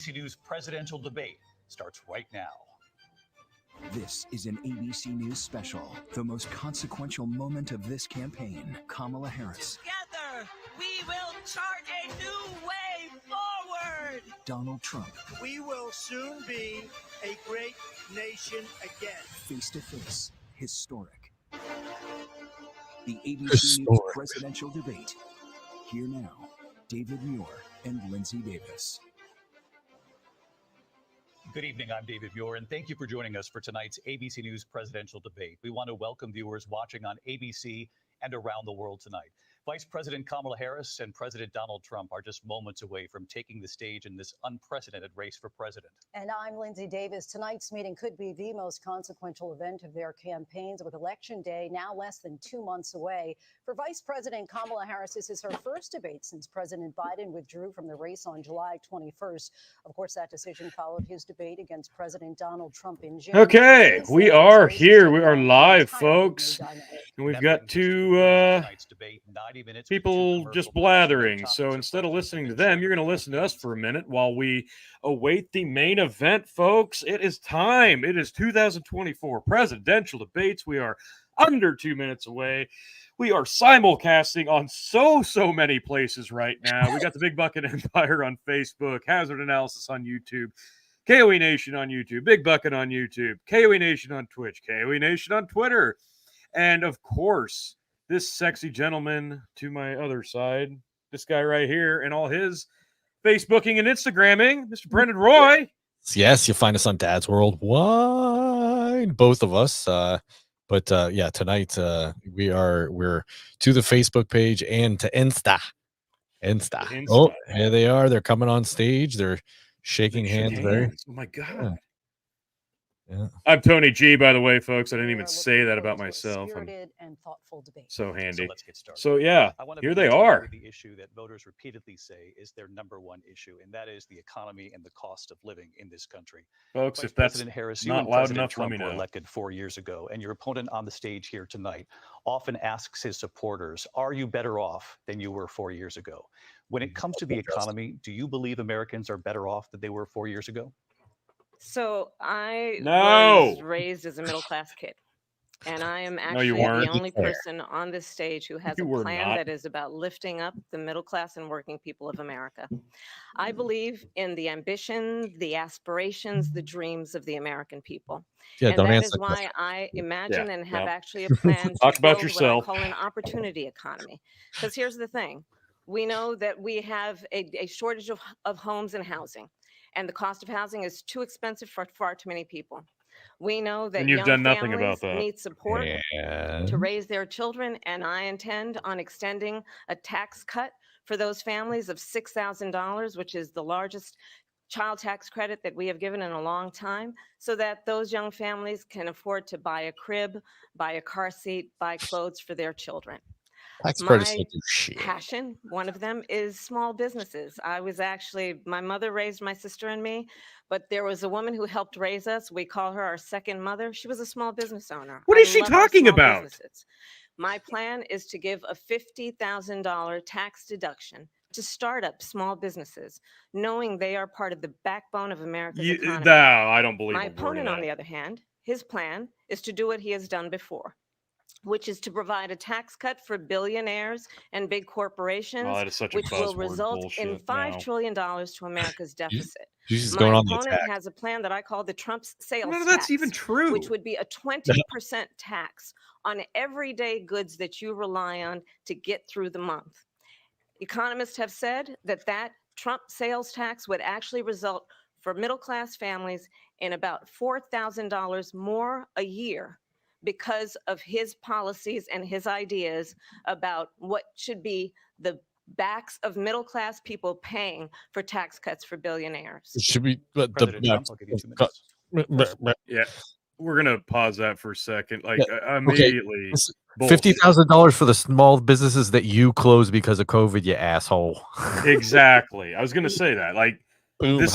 ABC News presidential debate starts right now. This is an ABC News special, the most consequential moment of this campaign. Kamala Harris. Together, we will chart a new way forward. Donald Trump. We will soon be a great nation again. Face to face, historic. The ABC News presidential debate. Here now, David Muir and Lindsay Davis. Good evening, I'm David Muir, and thank you for joining us for tonight's ABC News presidential debate. We want to welcome viewers watching on ABC and around the world tonight. Vice President Kamala Harris and President Donald Trump are just moments away from taking the stage in this unprecedented race for president. And I'm Lindsay Davis. Tonight's meeting could be the most consequential event of their campaigns, with Election Day now less than 2 months away. For Vice President Kamala Harris, this is her first debate since President Biden withdrew from the race on July 21st. Of course, that decision followed his debate against President Donald Trump in June. Okay, we are here. We are live, folks. And we've got two people just blathering. So instead of listening to them, you're going to listen to us for a minute while we await the main event, folks. It is time. It is 2024 presidential debates. We are under 2 minutes away. We are simulcasting on so many places right now. We got the Big Bucket Empire on Facebook, Hazard Analysis on YouTube, KOE Nation on YouTube, Big Bucket on YouTube, KOE Nation on Twitch, KOE Nation on Twitter, and of course, this sexy gentleman to my other side, this guy right here, and all his Facebooking and Instagramming, Mr. Brendan Roy. Yes, you'll find us on Dad's Worldwide, both of us. But yeah, tonight we're to the Facebook page and to Insta. Oh, here they are. They're coming on stage. They're shaking hands. Oh my God. Yeah. I'm Tony G, by the way, folks. I didn't even say that about myself. I'm and thoughtful debate. So handy. So let's get started. So yeah, here they are. The issue that voters repeatedly say is their number one issue, and that is the economy and the cost of living in this country. Folks, Vice if that's President Harris, not you loud President enough, Trump let me were know. elected 4 years ago, and your opponent on the stage here tonight often asks his supporters, "Are you better off than you were 4 years ago?" When it comes to the economy, do you believe Americans are better off than they were 4 years ago? So I was raised as a middle-class kid, and I am actually the only person on this stage who has a plan that is about lifting up the middle class and working people of America. I believe in the ambition, the aspirations, the dreams of the American people. Yeah, and don't that answer is that why question. I imagine and have Yeah. actually a plan to Talk about build yourself. what I call an opportunity economy. Because here's the thing. We know that we have a shortage of homes and housing. And the cost of housing is too expensive for far too many people. We know that you've young done nothing families about that. need support to raise their children, and I intend on extending a tax cut for those families of $6,000, which is the largest child tax credit that we have given in a long time, so that those young families can afford to buy a crib, buy a car seat, buy clothes for their children. My passion, one of them, is small businesses. My mother raised my sister and me, but there was a woman who helped raise us. We call her our second mother. She was a small business owner. What is she talking about? My plan is to give a $50,000 tax deduction to start up small businesses, knowing they are part of the backbone of America's economy. No, I don't believe my opponent, on the other hand, his plan is to do what he has done before, which is to provide a tax cut for billionaires and big corporations, which will result in $5 trillion to America's deficit. My opponent has a plan that I call the Trump sales tax. That's even true. Which would be a 20% tax on everyday goods that you rely on to get through the month. Economists have said that Trump sales tax would actually result for middle-class families in about $4,000 more a year, because of his policies and his ideas about what should be the backs of middle-class people paying for tax cuts for billionaires. It should be Trump, I'll give you 2 minutes. Yeah, we're gonna pause that for a second. Like immediately, $50,000 for the small businesses that you closed because of COVID, you asshole. Exactly. I was gonna say that. Like, Boom, this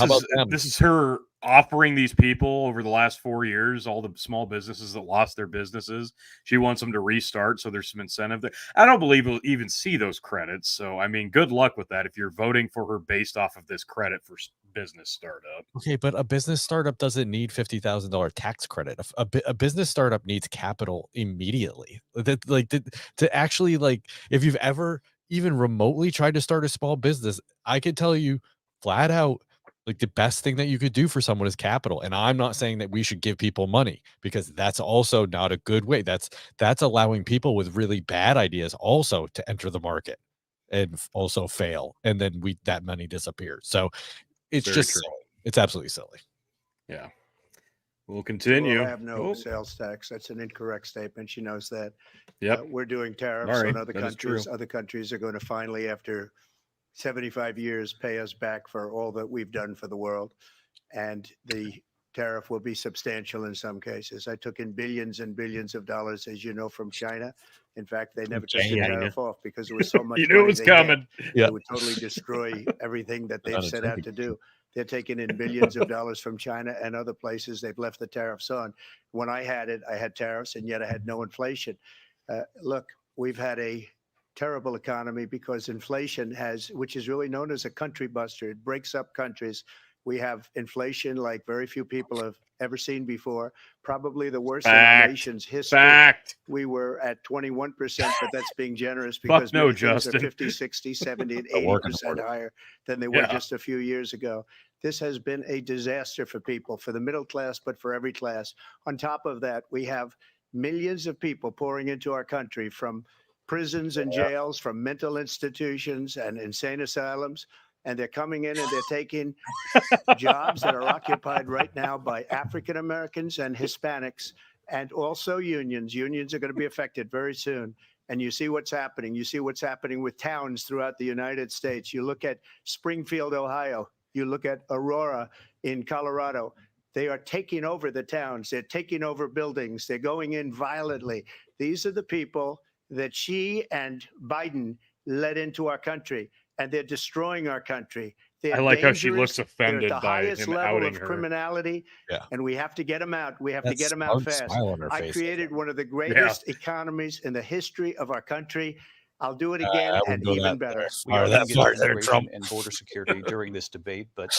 is her offering these people over the last 4 years, all the small businesses that lost their businesses, she wants them to restart. So there's some incentive there. I don't believe we'll even see those credits. So, I mean, good luck with that if you're voting for her based off of this credit for business startup. Okay, but a business startup doesn't need $50,000 tax credit. A business startup needs capital immediately. To actually, like, if you've ever even remotely tried to start a small business, I could tell you flat out, like, the best thing that you could do for someone is capital. And I'm not saying that we should give people money, because that's also not a good way. That's allowing people with really bad ideas also to enter the market and also fail, and then that money disappears. So it's Very just true. silly. It's absolutely silly. Yeah. We'll continue. Well, I have no sales tax. That's an incorrect statement. She knows that. Yep. We're doing tariffs Sorry, on other that is true. countries. Other countries are going to finally, after 75 years, pay us back for all that we've done for the world. And the tariff will be substantial in some cases. I took in billions and billions of dollars, as you know, from China. In fact, they never took the tariff off because there was so much You knew it money was they coming. had. Yeah. It would totally destroy everything that they've set out to do. They're taking in billions of dollars from China and other places. They've left the tariffs on. When I had it, I had tariffs, and yet I had no inflation. Look, we've had a terrible economy because inflation which is really known as a country buster. It breaks up countries. We have inflation like very few people have ever seen before, probably the worst in our nation's history. We were at 21%, but that's being generous because many things are 50, 60, 70, and 80% higher than they were just a few years ago. This has been a disaster for people, for the middle class, but for every class. On top of that, we have millions of people pouring into our country from prisons and jails, from mental institutions and insane asylums. And they're coming in and they're taking jobs that are occupied right now by African Americans and Hispanics, and also unions. Unions are going to be affected very soon. And you see what's happening. You see what's happening with towns throughout the United States. You look at Springfield, Ohio. You look at Aurora in Colorado. They are taking over the towns. They're taking over buildings. They're going in violently. These are the people that she and Biden led into our country, and they're destroying our country. They're I like dangerous. how she looks offended They're at the by highest him level outing of her. criminality, and we have to get them out. We have to get them out fast. I created one of the greatest economies in the history of our country. I'll do it again and even better. We are going to get to immigration and border security during this debate, but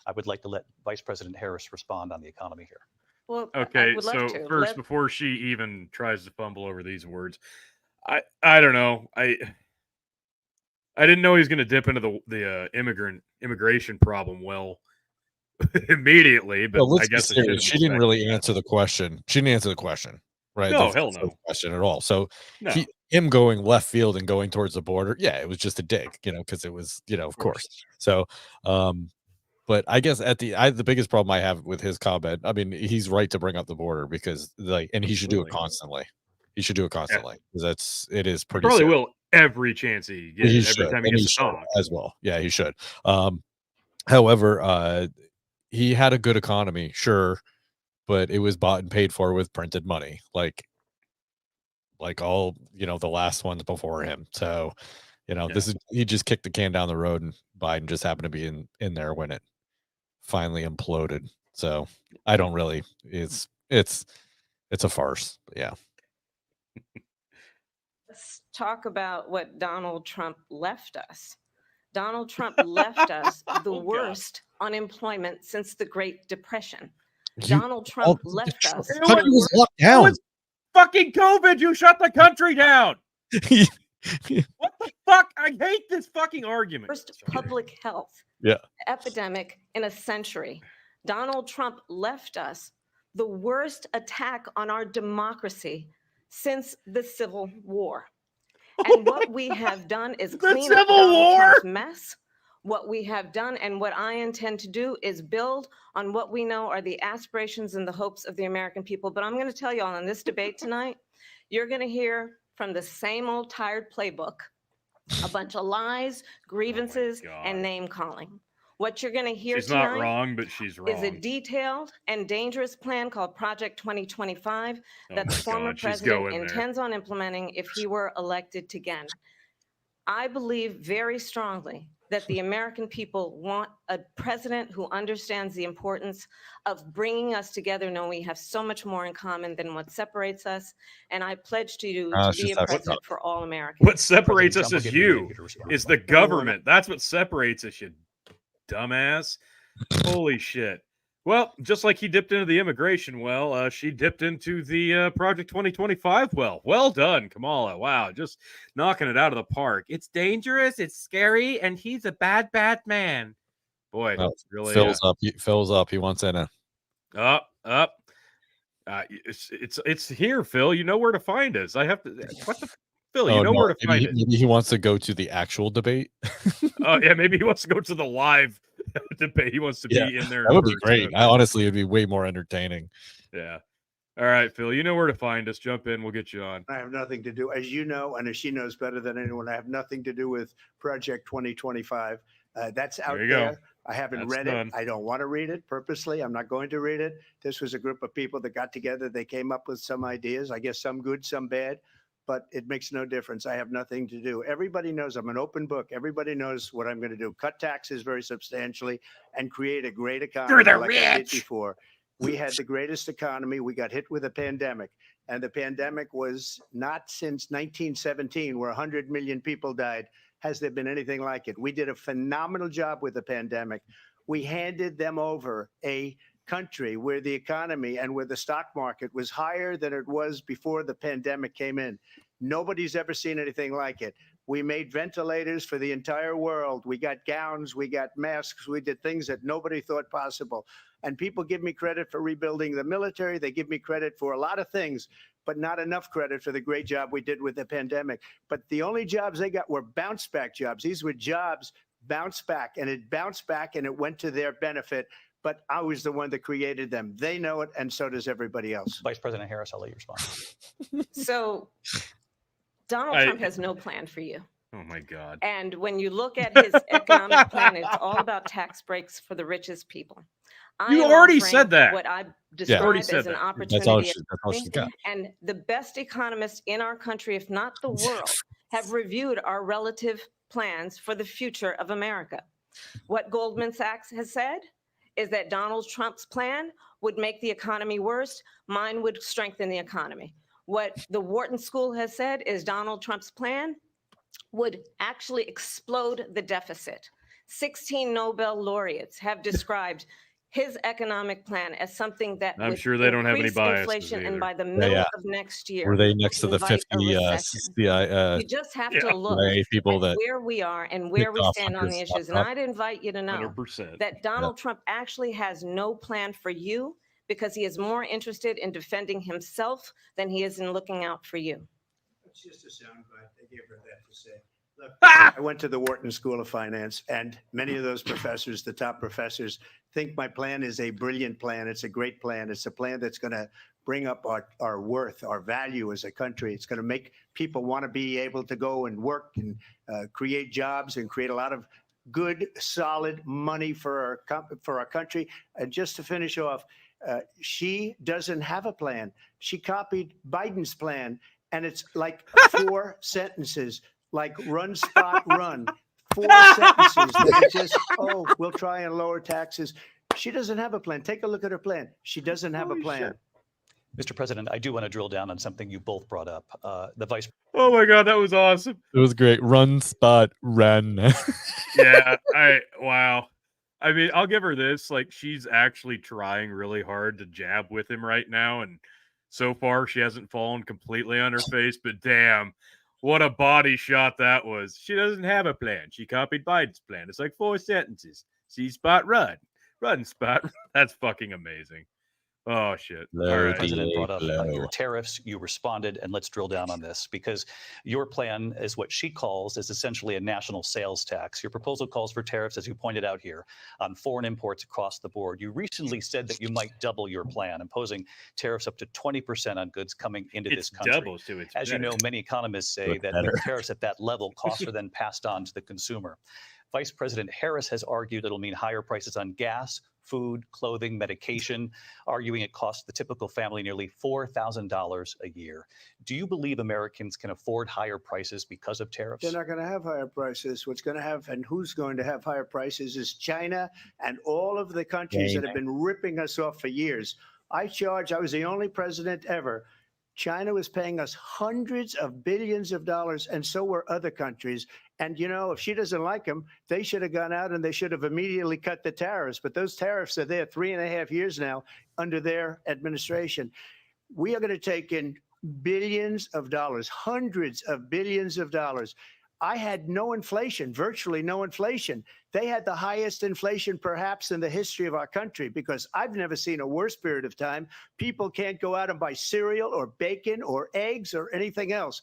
I would like to let Vice President Harris respond on the economy here. Well, okay, so first, before she even tries to fumble over these words, I don't know. I didn't know he was going to dip into the immigration problem immediately, but let's I guess be serious. She didn't really answer the question. She didn't answer the question, right? No, hell no. Question at all. So no. Him going left field and going towards the border, yeah, it was just a dig, because it was, of course. So, but I guess the biggest problem I have with his comment, I mean, he's right to bring up the border because and he should do it constantly. He should do it constantly because it is pretty. Probably will every chance he gets. Every time he gets to talk as well. Yeah, he should. However, he had a good economy, sure, but it was bought and paid for with printed money, like all the last ones before him. So, he just kicked the can down the road, and Biden just happened to be in there when it finally imploded. So I don't really. It's a farce. But yeah. Let's talk about what Donald Trump left us. Donald Trump left us the worst unemployment since the Great Depression. Donald Trump left us. The country was locked down. It's fucking COVID. You shut the country down. What the fuck? I hate this fucking argument. First public health epidemic in a century. Donald Trump left us the worst attack on our democracy since the Civil War. And what we have done is clean up Donald Trump's mess. What we have done and what I intend to do is build on what we know are the aspirations and the hopes of the American people. But I'm going to tell you all in this debate tonight, you're going to hear from the same old tired playbook, a bunch of lies, grievances, and name calling. What you're going to hear tonight not wrong, but she's wrong. Is a detailed and dangerous plan called Project 2025 that the former president intends on implementing if he were elected again. I believe very strongly that the American people want a president who understands the importance of bringing us together, knowing we have so much more in common than what separates us. And I pledge to you to be a president for all Americans. What separates us is you, is the government. That's what separates us, you dumbass. Holy shit. Well, just like he dipped into the immigration well, she dipped into the Project 2025 well. Well done, Kamala. Wow, just knocking it out of the park. It's dangerous, it's scary, and he's a bad, bad man. Boy, really fills up. Fills up. He wants in it. Up. It's here, Phil. You know where to find us. I have to. What the Phil? You know where to find it. Maybe he wants to go to the actual debate. Oh yeah, maybe he wants to go to the live debate. He wants to be in there. That would be great. Honestly, it'd be way more entertaining. Yeah. All right, Phil. You know where to find us. Jump in. We'll get you on. I have nothing to do, as you know, and as she knows better than anyone. I have nothing to do with Project 2025. That's out there. I haven't read it. I don't want to read it purposely. I'm not going to read it. This was a group of people that got together. They came up with some ideas. I guess some good, some bad. But it makes no difference. I have nothing to do. Everybody knows I'm an open book. Everybody knows what I'm going to do. Cut taxes very substantially and create a great economy like I did before. We had the greatest economy. We got hit with a pandemic. And the pandemic was not since 1917, where 100 million people died, has there been anything like it. We did a phenomenal job with the pandemic. We handed them over a country where the economy and where the stock market was higher than it was before the pandemic came in. Nobody's ever seen anything like it. We made ventilators for the entire world. We got gowns, we got masks, we did things that nobody thought possible. And people give me credit for rebuilding the military. They give me credit for a lot of things, but not enough credit for the great job we did with the pandemic. But the only jobs they got were bounce back jobs. These were jobs bounce back, and it bounced back and it went to their benefit. But I was the one that created them. They know it, and so does everybody else. Vice President Harris, I'll let you respond. So Donald Trump has no plan for you. Oh, my God. And when you look at his economic plan, it's all about tax breaks for the richest people. You already said that. What I describe as an opportunity. That's all she's got. And the best economists in our country, if not the world, have reviewed our relative plans for the future of America. What Goldman Sachs has said is that Donald Trump's plan would make the economy worse. Mine would strengthen the economy. What the Wharton School has said is Donald Trump's plan would actually explode the deficit. 16 Nobel laureates have described his economic plan as something that I'm sure they don't have any bias. Inflation, and by the middle of next year, were they next to the 50 you just have to look people at that where we are and where we stand on the issues. And I'd invite you to know 100%. that Donald Trump actually has no plan for you because he is more interested in defending himself than he is in looking out for you. It's just a soundbite. They gave her that to say. Look, I went to the Wharton School of Finance, and many of those professors, the top professors, think my plan is a brilliant plan. It's a great plan. It's a plan that's going to bring up our worth, our value as a country. It's going to make people want to be able to go and work and create jobs and create a lot of good, solid money for our country. And just to finish off, she doesn't have a plan. She copied Biden's plan, and it's like 4 sentences. Like run, spot, run. 4 sentences that just, we'll try and lower taxes. She doesn't have a plan. Take a look at her plan. She doesn't have a plan. Mr. President, I do want to drill down on something you both brought up. The vice. Oh my God, that was awesome. It was great. Run, spot, run. Yeah. Wow. I mean, I'll give her this. Like, she's actually trying really hard to jab with him right now, and so far she hasn't fallen completely on her face. But damn. What a body shot that was. She doesn't have a plan. She copied Biden's plan. It's like 4 sentences. See, spot, run. Run, spot. That's fucking amazing. Oh, shit. The president brought up your tariffs. You responded, and let's drill down on this because your plan is what she calls is essentially a national sales tax. Your proposal calls for tariffs, as you pointed out here, on foreign imports across the board. You recently said that you might double your plan, imposing tariffs up to 20% on goods coming into this country. Doubles to its As you know, many economists say that with tariffs at that level, costs are then passed on to the consumer. Vice President Harris has argued it'll mean higher prices on gas, food, clothing, medication, arguing it costs the typical family nearly $4,000 a year. Do you believe Americans can afford higher prices because of tariffs? They're not going to have higher prices. What's going to have and who's going to have higher prices is China and all of the countries that have been ripping us off for years. I was the only president ever. China was paying us hundreds of billions of dollars, and so were other countries. And, you know, if she doesn't like them, they should have gone out and they should have immediately cut the tariffs. But those tariffs are there 3.5 years now under their administration. We are going to take in billions of dollars, hundreds of billions of dollars. I had no inflation, virtually no inflation. They had the highest inflation perhaps in the history of our country, because I've never seen a worse period of time. People can't go out and buy cereal or bacon or eggs or anything else.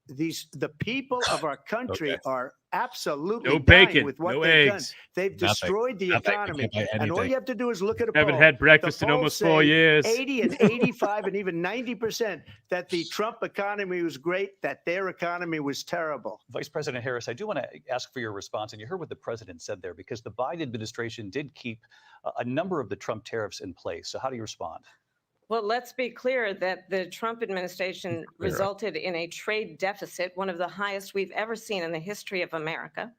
The people of our country are absolutely dying with what they've done. They've destroyed the economy. And all you have to do is look at a poll. Haven't had breakfast in almost 4 years. 80 and 85 and even 90% that the Trump economy was great, that their economy was terrible. Vice President Harris, I do want to ask for your response. And you heard what the president said there, because the Biden administration did keep a number of the Trump tariffs in place. So how do you respond? Well, let's be clear that the Trump administration resulted in a trade deficit, one of the highest we've ever seen in the history of America.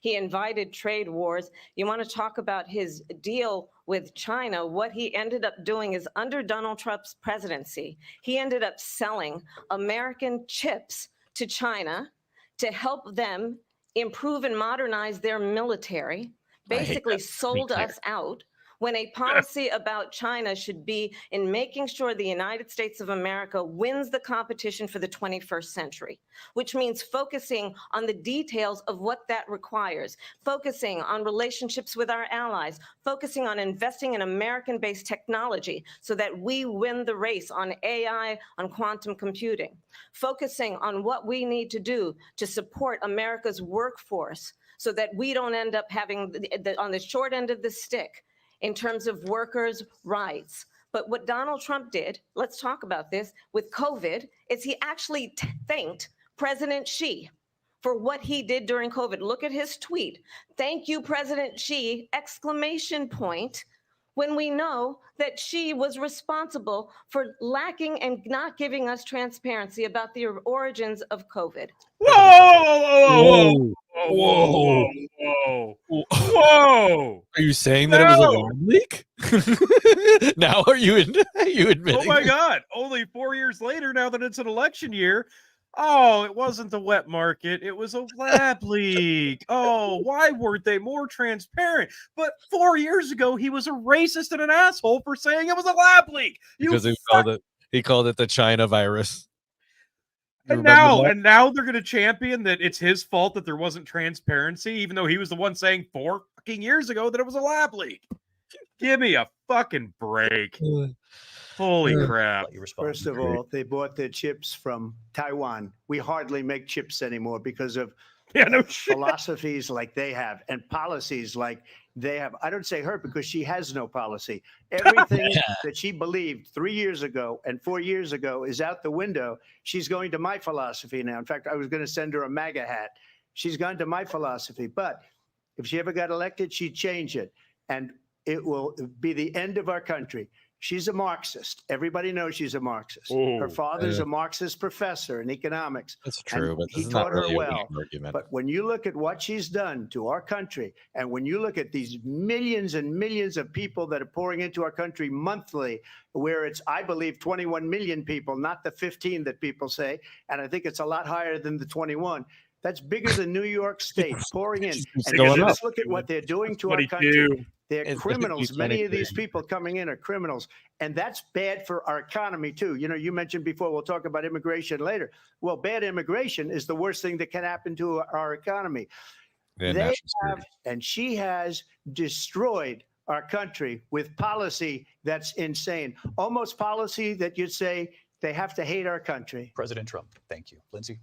He invited trade wars. You want to talk about his deal with China? What he ended up doing is, under Donald Trump's presidency, he ended up selling American chips to China to help them improve and modernize their military, basically sold us out. When a policy about China should be in making sure the United States of America wins the competition for the 21st century, which means focusing on the details of what that requires, focusing on relationships with our allies, focusing on investing in American-based technology so that we win the race on AI, on quantum computing, focusing on what we need to do to support America's workforce so that we don't end up having on the short end of the stick in terms of workers' rights. But what Donald Trump did, let's talk about this, with COVID, is he actually thanked President Xi for what he did during COVID. Look at his tweet. Thank you, President Xi, exclamation point, when we know that Xi was responsible for lacking and not giving us transparency about the origins of COVID. Whoa! Are you saying that it was a lab leak? Now are you admitting? Oh my God! Only 4 years later, now that it's an election year. Oh, it wasn't the wet market. It was a lab leak. Oh, why weren't they more transparent? But 4 years ago, he was a racist and an asshole for saying it was a lab leak. Because he called it the China virus. And now they're going to champion that it's his fault that there wasn't transparency, even though he was the one saying 4 fucking years ago that it was a lab leak. Give me a fucking break. Holy crap. First of all, they bought their chips from Taiwan. We hardly make chips anymore because of philosophies like they have and policies like they have. I don't say her because she has no policy. Everything that she believed 3 years ago and 4 years ago is out the window. She's going to my philosophy now. In fact, I was going to send her a MAGA hat. She's gone to my philosophy. But if she ever got elected, she'd change it. And it will be the end of our country. She's a Marxist. Everybody knows she's a Marxist. Her father's a Marxist professor in economics. That's true, but he taught her well. But when you look at what she's done to our country, and when you look at these millions and millions of people that are pouring into our country monthly, where it's, I believe, 21 million people, not the 15 that people say, and I think it's a lot higher than the 21. That's bigger than New York State pouring in. And just look at what they're doing to our country. They're criminals. Many of these people coming in are criminals. And that's bad for our economy, too. You know, you mentioned before, we'll talk about immigration later. Well, bad immigration is the worst thing that can happen to our economy. They have, and she has destroyed our country with policy that's insane. Almost policy that you'd say they have to hate our country. President Trump, thank you. Lindsay?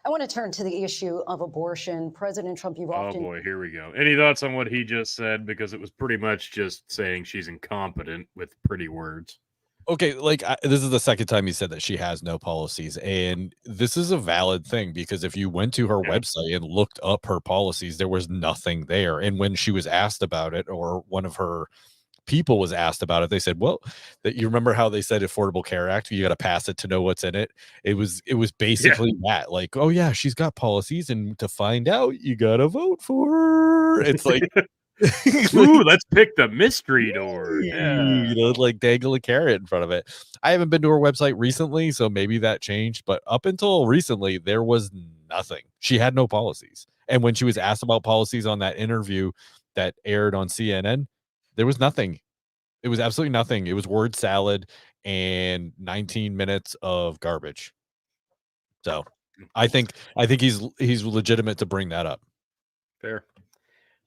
I want to turn to the issue of abortion. President Trump, you've often... Oh, boy, here we go. Any thoughts on what he just said? Because it was pretty much just saying she's incompetent with pretty words. Okay, like this is the second time you said that she has no policies, and this is a valid thing because if you went to her website and looked up her policies, there was nothing there. And when she was asked about it, or one of her people was asked about it, they said, "Well, that you remember how they said Affordable Care Act, you got to pass it to know what's in it." It was basically that, like, "Oh yeah, she's got policies, and to find out, you got to vote for her." It's like, Ooh, let's pick the mystery door. you know, like dangle a carrot in front of it. I haven't been to her website recently, so maybe that changed, but up until recently, there was nothing. She had no policies. And when she was asked about policies on that interview that aired on CNN, there was nothing. It was absolutely nothing. It was word salad and 19 minutes of garbage. So I think he's legitimate to bring that up. Fair.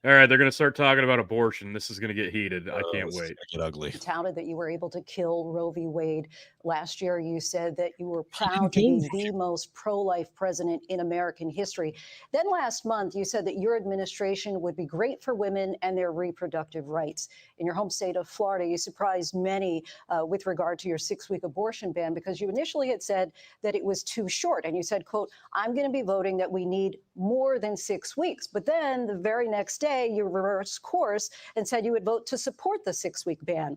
All right, they're going to start talking about abortion. This is going to get heated. I can't wait. Get ugly. You touted that you were able to kill Roe v. Wade. Last year, you said that you were proud to be the most pro-life president in American history. Then last month, you said that your administration would be great for women and their reproductive rights. In your home state of Florida, you surprised many with regard to your 6-week abortion ban because you initially had said that it was too short. And you said, quote, "I'm going to be voting that we need more than 6 weeks." But then the very next day, you reversed course and said you would vote to support the 6-week ban.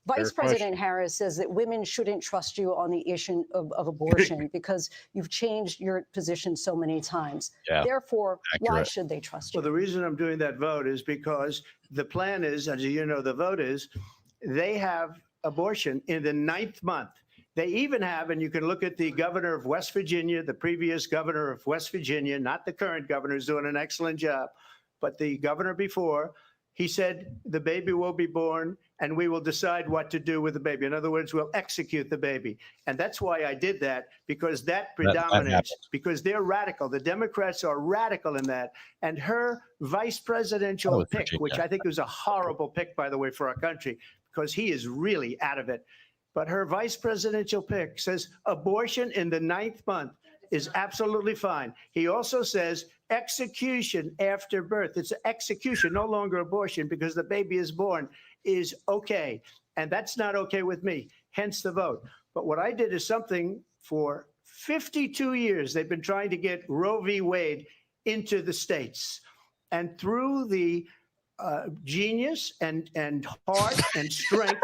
Vice President Harris says that women shouldn't trust you on the issue of abortion because you've changed your position so many times. Yeah, therefore, why accurate. should they trust you? Well, the reason I'm doing that vote is because the plan is, as you know, the vote is they have abortion in the 9th month. They even have, and you can look at the governor of West Virginia, the previous governor of West Virginia, not the current governor, who's doing an excellent job, but the governor before, he said the baby will be born and we will decide what to do with the baby. In other words, we'll execute the baby. And that's why I did that, because that predominates, because they're radical. The Democrats are radical in that. And her vice presidential pick, which I think was a horrible pick, by the way, for our country, because he is really out of it. But her vice presidential pick says abortion in the 9th month is absolutely fine. He also says execution after birth. It's execution, no longer abortion, because the baby is born, is okay. And that's not okay with me, hence the vote. But what I did is something for 52 years, they've been trying to get Roe v. Wade into the states. And through the genius and heart and strength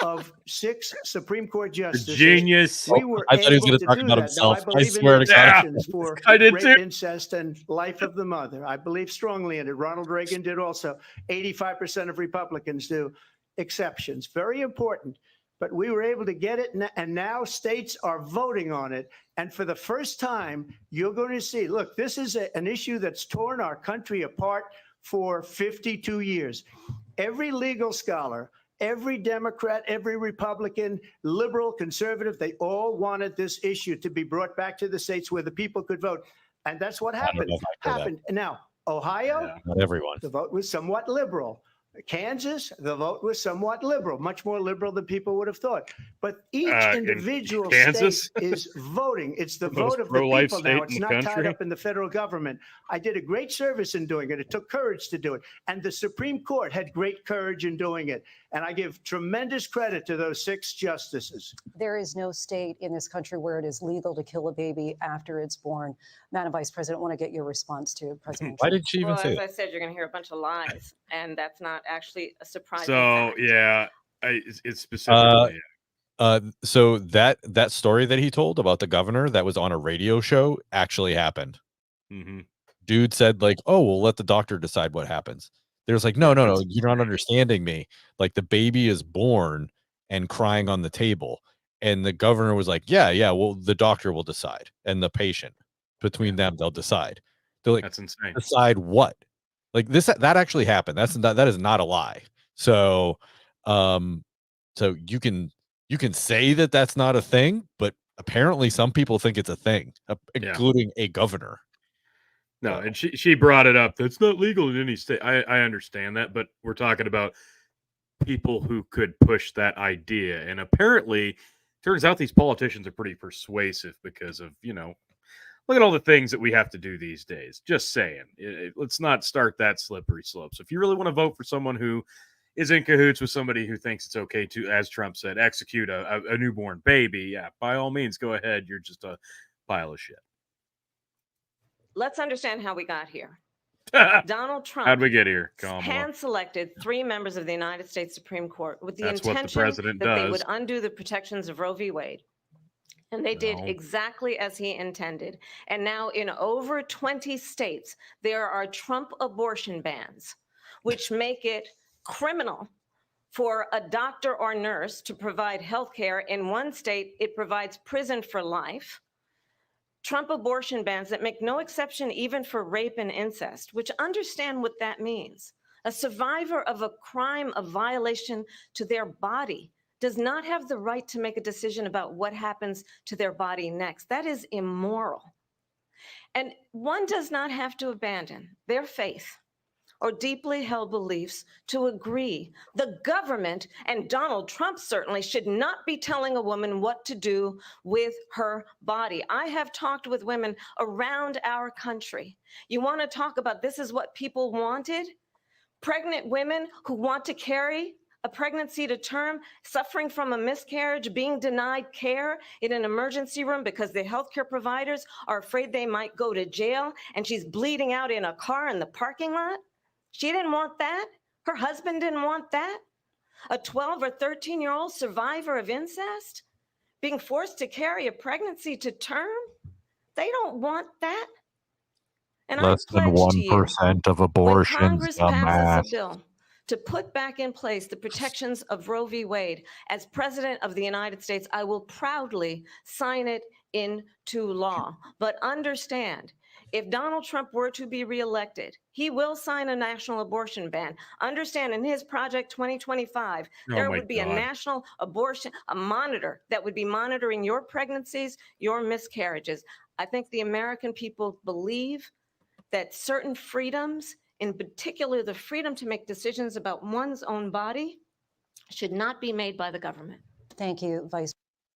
of 6 Supreme Court justices, genius. we were I thought he was able going to talk about that. himself. Now, I believe swear in to God. exceptions for I did rape, too. incest, and life of the mother. I believe strongly in it. Ronald Reagan did also. 85% of Republicans do. Exceptions, very important. But we were able to get it, and now states are voting on it. And for the first time, you're going to see, look, this is an issue that's torn our country apart for 52 years. Every legal scholar, every Democrat, every Republican, liberal, conservative, they all wanted this issue to be brought back to the states where the people could vote. And that's what happened. Now, Ohio, Not everyone. the vote was somewhat liberal. Kansas, the vote was somewhat liberal, much more liberal than people would have thought. But each individual state is voting. It's the vote of the people now. It's not tied up in the federal government. I did a great service in doing it. It took courage to do it. And the Supreme Court had great courage in doing it. And I give tremendous credit to those 6 justices. There is no state in this country where it is legal to kill a baby after it's born. Madam Vice President, I want to get your response to President Why Trump. did she even say As that? I said, you're going to hear a bunch of lies, and that's not actually a surprise. So yeah, it's specifically. So that story that he told about the governor that was on a radio show actually happened. Mm-hmm. Dude said like, "Oh, we'll let the doctor decide what happens." There's like, no, you're not understanding me. Like the baby is born and crying on the table, and the governor was like, yeah, well, the doctor will decide, and the patient, between them, they'll decide. They're like, that's insane. Decide what? Like that actually happened. That is not a lie. So, so you can say that that's not a thing, but apparently some people think it's a thing, including a governor. No, and she brought it up. That's not legal in any state. I understand that, but we're talking about people who could push that idea. And apparently, turns out these politicians are pretty persuasive because of, look at all the things that we have to do these days. Just saying. Let's not start that slippery slope. So if you really want to vote for someone who is in cahoots with somebody who thinks it's okay to, as Trump said, execute a newborn baby, yeah, by all means, go ahead. You're just a pile of shit. Let's understand how we got here. Donald Trump How'd we get here, Kamala? hand-selected 3 members of the United States Supreme Court with the That's what the intention president that they does. would undo the protections of Roe v. Wade. And they did exactly as he intended. And now in over 20 states, there are Trump abortion bans, which make it criminal for a doctor or nurse to provide health care. In one state, it provides prison for life. Trump abortion bans that make no exception even for rape and incest, which understand what that means. A survivor of a crime, a violation to their body, does not have the right to make a decision about what happens to their body next. That is immoral. And one does not have to abandon their faith or deeply held beliefs to agree. The government, and Donald Trump certainly, should not be telling a woman what to do with her body. I have talked with women around our country. You want to talk about this is what people wanted? Pregnant women who want to carry a pregnancy to term, suffering from a miscarriage, being denied care in an emergency room because the healthcare providers are afraid they might go to jail, and she's bleeding out in a car in the parking lot. She didn't want that. Her husband didn't want that. A 12 or 13-year-old survivor of incest being forced to carry a pregnancy to term. They don't want that. And Less than 1% of abortions. When Congress passes a bill to put back in place the protections of Roe v. Wade, as President of the United States, I will proudly sign it into law. But understand, if Donald Trump were to be reelected, he will sign a national abortion ban. Understand, in his Project 2025, there would be a national abortion, a monitor that would be monitoring your pregnancies, your miscarriages. I think the American people believe that certain freedoms, in particular the freedom to make decisions about one's own body, should not be made by the government. Thank you, Vice.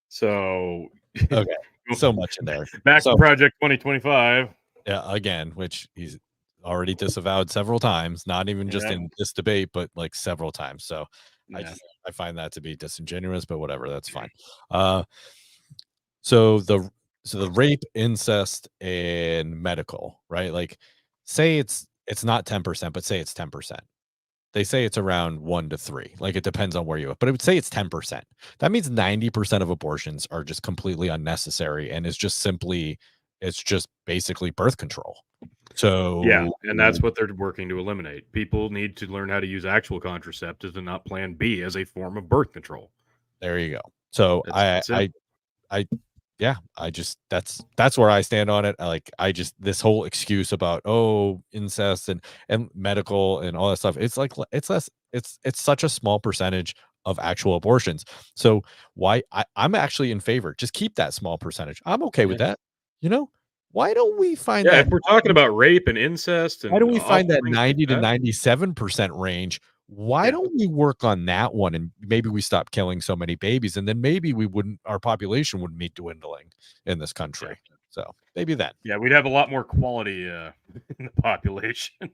So, okay, so much in there. Back to Project 2025. Yeah, again, which he's already disavowed several times, not even just in this debate, but like several times. So I find that to be disingenuous, but whatever, that's fine. So the rape, incest, and medical, right? Like, say it's not 10%, but say it's 10%. They say it's around 1 to 3. Like, it depends on where you are, but it would say it's 10%. That means 90% of abortions are just completely unnecessary, and it's just basically birth control. So yeah, and that's what they're working to eliminate. People need to learn how to use actual contraceptives and not Plan B as a form of birth control. There you go. So that's where I stand on it. This whole excuse about incest and medical and all that stuff. It's such a small percentage of actual abortions. So why I'm actually in favor. Just keep that small percentage. I'm okay with that. Why don't we find that? If we're talking about rape and incest, and why don't we find that 90 to 97% range? Why don't we work on that one, and maybe we stop killing so many babies, and then maybe our population wouldn't be dwindling in this country. So maybe then. Yeah, we'd have a lot more quality in the population.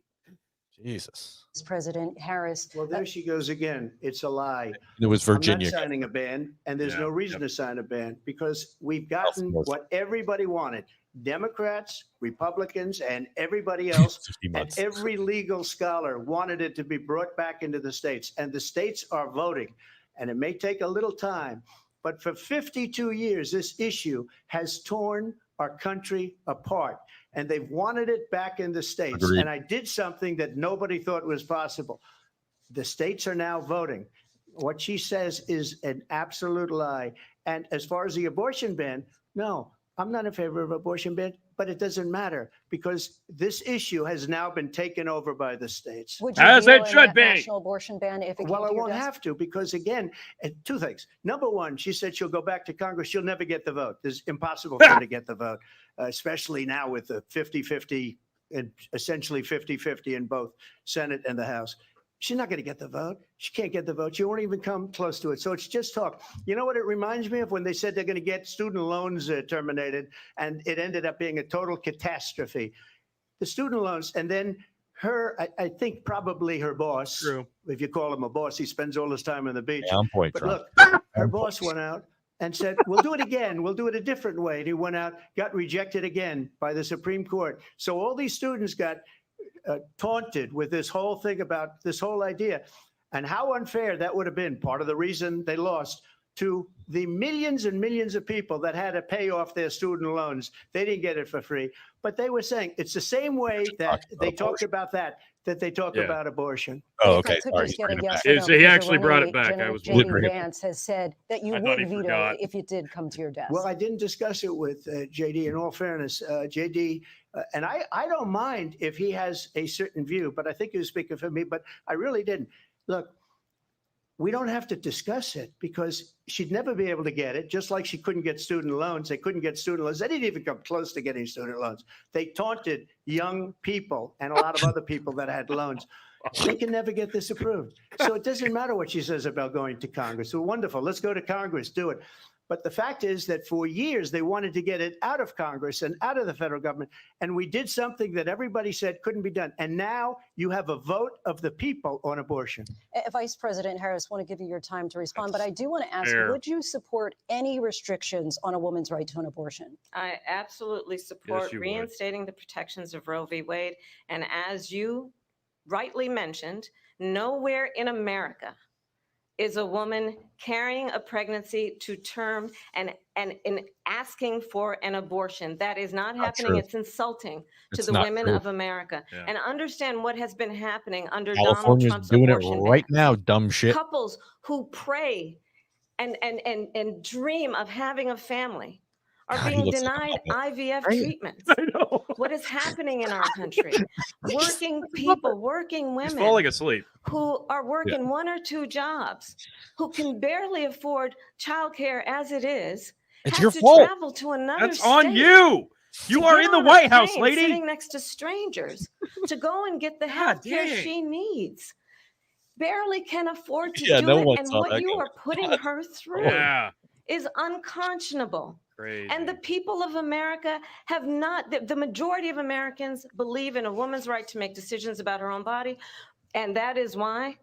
Jesus. President Harris. Well, there she goes again. It's a lie. It was Virginia. I'm not signing a ban, and there's no reason to sign a ban because we've gotten what everybody wanted. Democrats, Republicans, and everybody else, and every legal scholar wanted it to be brought back into the states, and the states are voting. And it may take a little time, but for 52 years, this issue has torn our country apart, and they've wanted it back in the states. Agreed. And I did something that nobody thought was possible. The states are now voting. What she says is an absolute lie. And as far as the abortion ban, no, I'm not in favor of abortion ban, but it doesn't matter because this issue has now been taken over by the states. Would you as it should be. National abortion ban if it well, I won't have to because, again, two things. Number one, she said she'll go back to Congress. She'll never get the vote. It's impossible for her to get the vote, especially now with the 50-50 and essentially 50-50 in both Senate and the House. She's not going to get the vote. She can't get the vote. She won't even come close to it. So it's just talk. You know what it reminds me of when they said they're going to get student loans terminated, and it ended up being a total catastrophe. The student loans, and then I think probably her boss, True. if you call him a boss, he spends all his time on the beach. Yeah, on point, But Trump. look, her boss went out and said, we'll do it again. We'll do it a different way. And he went out, got rejected again by the Supreme Court. So all these students got taunted with this whole thing about this whole idea. And how unfair that would have been. Part of the reason they lost to the millions and millions of people that had to pay off their student loans. They didn't get it for free. But they were saying it's the same way that they talked about that they talk about abortion. Oh, If I okay. could Sorry. just get a Bring it yes back. or no, So he because actually brought it back. J.D. I was J.D. wondering. Vance has said that you I thought would he veto forgot. it if it did come to your desk. Well, I didn't discuss it with JD. In all fairness, JD, and I don't mind if he has a certain view, but I think he was speaking for me, but I really didn't. Look, we don't have to discuss it because she'd never be able to get it, just like she couldn't get student loans. They couldn't get student loans. They didn't even come close to getting student loans. They taunted young people and a lot of other people that had loans. They can never get this approved. So it doesn't matter what she says about going to Congress. Well, wonderful. Let's go to Congress. Do it. But the fact is that for years, they wanted to get it out of Congress and out of the federal government. And we did something that everybody said couldn't be done. And now you have a vote of the people on abortion. Vice President Harris, want to give you your time to respond, but I do want to ask, fair. would you support any restrictions on a woman's right to an abortion? I absolutely support you would. reinstating the protections of Roe v. Wade. And as you rightly mentioned, nowhere in America is a woman carrying a pregnancy to term and asking for an abortion. That is not happening. true. It's insulting to It's the not women true. of America. Yeah. And understand what has been happening under Donald California's Trump's doing it abortion right ban. now, dumb shit. Couples who pray and dream of having a family are God, he being looks like a denied puppet. IVF Right? treatments. I know. What is happening in our country? Working people, working He's women falling asleep. who are working one or two jobs, who can barely afford childcare as it is, It's have your to fault. travel to another That's state on you. You to are get in the on a White House, plane lady. sitting next to strangers to go and get the God health care dang. she needs. Barely can afford to Yeah, do no it. one And saw what that you coming. are putting God. her through Yeah. is unconscionable. Crazy. And the people of America have not, the majority of Americans believe in a woman's right to make decisions about her own body. And that is why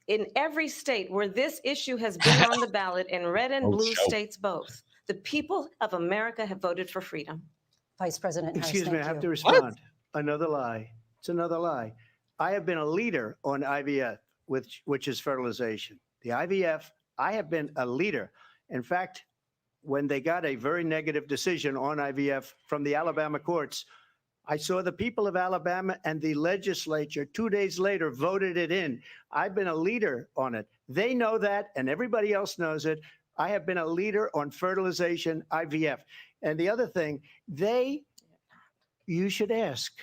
in every state where this issue has been on the ballot, in red and Oh, blue show. states both, the people of America have voted for freedom. Vice President Harris, Excuse me, I thank have you. to respond. Another lie. It's another lie. I have been a leader on IVF, which is fertilization. The IVF, I have been a leader. In fact, when they got a very negative decision on IVF from the Alabama courts, I saw the people of Alabama and the legislature 2 days later voted it in. I've been a leader on it. They know that, and everybody else knows it. I have been a leader on fertilization, IVF. And the other thing, you should ask,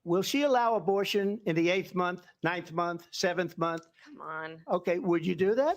will she allow abortion in the 8th month, 9th month, 7th month? Come on. Okay, would you do that?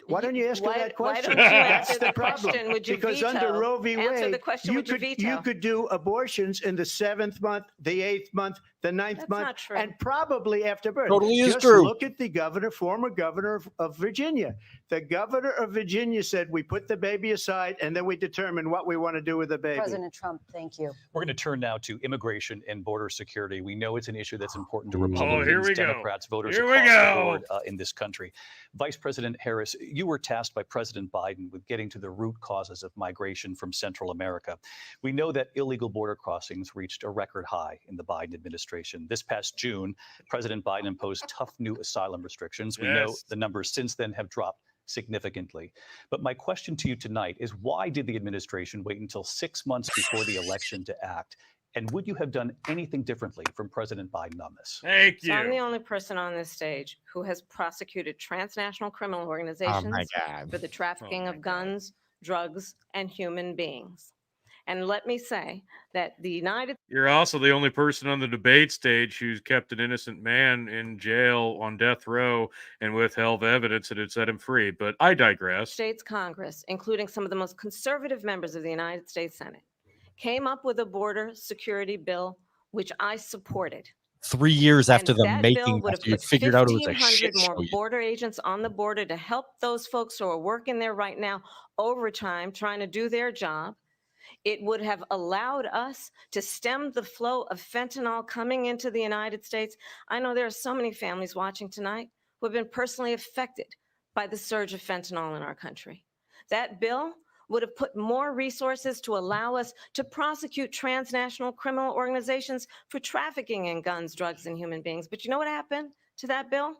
Why don't you ask her that Why question? don't you That's answer the the problem. question? Would you Because veto? under Roe v. Answer the Wade, question, would you veto? you could do abortions in the 7th month, the 8th month, the 9th That's month, not true. and probably after birth. Totally is Just true. look at the former governor of Virginia. The governor of Virginia said, we put the baby aside and then we determine what we want to do with the baby. President Trump, thank you. We're going to turn now to immigration and border security. We know it's an issue that's important to Oh, Republicans, here we go. Democrats, voters Here we across the go. board in this country. Vice President Harris, you were tasked by President Biden with getting to the root causes of migration from Central America. We know that illegal border crossings reached a record high in the Biden administration. This past June, President Biden imposed tough new asylum restrictions. We know Yes. the numbers since then have dropped significantly. But my question to you tonight is, why did the administration wait until 6 months before the election to act? And would you have done anything differently from President Biden on this? Thank So I'm the you. only person on this stage who has prosecuted transnational criminal Oh organizations my God. for the trafficking my of guns, drugs, and human beings. And let me say that the United You're also the only person on the debate stage who's kept an innocent man in jail on death row and withheld evidence that had set him free. But I digress. States Congress, including some of the most conservative members of the United States Senate, came up with a border security bill, which I supported. 3 years after And the that bill making, would have after you put figured out it was a 1,500 shit more show. border agents on the border to help those folks who are working there right now overtime, trying to do their job. It would have allowed us to stem the flow of fentanyl coming into the United States. I know there are so many families watching tonight who have been personally affected by the surge of fentanyl in our country. That bill would have put more resources to allow us to prosecute transnational criminal organizations for trafficking in guns, drugs, and human beings. But you know what happened to that bill?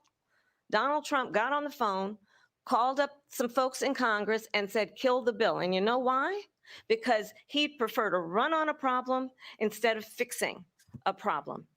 Donald Trump got on the phone, called up some folks in Congress and said, kill the bill. And you know why? Because he'd prefer to run on a problem instead of fixing a problem.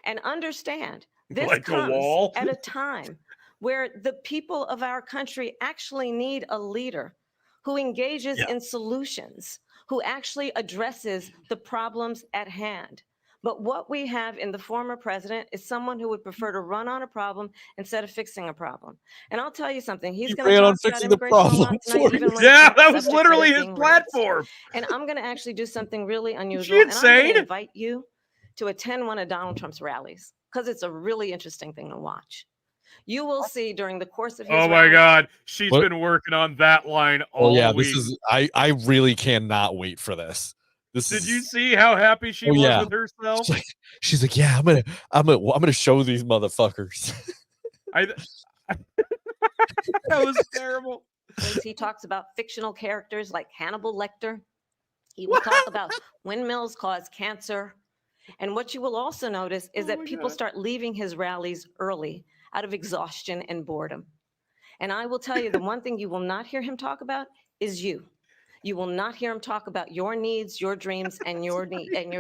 And understand, this Like a comes wall? at a time where the people of our country actually need a leader who engages in solutions, who actually addresses the problems at hand. But what we have in the former president is someone who would prefer to run on a problem instead of fixing a problem. And I'll tell you something, he's going to ran on talk about fixing the immigration a lot problem tonight, for even when Yeah, it's not that the was subject that literally is his being raised. platform. And I'm going to actually do something really Is unusual. she And I'm going insane? to invite you to attend one of Donald Trump's rallies because it's a really interesting thing to watch. You will see during the course of his Oh my rally. God, she's What? been working on that line Oh all yeah, week. this is I really cannot wait for this. This Did is you see how happy she Oh, was yeah. with herself? she's like, yeah, I'm gonna show these motherfuckers. That was terrible. He talks about fictional characters like Hannibal Lecter. He will talk about windmills cause cancer. And what you will also notice is that people start leaving his rallies early out of exhaustion and boredom. And I will tell you, the one thing you will not hear him talk about is you. You will not hear him talk about your needs, your dreams, and your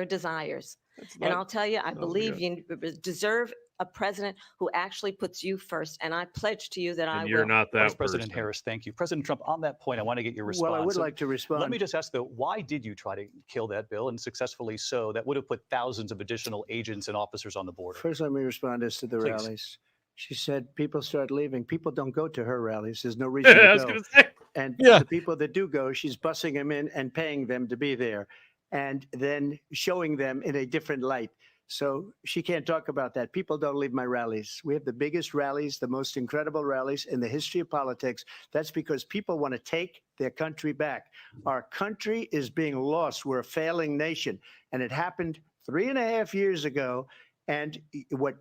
desires. And I'll tell you, I believe you deserve a president who actually puts you first. And I pledge to you that I will. You're not that Vice President Harris, thank you. President Trump, on that point, I want to get your response. Well, I would like to respond. Let me just ask, though, why did you try to kill that bill, and successfully so? That would have put thousands of additional agents and officers on the border. First, let me respond as to the Please. rallies. She said people start leaving. People don't go to her rallies. There's no reason I to was go. gonna say. And Yeah. the people that do go, she's bussing them in and paying them to be there and then showing them in a different light. So she can't talk about that. People don't leave my rallies. We have the biggest rallies, the most incredible rallies in the history of politics. That's because people want to take their country back. Our country is being lost. We're a failing nation. And it happened 3.5 years ago. And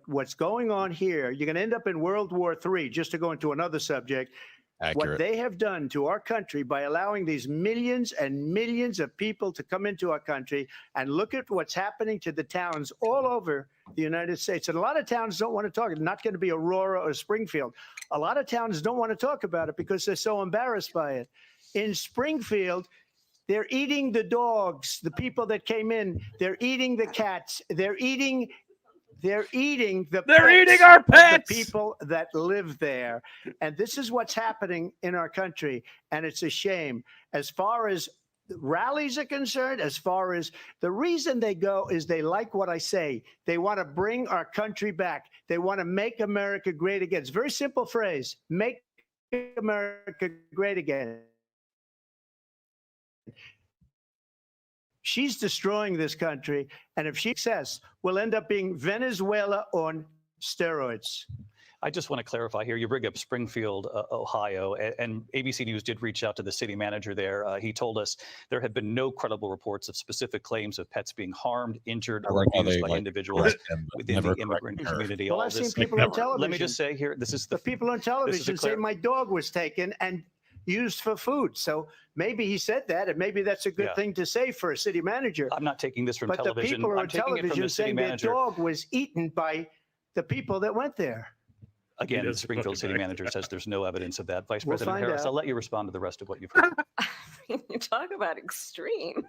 what's going on here, you're going to end up in World War III, just to go into another subject. Accurate. What they have done to our country by allowing these millions and millions of people to come into our country, and look at what's happening to the towns all over the United States. And a lot of towns don't want to talk. It's not going to be Aurora or Springfield. A lot of towns don't want to talk about it because they're so embarrassed by it. In Springfield, they're eating the dogs, the people that came in. They're eating the cats. They're eating our pets. The people that live there. And this is what's happening in our country. And it's a shame. As far as rallies are concerned, as far as the reason they go is they like what I say. They want to bring our country back. They want to make America great again. It's a very simple phrase. Make America great again. She's destroying this country, and if she succeeds, we'll end up being Venezuela on steroids. I just want to clarify here. You bring up Springfield, Ohio, and ABC News did reach out to the city manager there. He told us there have been no credible reports of specific claims of pets being harmed, injured, or abused by individuals within the immigrant community. Well, I've seen people on television. Let me just say here, this is the people on television say my dog was taken and used for food. So maybe he said that, and maybe that's a good thing to say for a city manager. I'm not taking this from but television. The people I'm on taking it from television the city saying manager. their dog was eaten by the people that went there. Again, the Springfield city manager says there's no evidence of that. Vice President Harris, I'll let you respond to the rest of what you've heard. You talk about extreme.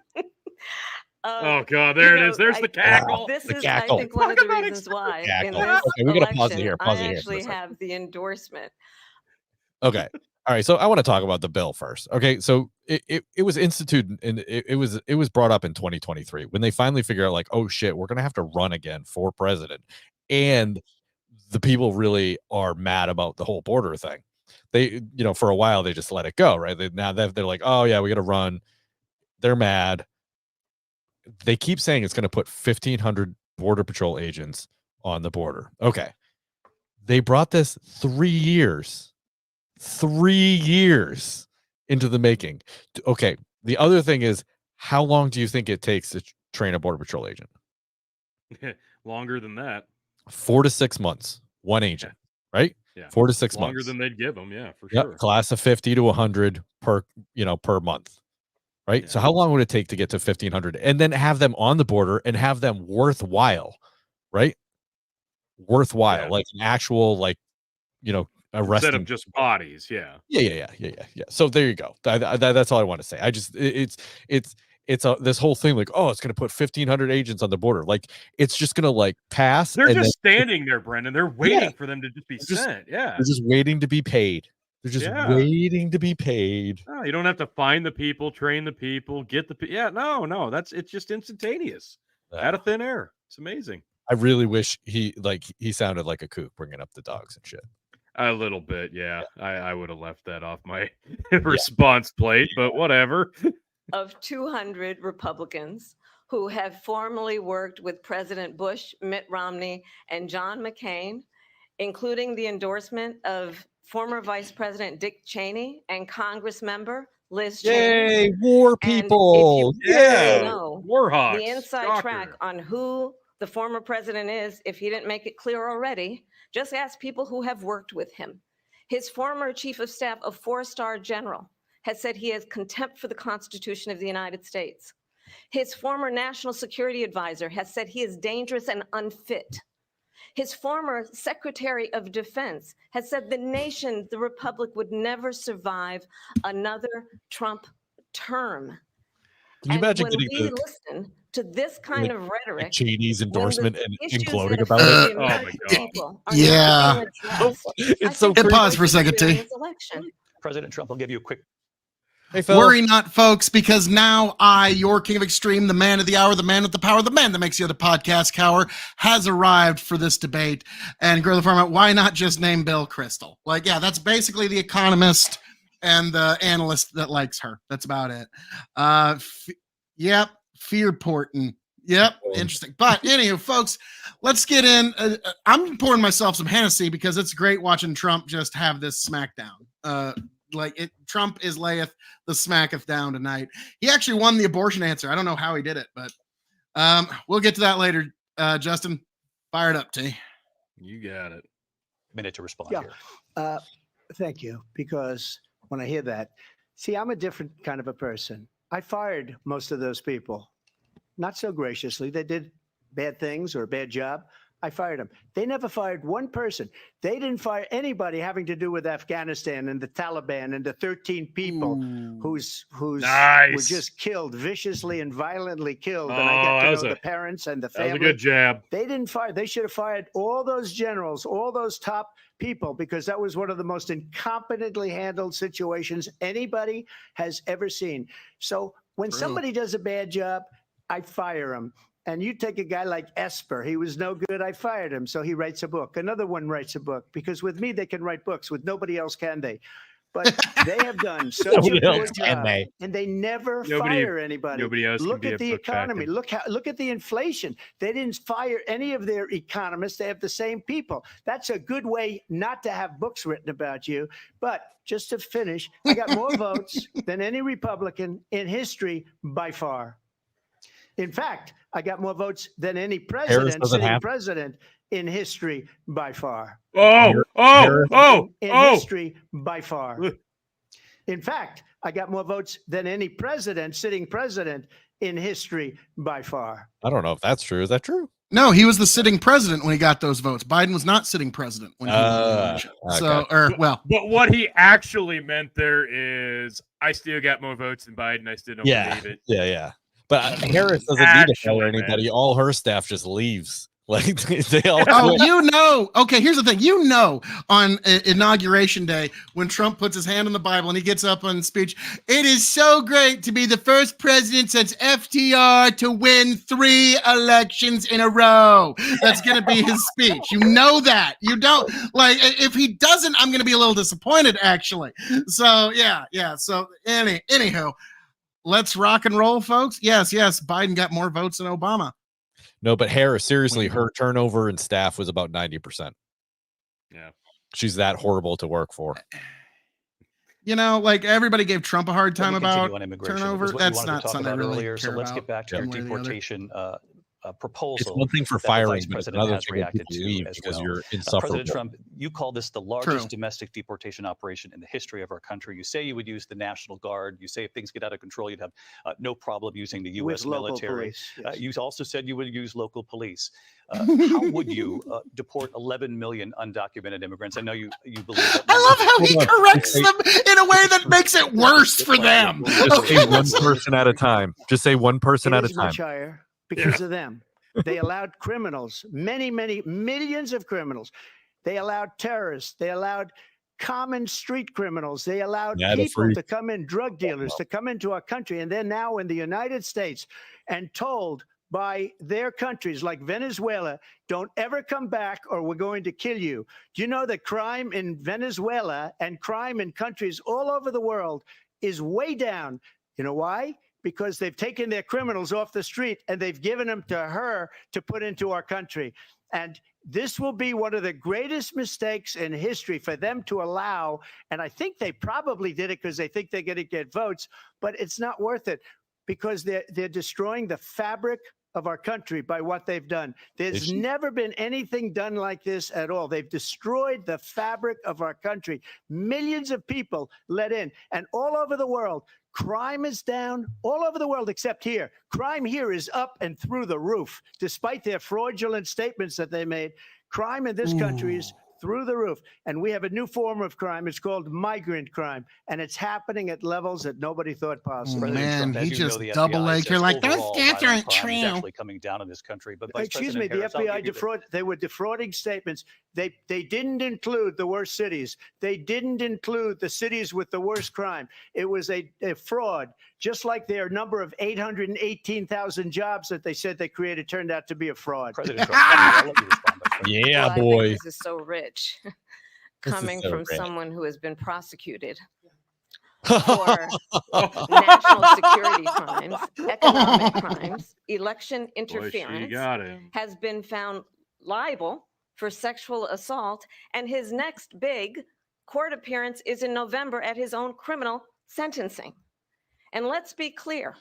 Oh God, there it is. There's the cackle. This The is, cackle. I think, one of the reasons why in this Okay, we gotta pause it election, here. Pause I it here. actually have the endorsement. Okay. All right. So I want to talk about the bill first. Okay. So it was instituted and it was brought up in 2023 when they finally figured out, like, oh shit, we're gonna have to run again for president. And the people really are mad about the whole border thing. They, for a while they just let it go, right? Now they're like, oh yeah, we got to run. They're mad. They keep saying it's going to put 1,500 border patrol agents on the border. Okay. They brought this 3 years into the making. Okay. The other thing is, How long do you think it takes to train a Border Patrol agent? Longer than that. 4 to 6 months. One agent, right? Yeah. 4 to 6 Longer months. than they'd give them. Yeah, for Yep. sure. Class of 50 to 100 per month. Right. Yeah. So how long would it take to get to 1,500 and then have them on the border and have them worthwhile, right? Worthwhile, Yeah. like an actual, like, arresting. Instead of just bodies. Yeah. Yeah. So there you go. That's all I want to say. I just, it's this whole thing like, oh, it's going to put 1,500 agents on the border. Like, it's just going to like pass. They're and just then, standing there, Brendan. They're waiting for them to just be sent. Yeah. They're just waiting to be paid. They're just waiting to be paid. No, you don't have to find the people, train the people, get the people. Yeah, no. It's just instantaneous. Out of thin air. It's amazing. I really wish he sounded like a kook bringing up the dogs and shit. A little bit, yeah. I would have left that off my response plate, but whatever. Of 200 Republicans who have formerly worked with President Bush, Mitt Romney, and John McCain, including the endorsement of former Vice President Dick Cheney and Congress member Liz Cheney. Yay, war people. Warhawks. The inside track on who the former president is, if he didn't make it clear already, just ask people who have worked with him. His former chief of staff, a 4-star general, has said he has contempt for the Constitution of the United States. His former national security advisor has said he is dangerous and unfit. His former Secretary of Defense has said the nation, the Republic, would never survive another Trump term. Can you imagine when getting we listen to this kind of rhetoric, Cheney's endorsement and gloating that about it? affect the American people are Yeah. not being addressed, It's so Hit pause for a second, T. this election. President Trump will give you a quick. Hey, Phil. Worry not, folks, because now I, your king of extreme, the man of the hour, the man with the power, the man that makes the other podcast cower, has arrived for this debate. And grow the format, why not just name Bill Kristol? Like, yeah, that's basically the economist and the analyst that likes her. That's about it. Yep, fear porting. Yep, interesting. But anywho, folks, let's get in. I'm pouring myself some Hennessy because it's great watching Trump just have this smackdown. Trump is layeth the smacketh down tonight. He actually won the abortion answer. I don't know how he did it, but we'll get to that later. Justin, fire it up, T. You got it. Minute to respond Yeah. here. Thank you. Because when I hear that, see, I'm a different kind of a person. I fired most of those people. Not so graciously. They did bad things or a bad job. I fired them. They never fired one person. They didn't fire anybody having to do with Afghanistan and the Taliban and the 13 people who's were just killed, viciously and violently killed. And I got to know the parents and the family. That was a good jab. They didn't fire. They should have fired all those generals, all those top people, because that was one of the most incompetently handled situations anybody has ever seen. So when somebody does a bad job, I fire him. And you take a guy like Esper. He was no good. I fired him. So he writes a book. Another one writes a book. Because with me, they can write books. With nobody else can they? But they have done such a good job. And they never fire anybody. Nobody else Look can at be the a book economy. captain. Look at the inflation. They didn't fire any of their economists. They have the same people. That's a good way not to have books written about you. But just to finish, I got more votes than any Republican in history by far. In fact, I got more votes than any sitting president in history by far. In history by far. In fact, I got more votes than any sitting president in history by far. I don't know if that's true. Is that true? No, he was the sitting president when he got those votes. Biden was not sitting president when he won the election. But what he actually meant there is, I still got more votes than Biden. I still don't believe it. Yeah. But Harris doesn't need to fire anybody. All her staff just leaves. Like they all. Okay, here's the thing. On Inauguration Day, when Trump puts his hand on the Bible and he gets up on speech, it is so great to be the first president since FDR to win 3 elections in a row. That's going to be his speech. You know that. You don't if he doesn't, I'm going to be a little disappointed actually. So yeah. So anywho. Let's rock and roll, folks. Yes. Biden got more votes than Obama. No, but Harris, seriously, her turnover in staff was about 90%. Yeah. She's that horrible to work for. You know, like everybody gave Trump a hard time about on immigration. turnover. That's not something I really earlier. care So let's about get back to your deportation proposal. It's one thing for that the firing, Vice but it's President another has thing when reacted people to leave as because well. you're insufferable. President Trump, you call this the largest True. domestic deportation operation in the history of our country. You say you would use the National Guard. You say if things get out of control, you'd have no problem using the U.S. With local military. police, yes. You also said you would use local police. How would you deport 11 million undocumented immigrants? I know you believe that. I love how he corrects them in a way that makes it worse for them. Just say one person at a time. Just say one person It at a is much time. higher because of them. They allowed criminals, many millions of criminals. They allowed terrorists. They allowed common street criminals. They allowed people to come in, drug dealers to come into our country. And they're now in the United States and told by their countries like Venezuela, don't ever come back or we're going to kill you. Do you know that crime in Venezuela and crime in countries all over the world is way down? You know why? Because they've taken their criminals off the street and they've given them to her to put into our country. And this will be one of the greatest mistakes in history for them to allow. And I think they probably did it because they think they're going to get votes, but it's not worth it because they're destroying the fabric of our country by what they've done. There's never been anything done like this at all. They've destroyed the fabric of our country. Millions of people let in, and all over the world, crime is down all over the world except here. Crime here is up and through the roof, despite their fraudulent statements that they made. Crime in this country is through the roof. And we have a new form of crime. It's called migrant crime. And it's happening at levels that nobody thought possible. Man, he just double-legged. You're like, those stats aren't true. Actually coming down in this country. But excuse me, the FBI they were defrauding statements. They didn't include the worst cities. They didn't include the cities with the worst crime. It was a fraud, just like their number of 818,000 jobs that they said they created turned out to be a fraud. President Trump, I'll let you respond. Yeah, well, boy. I think this is so rich, coming so from rich. someone who has been prosecuted for national security crimes, economic crimes, election interference, has been found liable for sexual assault, and his next big court appearance is in November at his own criminal sentencing. And let's be clear,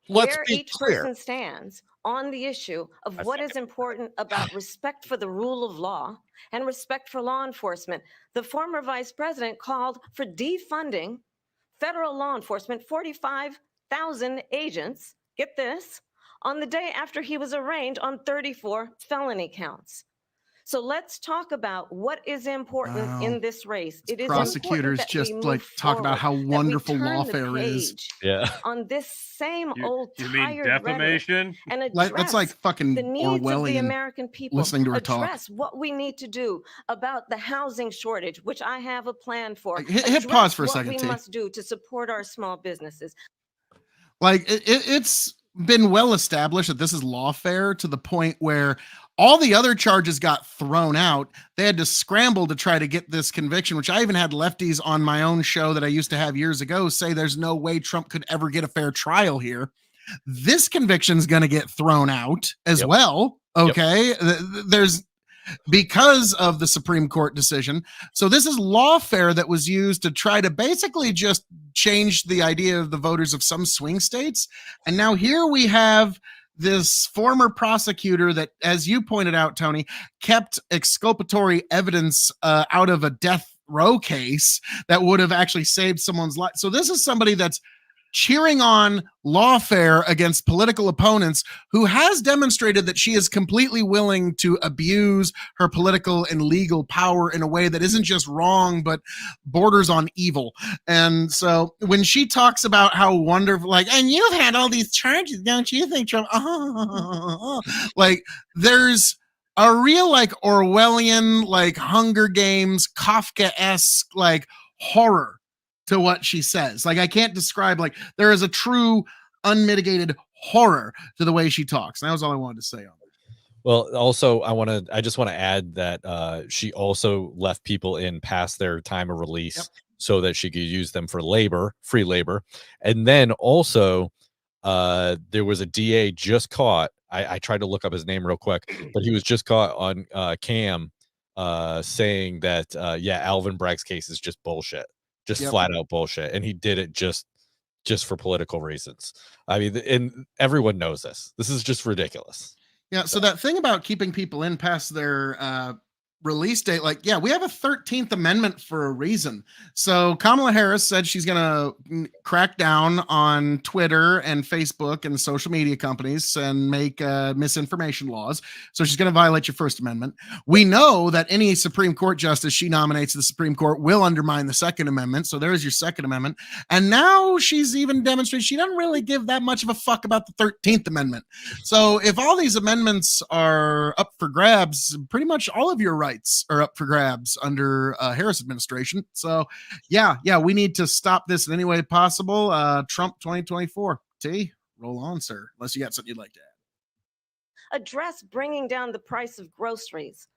where each person stands on the issue of what is important about respect for the rule of law and respect for law enforcement. The former vice president called for defunding federal law enforcement, 45,000 agents, get this, on the day after he was arraigned on 34 felony counts. So let's talk about what is important in this race. It is prosecutors just like talk about how wonderful lawfare is. Yeah. On this same old you mean defamation? And that's like fucking the needs of the Orwellian American people. listening to her talk. Address what we need to do about the housing shortage, which I have a plan for. Hit pause for a second. What we must do to support our small businesses. Like it's been well established that this is lawfare to the point where all the other charges got thrown out. They had to scramble to try to get this conviction, which I even had lefties on my own show that I used to have years ago say there's no way Trump could ever get a fair trial here. This conviction's going to get thrown out as well. Okay. There's because of the Supreme Court decision. So this is lawfare that was used to try to basically just change the idea of the voters of some swing states. And now here we have this former prosecutor that, as you pointed out, Tony, kept exculpatory evidence out of a death row case that would have actually saved someone's life. So this is somebody that's cheering on lawfare against political opponents, who has demonstrated that she is completely willing to abuse her political and legal power in a way that isn't just wrong, but borders on evil. And so when she talks about how wonderful, like, and you've had all these charges, don't you think, Trump? Like, there's a real, like, Orwellian, like, Hunger Games, Kafka-esque, like, horror to what she says. Like, I can't describe, like, there is a true unmitigated horror to the way she talks. And that was all I wanted to say on it. Well, also, I just want to add that she also left people in past their time of release so that she could use them for free labor. And then also there was a DA just caught. I tried to look up his name real quick, but he was just caught on cam saying that, Alvin Bragg's case is just bullshit. just flat out bullshit, and he did it just for political reasons. I mean, and everyone knows this. This is just ridiculous. Yeah. So that thing about keeping people in past their release date, like, yeah, we have a 13th Amendment for a reason. So Kamala Harris said she's going to crack down on Twitter and Facebook and social media companies and make misinformation laws. So she's going to violate your First Amendment. We know that any Supreme Court justice she nominates to the Supreme Court will undermine the Second Amendment. So there's your Second Amendment. And now she's even demonstrated she doesn't really give that much of a fuck about the 13th Amendment. So if all these amendments are up for grabs, pretty much all of your rights are up for grabs under Harris administration. So yeah, we need to stop this in any way possible. Trump 2024. T, roll on, sir, unless you got something you'd like to add. Address bringing down the price of groceries.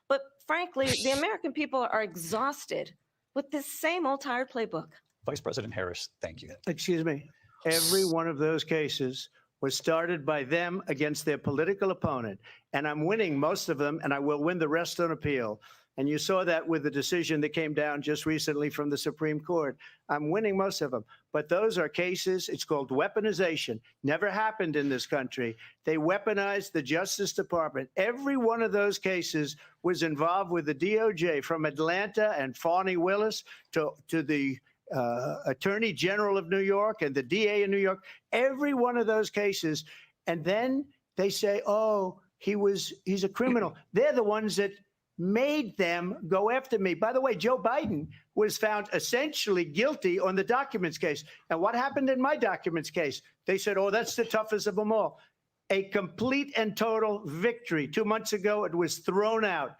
But frankly, the American people are exhausted with this same old tired playbook. Vice President Harris, thank you. Excuse me. Every one of those cases was started by them against their political opponent. And I'm winning most of them, and I will win the rest on appeal. And you saw that with the decision that came down just recently from the Supreme Court. I'm winning most of them. But those are cases, it's called weaponization. Never happened in this country. They weaponized the Justice Department. Every one of those cases was involved with the DOJ, from Atlanta and Fani Willis to the Attorney General of New York and the DA in New York. Every one of those cases. And then they say, oh, he's a criminal. They're the ones that made them go after me. By the way, Joe Biden was found essentially guilty on the documents case. And what happened in my documents case? They said, oh, that's the toughest of them all. A complete and total victory. 2 months ago, it was thrown out.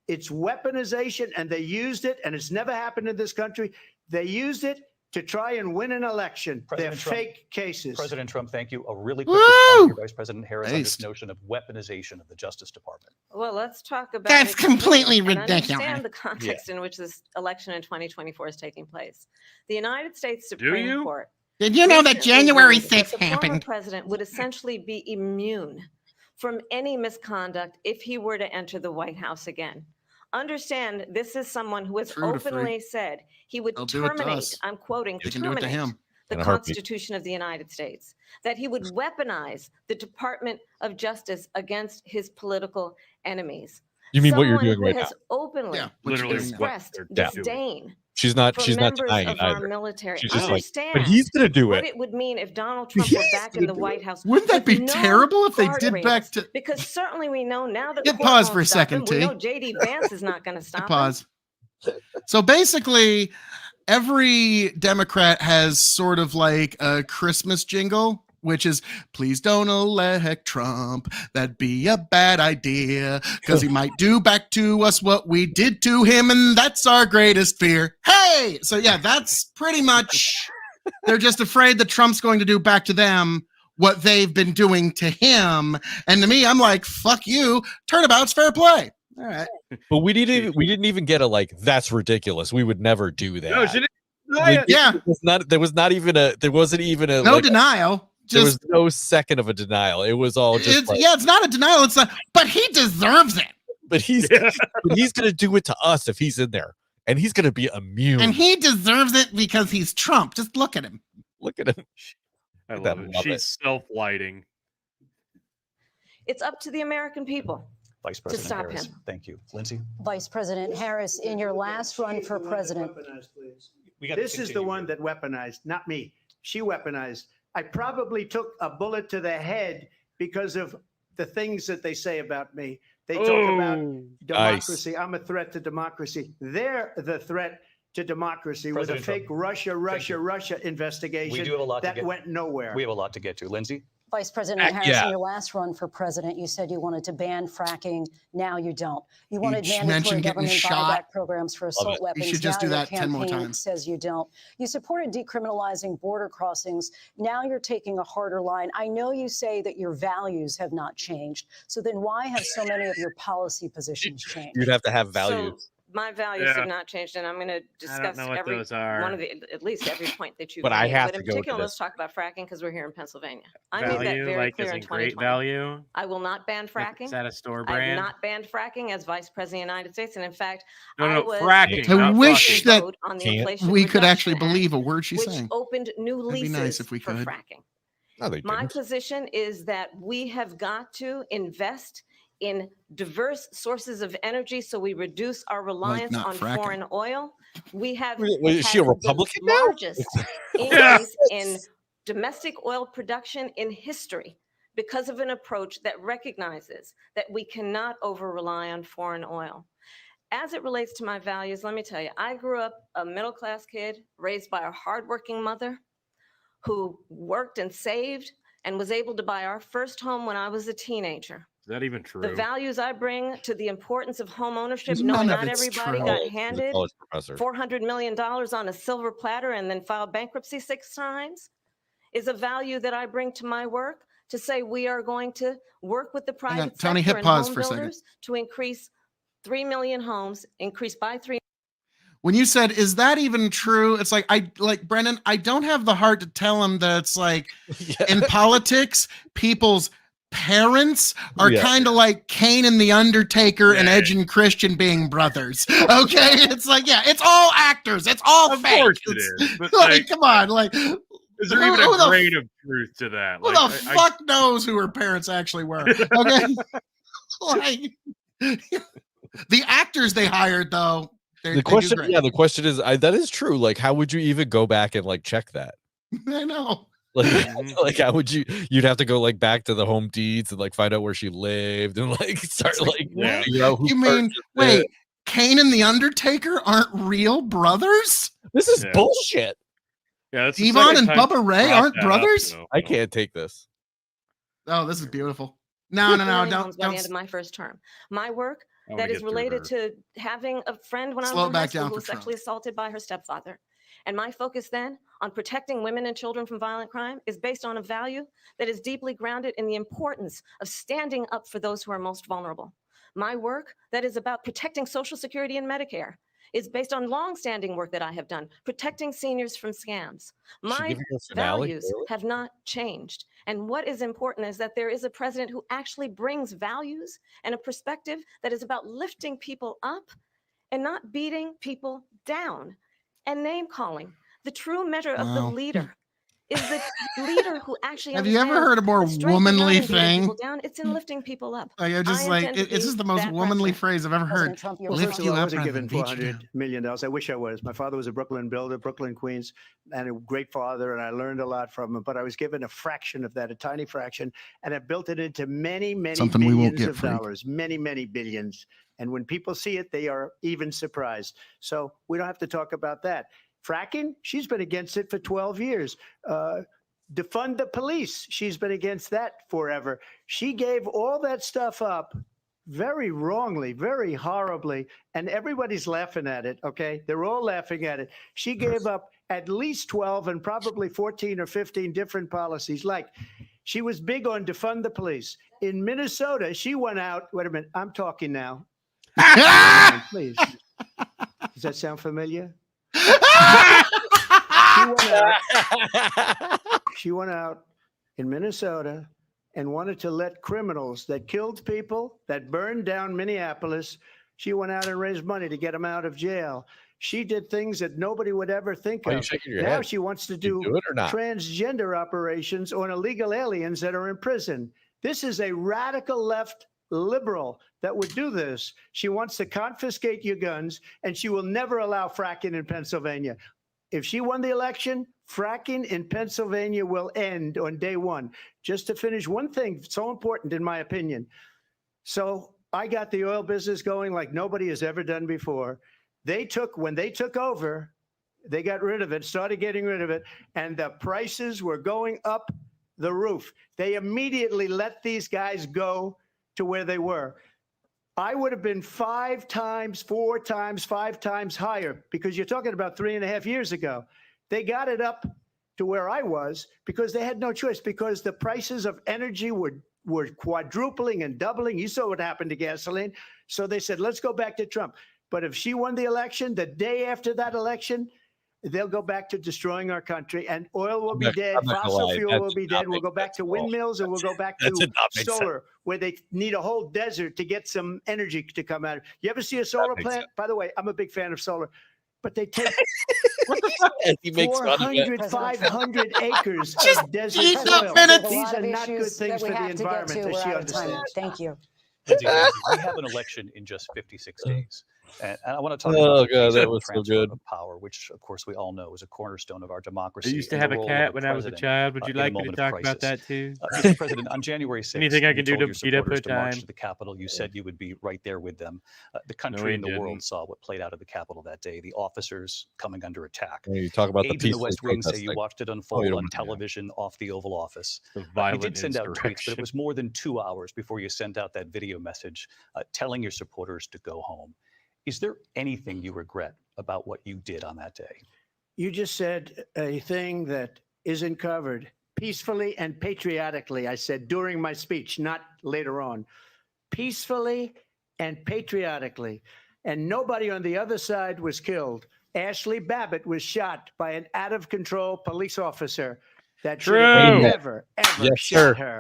It's weaponization, and they used it, and it's never happened in this country. They used it to try and win an election. They're fake cases. President Trump, thank you. A really quick response to Vice President Harris on this notion of weaponization of the Justice Department. Well, let's talk about That's completely ridiculous. Understand the context in which this election in 2024 is taking place. The United States Supreme Court. Did you know that January 6th happened? The former happened? president would essentially be immune from any misconduct if he were to enter the White House again. Understand, this is someone who has openly said he would terminate, I'm quoting, terminate the Constitution of the United States, that he would weaponize the Department of Justice against his political enemies. You mean what you're doing right now? Has openly expressed disdain. She's not denying it either. Military. She's just like, but he's going to do what it. it would mean if Donald Trump were back in the White House. Wouldn't that be terrible if they did back to? Because certainly we know now that. Get pause for a second, T. We know JD Vance is not going to stop. Pause. So basically, every Democrat has sort of like a Christmas jingle, which is, please don't elect Trump. That'd be a bad idea because he might do back to us what we did to him. And that's our greatest fear. Hey, so yeah, that's pretty much, they're just afraid that Trump's going to do back to them what they've been doing to him. And to me, I'm like, fuck you. Turnabout's fair play. All right. But we didn't even get a like, that's ridiculous. We would never do that. No, she didn't. Yeah. There wasn't even a no denial. There was no second of a denial. It was all just it's not a denial. It's not, but he deserves it. But he's going to do it to us if he's in there, and he's going to be immune. And he deserves it because he's Trump. Just look at him. Look at him. I love it. She's self-lighting. It's up to the American people. Vice President Harris, thank you. Lindsay? Vice President Harris, in your last run for president. This is the one that weaponized, not me. She weaponized. I probably took a bullet to the head because of the things that they say about me. They talk about democracy. I'm a threat to democracy. They're the threat to democracy with a fake Russia investigation that went nowhere. We have a lot to get to. Lindsay? Vice President Harris, in your last run for president, you said you wanted to ban fracking. Now you don't. You wanted mandatory government buyback programs for assault weapons. You should just do that 10 more times. Says you don't. You supported decriminalizing border crossings. Now you're taking a harder line. I know you say that your values have not changed. So then why have so many of your policy positions changed? You'd have to have values. my values have not changed, and I'm going to discuss every one of at least every point that you've But made. I have but in to go to particular, let's this. talk about fracking because we're here in Pennsylvania. I Value, made that very like, clear as in in great 2020. value. I will not ban fracking. Is that a store I have brand? not banned fracking as Vice President of the United States, and in fact, No, I was fracking. I wish that on the Can't. Inflation we could Reduction actually Act, believe a word she's which saying. opened new That'd be leases nice if we for could. fracking. No, they My didn't. position is that we have got to invest in diverse sources of energy so we reduce our reliance not on fracking. foreign oil. We have Is she a had Republican the now? largest increase in domestic oil production in history because of an approach that recognizes that we cannot over-rely on foreign oil. As it relates to my values, let me tell you, I grew up a middle-class kid raised by a hardworking mother who worked and saved and was able to buy our first home when I was a teenager. Is that even true? The values I bring to the importance of home ownership, None knowing of not it's everybody true. got He's a handed college professor. $400 million on a silver platter and then filed bankruptcy 6 times, is a value that I bring to my work to say we are going to work with the private Tony, sector hit and pause home for a second. builders to increase 3 million homes, increase by 3. When you said, is that even true? It's like, Brennan, I don't have the heart to tell him that it's like in politics, people's parents are kind of like Kane and the Undertaker and Edge and Christian being brothers. Okay. It's like, yeah, it's all actors. It's all Of fake. course it is. But Like, come on. Like, is there even a grain of truth to that? Who the fuck knows who her parents actually were? Okay. Like, the actors they hired, though. The question is, that is true. Like, how would you even go back and like check that? I know. Like how would you'd have to go like back to the home deeds and like find out where she lived and like start like figure out who you mean purchased it. Kane and the Undertaker aren't real brothers? This is bullshit. Yeah, that's Devon and Bubba Ray aren't brothers? I can't take this. Oh, this is beautiful. No, don't. By the end of my first term, my work that is related to having a friend when I was in high school who was sexually assaulted by her stepfather. And my focus then on protecting women and children from violent crime is based on a value that is deeply grounded in the importance of standing up for those who are most vulnerable. My work that is about protecting Social Security and Medicare is based on longstanding work that I have done, protecting seniors from scams. My values have not changed. And what is important is that there is a president who actually brings values and a perspective that is about lifting people up and not beating people down. And name calling, the true measure of the leader is the leader who actually have you ever heard a more womanly thing? It's in lifting people up. Like, it's just the most womanly phrase I've ever heard. Lift you I up. wasn't given $400 million. I wish I was. My father was a Brooklyn builder, Brooklyn, Queens, and a great father, and I learned a lot from him. But I was given a fraction of that, a tiny fraction, and I built it into many, many billions of dollars, many, many billions. And when people see it, they are even surprised. So we don't have to talk about that. Fracking, she's been against it for 12 years. Defund the police, she's been against that forever. She gave all that stuff up very wrongly, very horribly, and everybody's laughing at it, okay? They're all laughing at it. She gave up at least 12 and probably 14 or 15 different policies. Like, she was big on defund the police. In Minnesota, she went out, wait a minute, I'm talking now. Please. Does that sound familiar? She went out in Minnesota and wanted to let criminals that killed people, that burned down Minneapolis, she went out and raised money to get them out of jail. She did things that nobody would ever think of. Now she wants to do transgender operations on illegal aliens that are in prison. This is a radical left liberal that would do this. She wants to confiscate your guns, and she will never allow fracking in Pennsylvania. If she won the election, fracking in Pennsylvania will end on day one. Just to finish one thing, so important in my opinion. So I got the oil business going like nobody has ever done before. When they took over, they got rid of it, started getting rid of it, and the prices were going up the roof. They immediately let these guys go to where they were. I would have been 5 times, 4 times, 5 times higher, because you're talking about 3.5 years ago. They got it up to where I was because they had no choice, because the prices of energy were quadrupling and doubling. You saw what happened to gasoline. So they said, let's go back to Trump. But if she won the election, the day after that election, they'll go back to destroying our country, and oil will be dead, fossil fuel will be dead. We'll go back to windmills, and we'll go back to solar, where they need a whole desert to get some energy to come out. You ever see a solar plant? By the way, I'm a big fan of solar, but they take 400, 500 acres of desert soil. These are not good things for the environment, as she understands. Thank you. We have an election in just 56 days. And I want to talk about the transfer of power, which, of course, we all know is a cornerstone of our democracy. I used to have a cat when I was a child. Would you like me to talk about that too? Mr. President, on January 6th, anything I can do to beat up her to march time? to the Capitol, you said you would be right there with them. The country and the world saw what played out at the Capitol that day, the officers coming under attack. You talk about aides in the West Wing say you watched it unfold on television off the Oval Office. You did send out tweets, but it was more than 2 hours before you sent out that video message telling your supporters to go home. Is there anything you regret about what you did on that day? You just said a thing that isn't covered. Peacefully and patriotically, I said during my speech, not later on. Peacefully and patriotically. And nobody on the other side was killed. Ashley Babbitt was shot by an out-of-control police officer that should have never, ever shot her.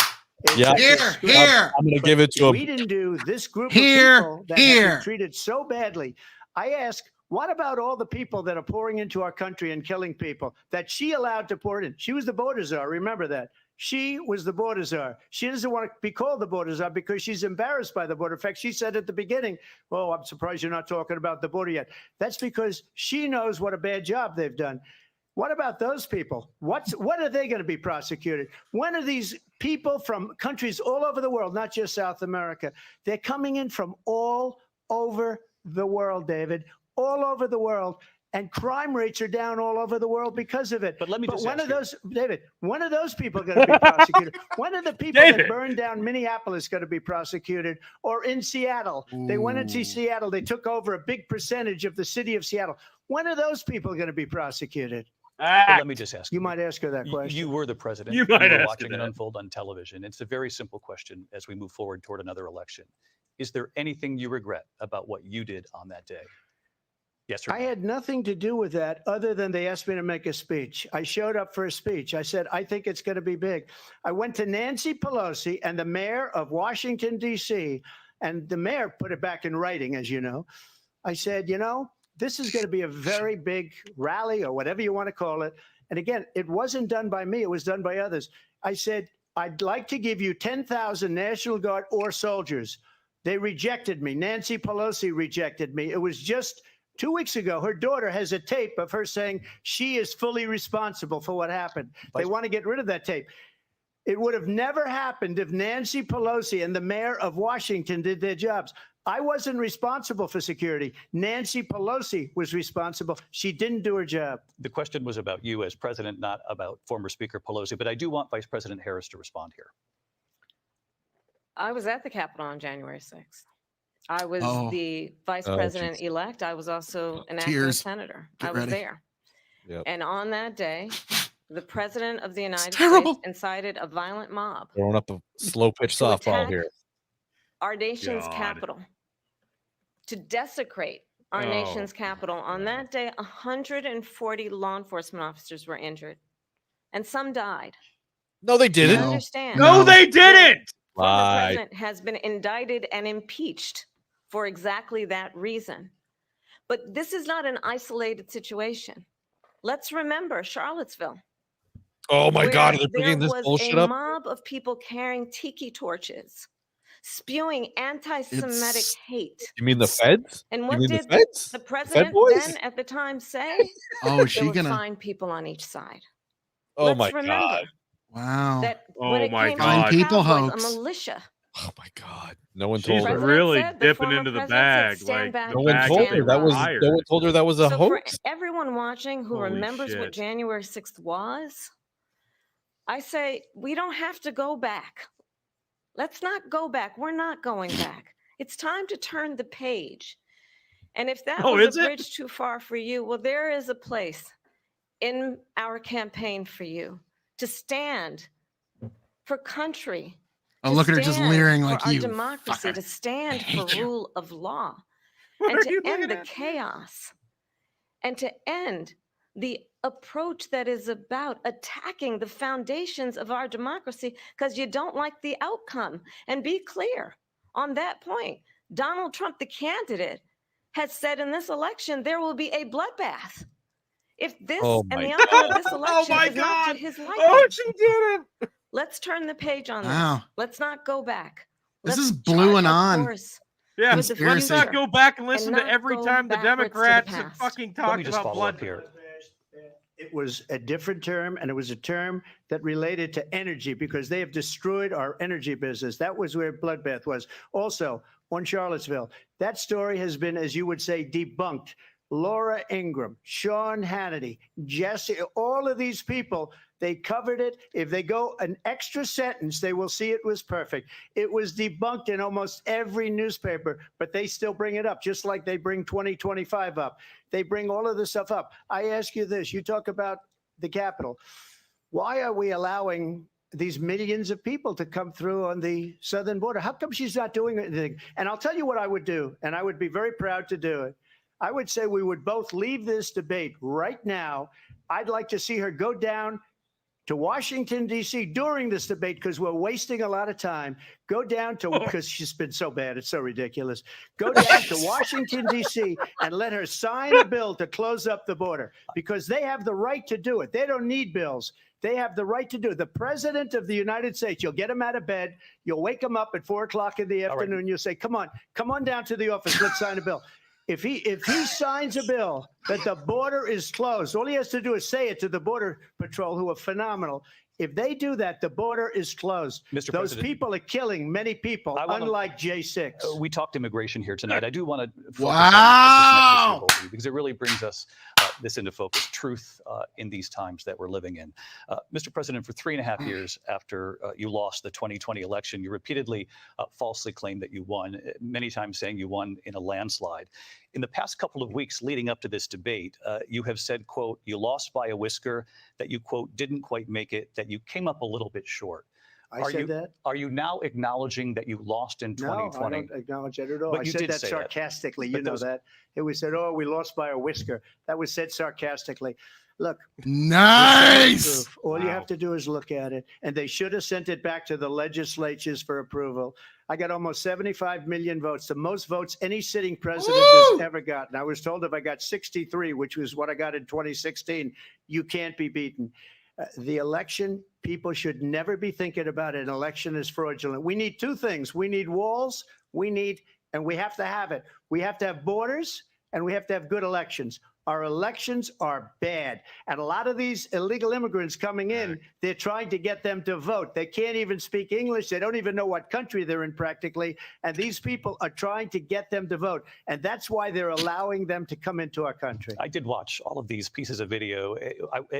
Yeah, here. I'm going to give it to him. We didn't do this group of people that have been treated so badly. I ask, what about all the people that are pouring into our country and killing people that she allowed to pour in? She was the border czar. Remember that. She was the border czar. She doesn't want to be called the border czar because she's embarrassed by the border. In fact, she said at the beginning, "Oh, I'm surprised you're not talking about the border yet." That's because she knows what a bad job they've done. What about those people? What are they going to be prosecuted? When are these people from countries all over the world, not just South America? They're coming in from all over the world, David, all over the world. And crime rates are down all over the world because of it. But let me just when are those, David, when are those people going to be prosecuted? When are the people that burned down Minneapolis going to be prosecuted? Or in Seattle? They went into Seattle. They took over a big percentage of the city of Seattle. When are those people going to be prosecuted? Let me just ask you. Might ask her that question. You were the president. You might were ask watching it unfold on television. It's a very simple question as we move forward toward another election. Is there anything you regret about what you did on that day? Yes, sir. I had nothing to do with that other than they asked me to make a speech. I showed up for a speech. I said, I think it's going to be big. I went to Nancy Pelosi and the mayor of Washington, D.C., and the mayor put it back in writing, as you know. I said, you know, this is going to be a very big rally or whatever you want to call it. And again, it wasn't done by me. It was done by others. I said, I'd like to give you 10,000 National Guard or soldiers. They rejected me. Nancy Pelosi rejected me. It was just 2 weeks ago. Her daughter has a tape of her saying she is fully responsible for what happened. They want to get rid of that tape. It would have never happened if Nancy Pelosi and the mayor of Washington did their jobs. I wasn't responsible for security. Nancy Pelosi was responsible. She didn't do her job. The question was about you as president, not about former Speaker Pelosi, but I do want Vice President Harris to respond here. I was at the Capitol on January 6th. I was the vice president-elect. I was also an acting senator. I was there. Yep. And on that day, the president of the United States incited a violent mob. Throwing up a slow-pitch softball here. Our nation's capital. To desecrate our nation's capital. On that day, 140 law enforcement officers were injured. And some died. No, they didn't. Understand? No, they didn't. The president has been indicted and impeached for exactly that reason. But this is not an isolated situation. Let's remember Charlottesville. Oh my God, are they bringing this bullshit up? There was a mob of people carrying tiki torches, spewing anti-Semitic hate. You mean the feds? And what did the president then at the time say? Oh, is she there gonna were fine people on each side. Oh my God. Wow. That oh my God. People hoax. A militia. Oh my God. No one told She's her. really dipping into the bag. Like, no one told her that was no one told her that was a hoax. For everyone watching who remembers what January 6th was, I say we don't have to go back. Let's not go back. We're not going back. It's time to turn the page. And if that was a bridge too far for you, well, there is a place in our campaign for you to stand for country. Oh, look at her just leering like you. you. Democracy, to stand for rule of law. and to end the chaos and to end the approach that is about attacking the foundations of our democracy because you don't like the outcome. And be clear on that point. Donald Trump, the candidate, has said in this election there will be a bloodbath. If this and the outcome of this election is not to his liking. Oh, she did it. Let's turn the page on Wow. this. Let's not go back. This Let's is blue and chart a on. course Yeah, for the let's not future go back and listen and to not every go time the backwards to the Democrats past. fucking Let talk me just about follow up blood. here. It was a different term, and it was a term that related to energy because they have destroyed our energy business. That was where bloodbath was. Also, on Charlottesville, that story has been, as you would say, debunked. Laura Ingraham, Sean Hannity, Jesse, all of these people, they covered it. If they go an extra sentence, they will see it was perfect. It was debunked in almost every newspaper, but they still bring it up, just like they bring 2025 up. They bring all of this stuff up. I ask you this, you talk about the Capitol. Why are we allowing these millions of people to come through on the southern border? How come she's not doing anything? And I'll tell you what I would do, and I would be very proud to do it. I would say we would both leave this debate right now. I'd like to see her go down to Washington, D.C. during this debate because we're wasting a lot of time. Go down to, because she's been so bad, it's so ridiculous. Go down to Washington, D.C. and let her sign a bill to close up the border because they have the right to do it. They don't need bills. They have the right to do it. The president of the United States, you'll get him out of bed. You'll wake him up at 4 o'clock in the afternoon. You'll say, come on down to the office. Let's sign a bill. If he signs a bill that the border is closed, all he has to do is say it to the Border Patrol, who are phenomenal. If they do that, the border is closed. Mr. Those President, people are killing many people, unlike J6. We talked immigration here tonight. I do want to focus Wow. on this next issue because it really brings us this into focus, truth in these times that we're living in. Mr. President, for 3.5 years after you lost the 2020 election, you repeatedly falsely claimed that you won, many times saying you won in a landslide. In the past couple of weeks leading up to this debate, you have said, quote, you lost by a whisker, that you, quote, didn't quite make it, that you came up a little bit short. I said that? Are you now acknowledging that you lost in 2020? No, I don't acknowledge that at all. But I you said did that say sarcastically. But You know that. It was said, oh, we lost by a whisker. That was said sarcastically. Look. Nice. All you have to do is look at it. And they should have sent it back to the legislatures for approval. I got almost 75 million votes, the most votes any sitting president has ever gotten. I was told if I got 63, which was what I got in 2016, you can't be beaten. The election, people should never be thinking about an election as fraudulent. We need two things. We need walls. And we have to have it. We have to have borders and we have to have good elections. Our elections are bad. And a lot of these illegal immigrants coming in, they're trying to get them to vote. They can't even speak English. They don't even know what country they're in practically. And these people are trying to get them to vote. And that's why they're allowing them to come into our country. I did watch all of these pieces of video.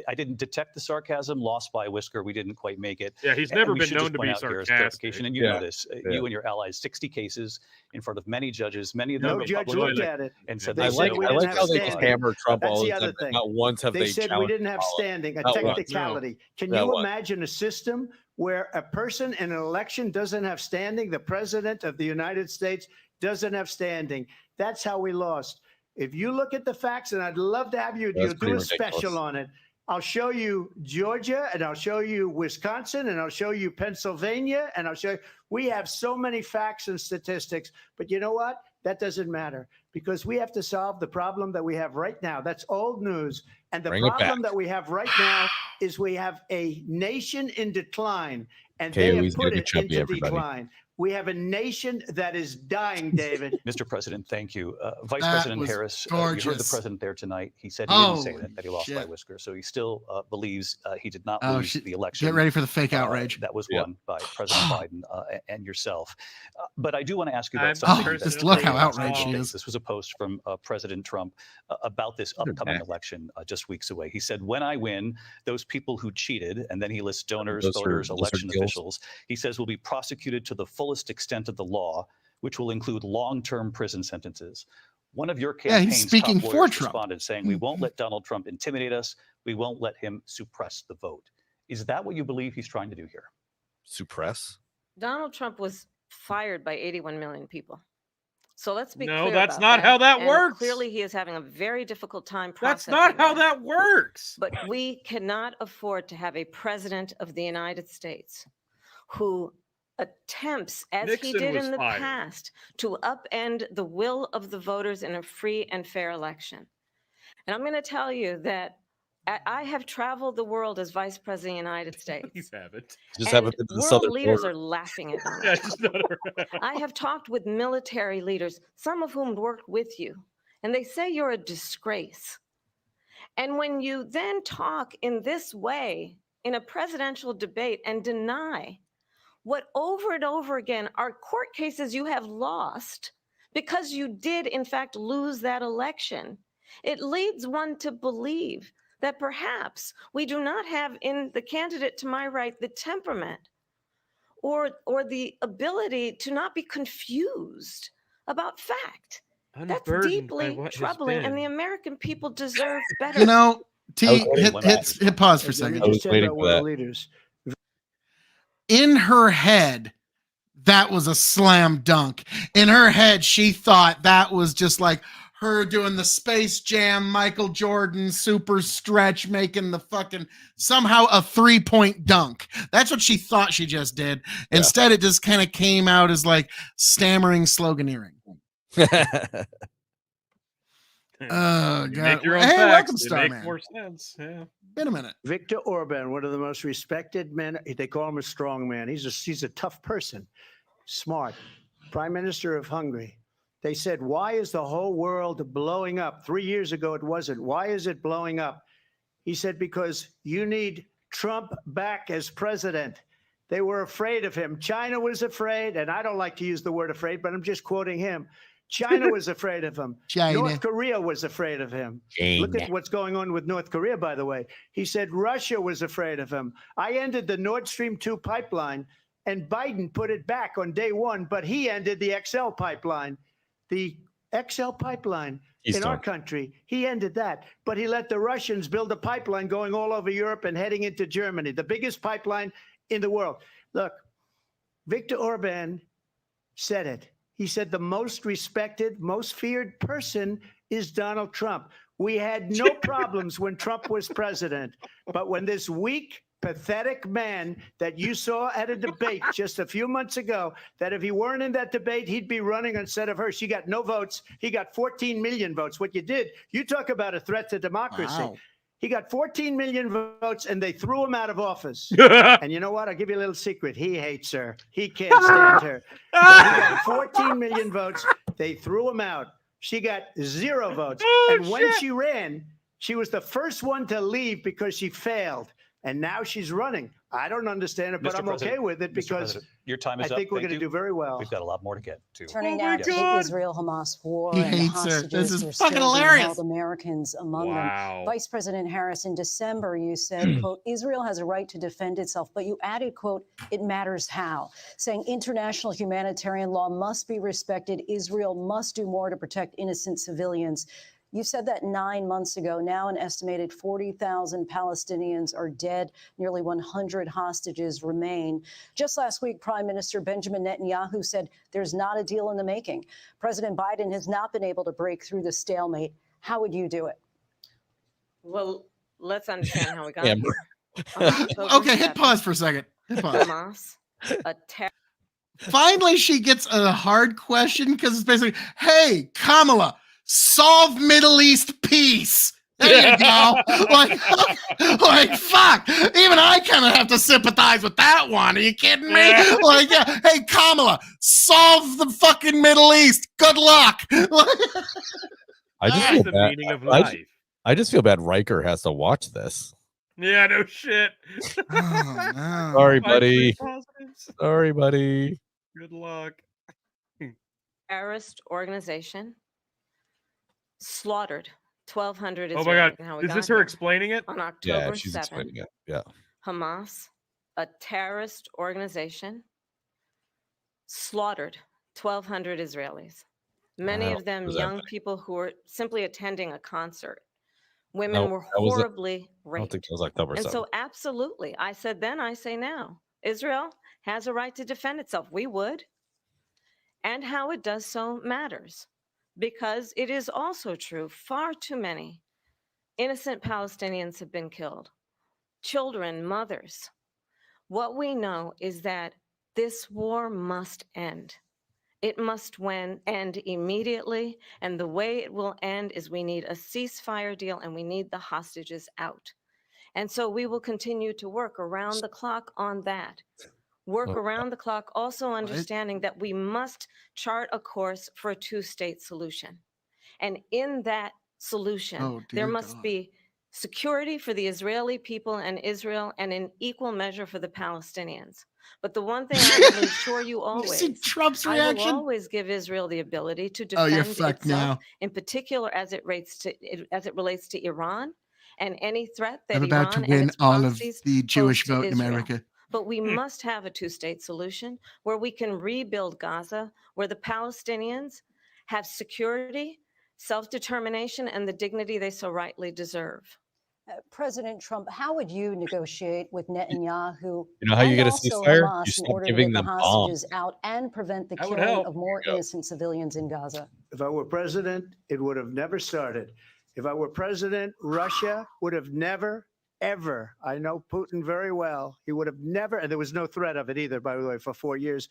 I didn't detect the sarcasm. Lost by a whisker. We didn't quite make it. Yeah, he's never been known to be sarcastic. And you know this. You and your allies, 60 cases in front of many judges. Many of them no judge looked at it. And said, I like how they just hammer Trump all the time. Thing. Not once have they said we didn't have standing, a technicality. Can you imagine a system where a person in an election doesn't have standing? The president of the United States doesn't have standing. That's how we lost. If you look at the facts, and I'd love to have you do a special on it. I'll show you Georgia, and I'll show you Wisconsin, and I'll show you Pennsylvania, and I'll show you. We have so many facts and statistics, but you know what? That doesn't matter because we have to solve the problem that we have right now. That's old news. And the problem that we have right now is we have a nation in decline, and they have put it into decline. We have a nation that is dying, David. Mr. President, thank you. Vice President Harris, you heard the president there tonight. He said he didn't say that he lost by a whisker. So he still believes he did not lose the election. Get ready for the fake outrage. That was won by President Biden and yourself. But I do want to ask you about something. Just look how outraged she is. This was a post from President Trump about this upcoming election just weeks away. He said, when I win, those people who cheated, and then he lists donors, voters, election officials, he says will be prosecuted to the fullest extent of the law, which will include long-term prison sentences. One of your campaign's top lawyers responded saying, we won't let Donald Trump intimidate us. We won't let him suppress the vote. Is that what you believe he's trying to do here? Suppress? Donald Trump was fired by 81 million people. So let's be No, clear that's about not that. how that And works. Clearly, he is having a very difficult time That's processing not how that works. But we cannot afford to have a president of the United States who attempts, as he Nixon did was in the fired. past, to upend the will of the voters in a free and fair election. And I'm going to tell you that I have traveled the world as vice president of the United States. You haven't. Just And haven't been to the world southern leaders border. are laughing at me. Yeah, just not I have talked with military leaders, some of whom worked with you, and they say you're a disgrace. And when you then talk in this way in a presidential debate and deny what over and over again are court cases you have lost because you did in fact lose that election, it leads one to believe that perhaps we do not have in the candidate to my right the temperament or the ability to not be confused about fact. That's Unburdened by deeply what has troubling, and the been. American people deserve better. You know, I was T, waiting hit, for hit, that. hit pause for a Let me second. I was just say waiting about for world that. leaders. In her head, that was a slam dunk. In her head, she thought that was just like her doing the Space Jam, Michael Jordan super stretch, making the fucking somehow a 3-point dunk. That's what she thought she just did. Yeah. Instead, it just kind of came out as like stammering sloganeering. Oh, You God. make your own Hey, facts. welcome, They Starman. make more sense. Yeah. Been a minute. Viktor Orban, one of the most respected men. They call him a strong man. He's a tough person, smart. Prime Minister of Hungary. They said, why is the whole world blowing up? 3 years ago, it wasn't. Why is it blowing up? He said, because you need Trump back as president. They were afraid of him. China was afraid, and I don't like to use the word afraid, but I'm just quoting him. China was afraid of him. China. North Korea was afraid of him. Look at what's going on with North Korea, by the way. He said Russia was afraid of him. I ended the Nord Stream 2 pipeline, and Biden put it back on day one, but he ended the XL pipeline. The XL pipeline in our country, he ended that. But he let the Russians build a pipeline going all over Europe and heading into Germany, the biggest pipeline in the world. Look, Viktor Orban said it. He said the most respected, most feared person is Donald Trump. We had no problems when Trump was president. But when this weak, pathetic man that you saw at a debate just a few months ago, that if he weren't in that debate, he'd be running instead of her. She got no votes. He got 14 million votes. What you did, you talk about a threat to democracy. Wow. He got 14 million votes, and they threw him out of office. And you know what? I'll give you a little secret. He hates her. He can't stand her. But he got 14 million votes. They threw him out. She got 0 votes. And when she ran, she was the first one to leave because she failed. And now she's running. I don't understand it, but Mr. I'm okay with it Mr. because President, your time is I up. think we're Thank going to you. do very well. We've got a lot more to get to. Turning Oh my now to God. the Israel-Hamas war He and the hates her. hostages This is are fucking still being hilarious. held, Americans among Wow. them. Vice President Harris, in December, you said, quote, Israel has a right to defend itself, but you added, quote, it matters how, saying international humanitarian law must be respected. Israel must do more to protect innocent civilians. You said that 9 months ago. Now an estimated 40,000 Palestinians are dead. Nearly 100 hostages remain. Just last week, Prime Minister Benjamin Netanyahu said there's not a deal in the making. President Biden has not been able to break through the stalemate. How would you do it? Well, let's understand how we got Amber. here. On October Okay, hit 7th, pause for a second. Hit pause. Hamas, a terror. Finally, she gets a hard question because it's basically, hey, Kamala, solve Middle East peace. There you go. like, fuck. Even I kind of have to sympathize with that one. Are you kidding me? Like, yeah, hey, Kamala, solve the fucking Middle East. Good luck. I just That's feel the bad. meaning of I life. I just feel bad. Riker has to watch this. Yeah, no shit. Oh, no. Sorry, Find buddy. proof positives. Sorry, buddy. Good luck. terrorist organization slaughtered 1,200 Oh Israelis. my God. And how we Is this got her here. explaining it? On October Yeah, she's 7th, explaining it. Yeah. Hamas, a terrorist organization, slaughtered 1,200 Israelis. Many Wow. of them Was that young many? people who were simply attending a concert. Women No, were that was it. horribly I don't raped. think that was October And 7th. so, absolutely, I said then, I say now, Israel has a right to defend itself. We would. And how it does so matters, because it is also true far too many innocent Palestinians have been killed, children, mothers. What we know is that this war must end. It must end immediately, and the way it will end is we need a ceasefire deal and we need the hostages out. And so we will continue to work around the clock on that. Work around the clock, also understanding that we must chart a course for a two-state solution. And in that solution, there must be security for the Israeli people and Israel, and an equal measure for the Palestinians. But the one thing I will assure you always, Trump's I reaction. will always give Israel the ability to defend itself, now. in particular as it relates to Iran and any threat that I'm Iran about to and win its all of proxies the Jewish pose to vote in Israel. America. But we must have a two-state solution where we can rebuild Gaza, where the Palestinians have security, self-determination, and the dignity they so rightly deserve. President Trump, how would you negotiate with Netanyahu You know how you and get a also ceasefire? Hamas You in stop order to giving get the them hostages bombs. out and prevent the That would killing help. of more innocent civilians in Gaza? If I were president, it would have never started. If I were president, Russia would have never, ever, I know Putin very well, he would have never, and there was no threat of it either, by the way, for 4 years,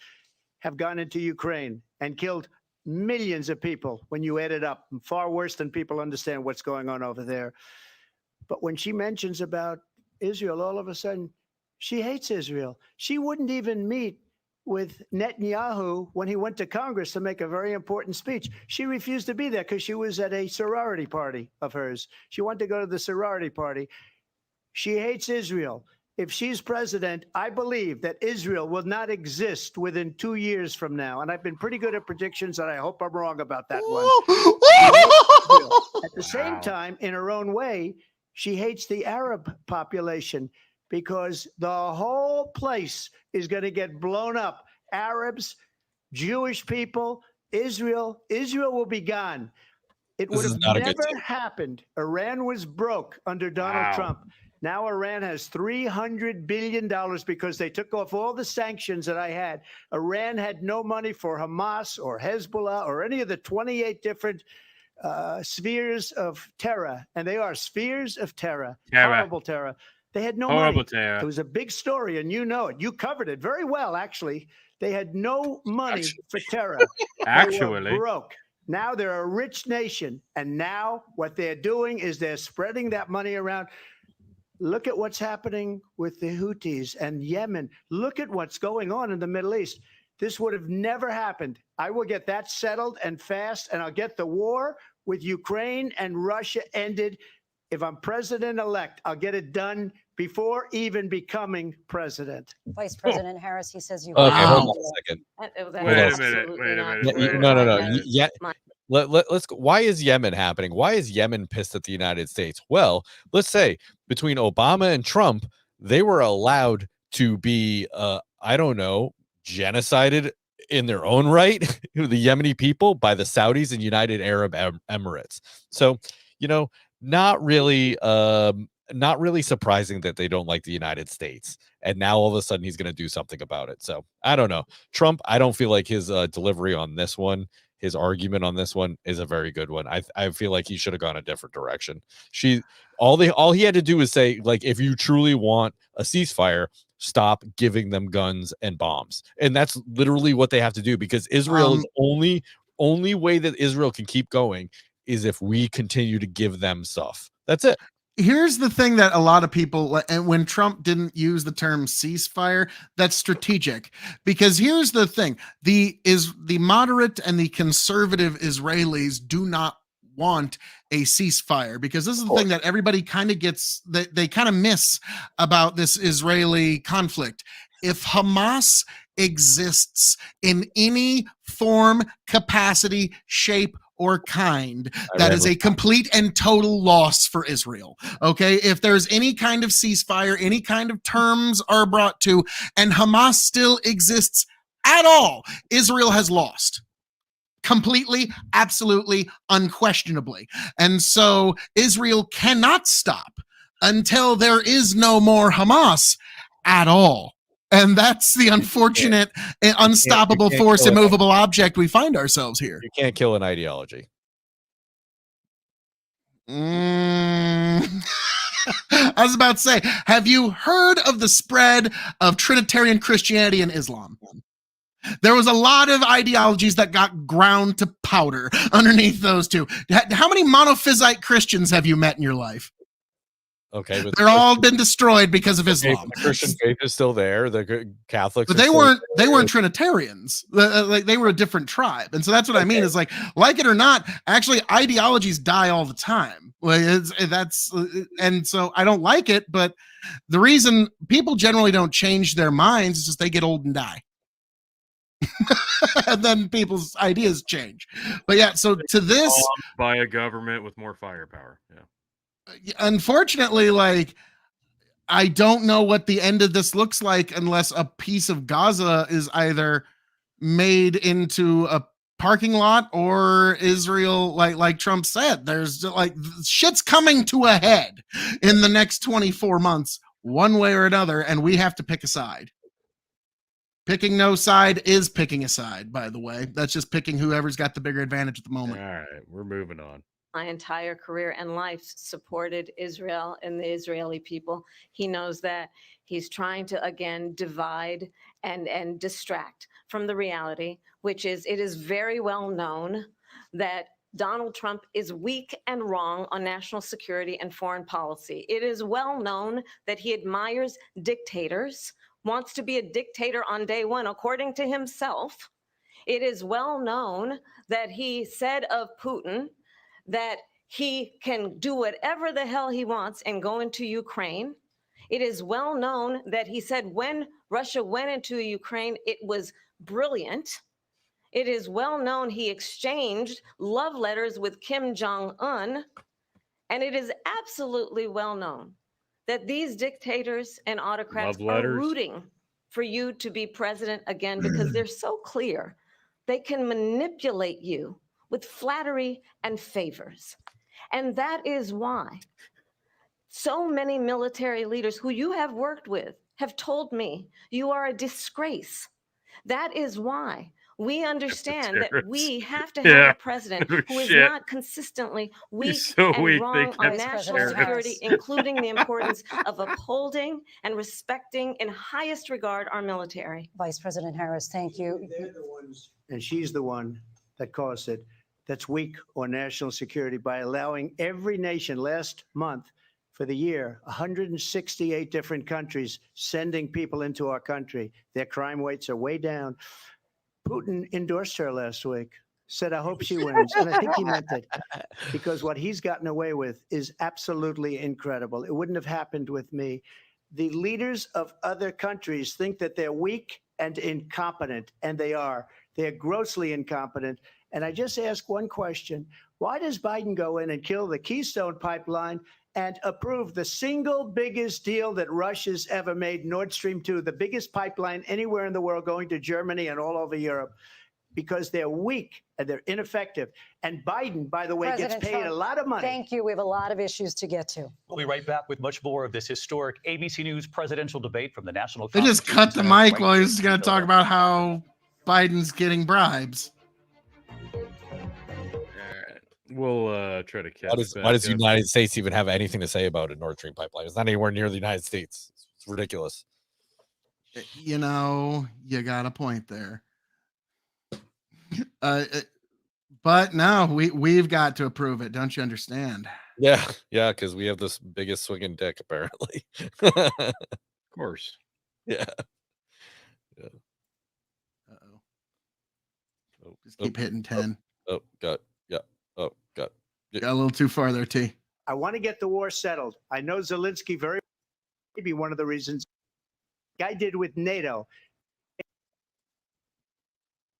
have gone into Ukraine and killed millions of people when you add it up, far worse than people understand what's going on over there. But when she mentions about Israel, all of a sudden, she hates Israel. She wouldn't even meet with Netanyahu when he went to Congress to make a very important speech. She refused to be there because she was at a sorority party of hers. She wanted to go to the sorority party. She hates Israel. If she's president, I believe that Israel will not exist within 2 years from now. And I've been pretty good at predictions, and I hope I'm wrong about that one. At the same time, in her own way, she hates the Arab population because the whole place is going to get blown up. Arabs, Jewish people, Israel will be gone. It would have never happened. Iran was broke under Donald Trump. Now Iran has $300 billion because they took off all the sanctions that I had. Iran had no money for Hamas or Hezbollah or any of the 28 different spheres of terror. And they are spheres of terror. Horrible terror. They had no money. It was a big story, and you know it. You covered it very well, actually. They had no money for terror. They were broke. Now they're a rich nation, and now what they're doing is they're spreading that money around. Look at what's happening with the Houthis and Yemen. Look at what's going on in the Middle East. This would have never happened. I will get that settled and fast, and I'll get the war with Ukraine and Russia ended. If I'm president-elect, I'll get it done before even becoming president. Vice President Harris, he says you. Okay, hold on a second. Wait a minute. No. Yeah. Let's go. Why is Yemen happening? Why is Yemen pissed at the United States? Well, let's say between Obama and Trump, they were allowed to be, I don't know, genocided in their own right, the Yemeni people, by the Saudis and United Arab Emirates. So, you know, not really surprising that they don't like the United States. And now all of a sudden he's going to do something about it. So I don't know. Trump, I don't feel like his delivery on this one, his argument on this one is a very good one. I feel like he should have gone a different direction. All he had to do was say, like, if you truly want a ceasefire, stop giving them guns and bombs. And that's literally what they have to do, because Israel's only way that Israel can keep going is if we continue to give them stuff. That's it. Here's the thing that a lot of people, and when Trump didn't use the term ceasefire, that's strategic, because here's the thing: the moderate and the conservative Israelis do not want a ceasefire, because this is the thing that everybody kind of gets, that they kind of miss about this Israeli conflict. If Hamas exists in any form, capacity, shape, or kind, that is a complete and total loss for Israel. Okay, if there's any kind of ceasefire, any kind of terms are brought to, and Hamas still exists at all, Israel has lost. Completely, absolutely, unquestionably. And so Israel cannot stop until there is no more Hamas at all. And that's the unfortunate, unstoppable force, immovable object we find ourselves here. You can't kill an ideology. I was about to say, have you heard of the spread of Trinitarian Christianity and Islam? There was a lot of ideologies that got ground to powder underneath those two. How many monophysite Christians have you met in your life? Okay, but they're all been destroyed because of Islam. The Christian faith is still there. The Catholics, but they weren't Trinitarians. Like they were a different tribe, and so that's what I mean. Is like it or not, actually, ideologies die all the time. And so I don't like it. But the reason people generally don't change their minds is just they get old and die. And then people's ideas change. But yeah, so to this, by a government with more firepower. Yeah. Unfortunately, like I don't know what the end of this looks like unless a piece of Gaza is either made into a parking lot or Israel, like Trump said, there's like shit's coming to a head in the next 24 months, one way or another, and we have to pick a side. Picking no side is picking a side, by the way. That's just picking whoever's got the bigger advantage at the moment. All right, we're moving on. My entire career and life supported Israel and the Israeli people. He knows that. He's trying to, again, divide and distract from the reality, which is it is very well known that Donald Trump is weak and wrong on national security and foreign policy. It is well known that he admires dictators, wants to be a dictator on day one, according to himself. It is well known that he said of Putin that he can do whatever the hell he wants and go into Ukraine. It is well known that he said when Russia went into Ukraine, it was brilliant. It is well known he exchanged love letters with Kim Jong-un. And it is absolutely well known that these dictators and autocrats are rooting for you to be president again because they're so clear. They can manipulate you with flattery and favors. And that is why so many military leaders who you have worked with have told me you are a disgrace. That is why we understand that we have to have a president who is not consistently weak and wrong on national security, including the importance of upholding and respecting in highest regard our military. Vice President Harris, thank you. They're the ones, and she's the one that caused it, that's weak on national security by allowing every nation last month for the year, 168 different countries sending people into our country. Their crime rates are way down. Putin endorsed her last week, said, I hope she wins. And I think he meant it because what he's gotten away with is absolutely incredible. It wouldn't have happened with me. The leaders of other countries think that they're weak and incompetent, and they are. They're grossly incompetent. And I just ask one question. Why does Biden go in and kill the Keystone Pipeline and approve the single biggest deal that Russia's ever made, Nord Stream 2, the biggest pipeline anywhere in the world going to Germany and all over Europe? Because they're weak and they're ineffective. And Biden, by the way, President gets paid Trump, a lot of money. Thank you. We have a lot of issues to get to. We'll be right back with much more of this historic ABC News presidential debate from the National They just cut the mic while he's going to talk about how Biden's getting bribes. We'll try to catch. Why does the United States even have anything to say about a Nord Stream pipeline? It's not anywhere near the United States. It's ridiculous. You know, you got a point there. But no, we've got to approve it. Don't you understand? Yeah, because we have this biggest swinging dick, apparently. Of course. Yeah. Uh-oh. Just keep hitting 10. Got a little too far there, T. I want to get the war settled. I know Zelensky maybe one of the reasons I did with NATO.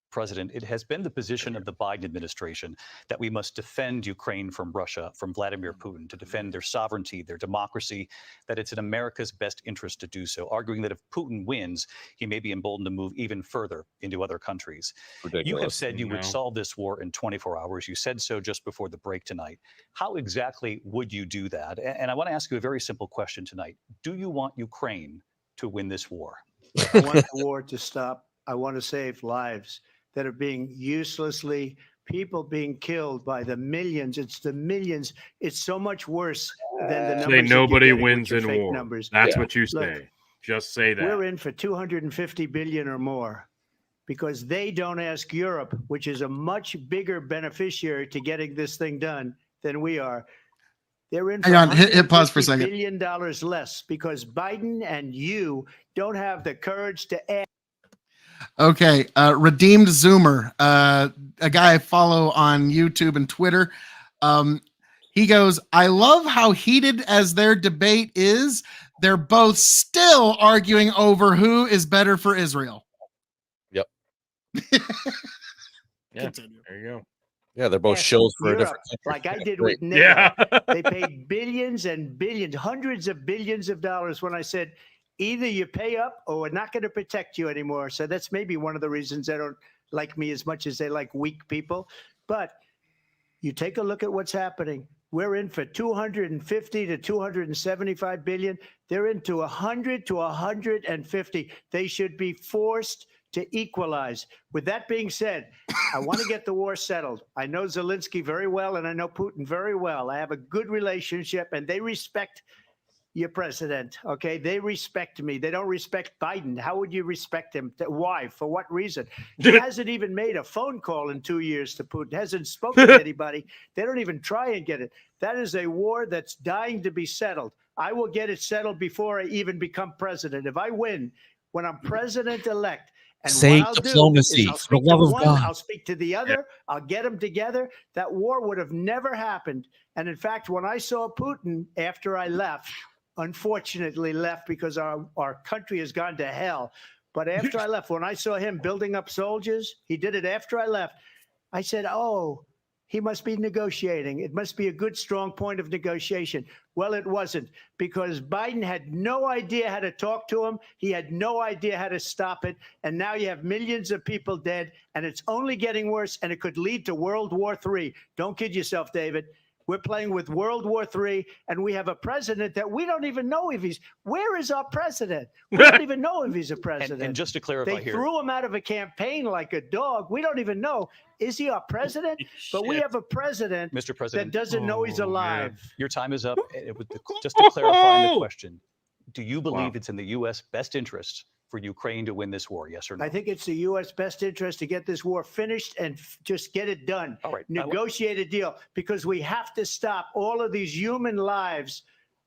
President, it has been the position of the Biden administration that we must defend Ukraine from Russia, from Vladimir Putin, to defend their sovereignty, their democracy, that it's in America's best interest to do so, arguing that if Putin wins, he may be emboldened to move even further into other countries. Ridiculous. You have said you would solve this war in 24 hours. You said so just before the break tonight. How exactly would you do that? And I want to ask you a very simple question tonight. Do you want Ukraine to win this war? I want the war to stop. I want to save lives that are being uselessly, people being killed by the millions. It's the millions. It's so much worse than the numbers. Say nobody that you're getting wins with your in fake war. numbers. That's what you say. Look, just say that. We're in for 250 billion or more because they don't ask Europe, which is a much bigger beneficiary to getting this thing done than we are. They're in for Hang on, hit pause for a $150 second. billion less because Biden and you don't have the courage to ask. Okay, Redeemed Zoomer, a guy I follow on YouTube and Twitter. He goes, I love how heated as their debate is. They're both still arguing over who is better for Israel. Yep. Yeah, Continue. there you go. Yeah, they're both shills for a different country. Like I did with NATO. Yeah. They paid billions and billions, hundreds of billions of dollars when I said, either you pay up or we're not going to protect you anymore. So that's maybe one of the reasons they don't like me as much as they like weak people. But you take a look at what's happening. We're in for 250 to 275 billion. They're into 100 to 150. They should be forced to equalize. With that being said, I want to get the war settled. I know Zelensky very well, and I know Putin very well. I have a good relationship, and they respect your president, okay? They respect me. They don't respect Biden. How would you respect him? Why? For what reason? He hasn't even made a phone call in 2 years to Putin, hasn't spoken to anybody. They don't even try and get it. That is a war that's dying to be settled. I will get it settled before I even become president. If I win, when I'm president-elect, and Say what I'll diplomacy, do is I'll for the speak to love of one, God. I'll speak to the other, I'll get them together. That war would have never happened. And in fact, when I saw Putin after I left, unfortunately left because our country has gone to hell. But after I left, when I saw him building up soldiers, he did it after I left. I said, oh, he must be negotiating. It must be a good, strong point of negotiation. Well, it wasn't, because Biden had no idea how to talk to him. He had no idea how to stop it. And now you have millions of people dead, and it's only getting worse, and it could lead to World War III. Don't kid yourself, David. We're playing with World War III, and we have a president that we don't even know if he's. Where is our president? We don't even know if he's a president. And just to clarify they here, threw him out of a campaign like a dog. We don't even know. Is he our president? But we have a president, Mr. President, that doesn't know he's alive. your time is up. Just to clarify the question, do you believe it's in the U.S. best interest for Ukraine to win this war? Yes or no? I think it's the U.S. best interest to get this war finished and just get it done. All right. Negotiate a deal, because we have to stop all of these human lives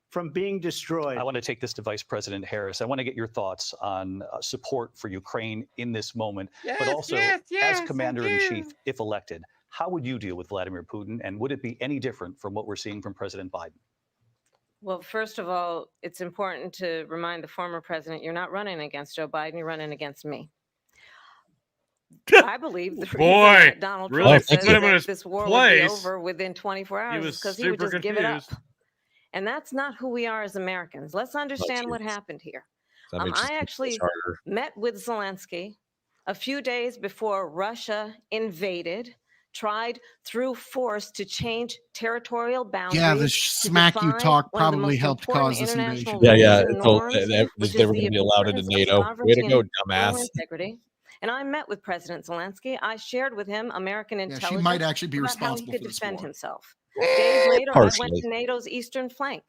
from being destroyed. I want to take this to Vice President Harris. I want to get your thoughts on support for Ukraine in this moment, but also as Commander-in-Chief, if elected, how would you deal with Vladimir Putin, and would it be any different from what we're seeing from President Biden? Well, first of all, it's important to remind the former president, you're not running against Joe Biden, you're running against me. I believe the reason that Donald Trump says that this war will be over within 24 hours is because he would just give it up. And that's not who we are as Americans. Let's understand what happened here. I actually met with Zelensky a few days before Russia invaded, tried through force to change territorial boundaries. Yeah, the smack you talk probably helped cause this invasion. Yeah. They were going to be allowed into NATO. Way to go, dumbass. And I met with President Zelensky. I shared with him American intelligence. She might actually be about responsible how he could for this defend war. himself. Days later, I went to NATO's eastern flank,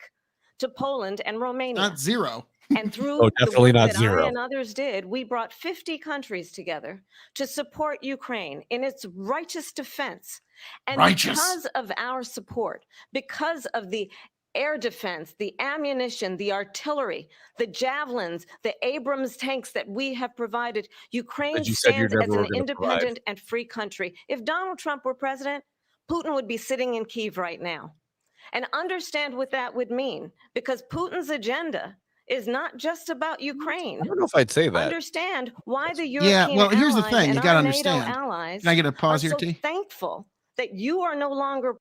to Poland and Romania. Not zero. And through definitely the work not that zero. I and others did, we brought 50 countries together to support Ukraine in its righteous defense. And because of our support, because of the air defense, the ammunition, the artillery, the javelins, the Abrams tanks that we have provided, Ukraine stands as an independent and free country. If Donald Trump were president, Putin would be sitting in Kyiv right now. And understand what that would mean, because Putin's agenda is not just about Ukraine. I don't know if I'd say that. Understand why the European here's the allies thing. and You got to our NATO understand. allies Can I get a pause are here, so T? thankful that you are no longer.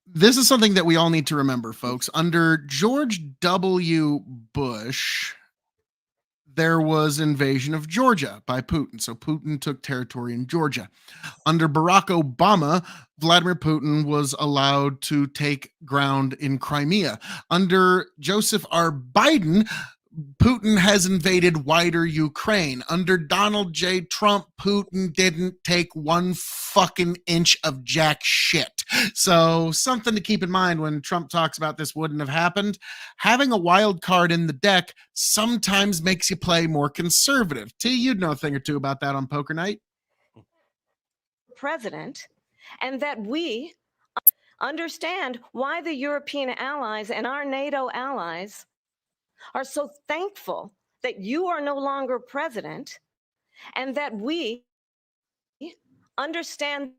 This is something that we all need to remember, folks. Under George W. Bush, there was invasion of Georgia by Putin. So Putin took territory in Georgia. Under Barack Obama, Vladimir Putin was allowed to take ground in Crimea. Under Joseph R. Biden, Putin has invaded wider Ukraine. Under Donald J. Trump, Putin didn't take one fucking inch of jack shit. So something to keep in mind when Trump talks about this wouldn't have happened. Having a wild card in the deck sometimes makes you play more conservative. T, you'd know a thing or two about that on poker night. President, and that we understand why the European allies and our NATO allies are so thankful that you are no longer president, and that we understand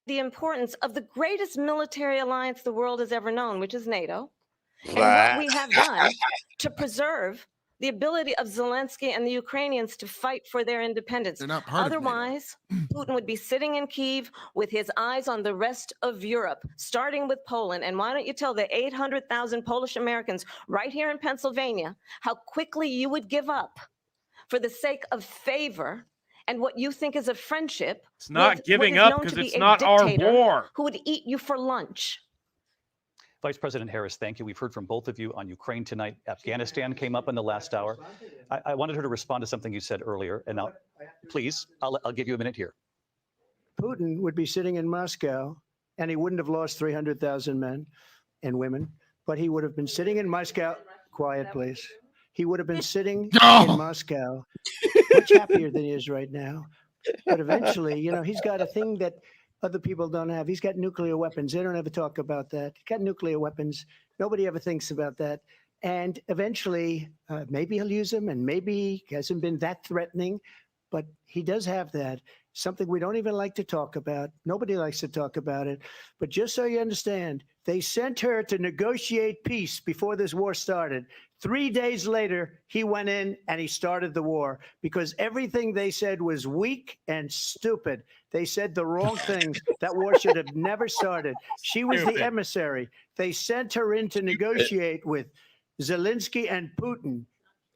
the importance of the greatest military alliance the world has ever known, which is NATO, and what we have done to preserve the ability of Zelensky and the Ukrainians to fight for their independence. They're not part Otherwise, Putin would be sitting in Kyiv with his eyes on the rest of Europe, starting with Poland. And why don't you tell the 800,000 Polish Americans right here in Pennsylvania how quickly you would give up for the sake of favor and what you think is a friendship? It's not giving up because it's not our war. Who would eat you for lunch? Vice President Harris, thank you. We've heard from both of you on Ukraine tonight. Afghanistan came up in the last hour. I wanted her to respond to something you said earlier, and now, please, I'll give you a minute here. Putin would be sitting in Moscow, and he wouldn't have lost 300,000 men and women, but he would have been sitting in Moscow. Quiet, please. He would have been sitting in Moscow, much happier than he is right now. But eventually, you know, he's got a thing that other people don't have. He's got nuclear weapons. They don't ever talk about that. He's got nuclear weapons. Nobody ever thinks about that. And eventually, maybe he'll use them, and maybe he hasn't been that threatening, but he does have that. Something we don't even like to talk about. Nobody likes to talk about it. But just so you understand, they sent her to negotiate peace before this war started. 3 days later, he went in and he started the war because everything they said was weak and stupid. They said the wrong things. That war should have never started. She was the emissary. They sent her in to negotiate with Zelensky and Putin,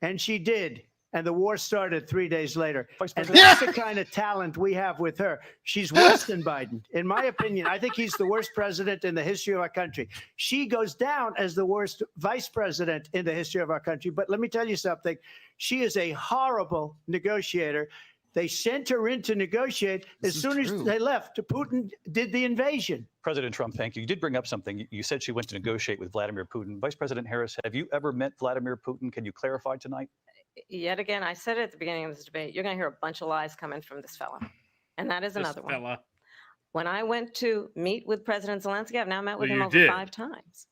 and she did. And the war started 3 days later. And that's the kind of talent we have with her. She's worse than Biden. In my opinion, I think he's the worst president in the history of our country. She goes down as the worst vice president in the history of our country. But let me tell you something. She is a horrible negotiator. They sent her in to negotiate. As soon as they left, Putin did the invasion. President Trump, thank you. You did bring up something. You said she went to negotiate with Vladimir Putin. Vice President Harris, have you ever met Vladimir Putin? Can you clarify tonight? Yet again, I said it at the beginning of this debate, you're going to hear a bunch of lies coming from this fella. And that is another one. When I went to meet with President Zelensky, I've now met with him over 5 times.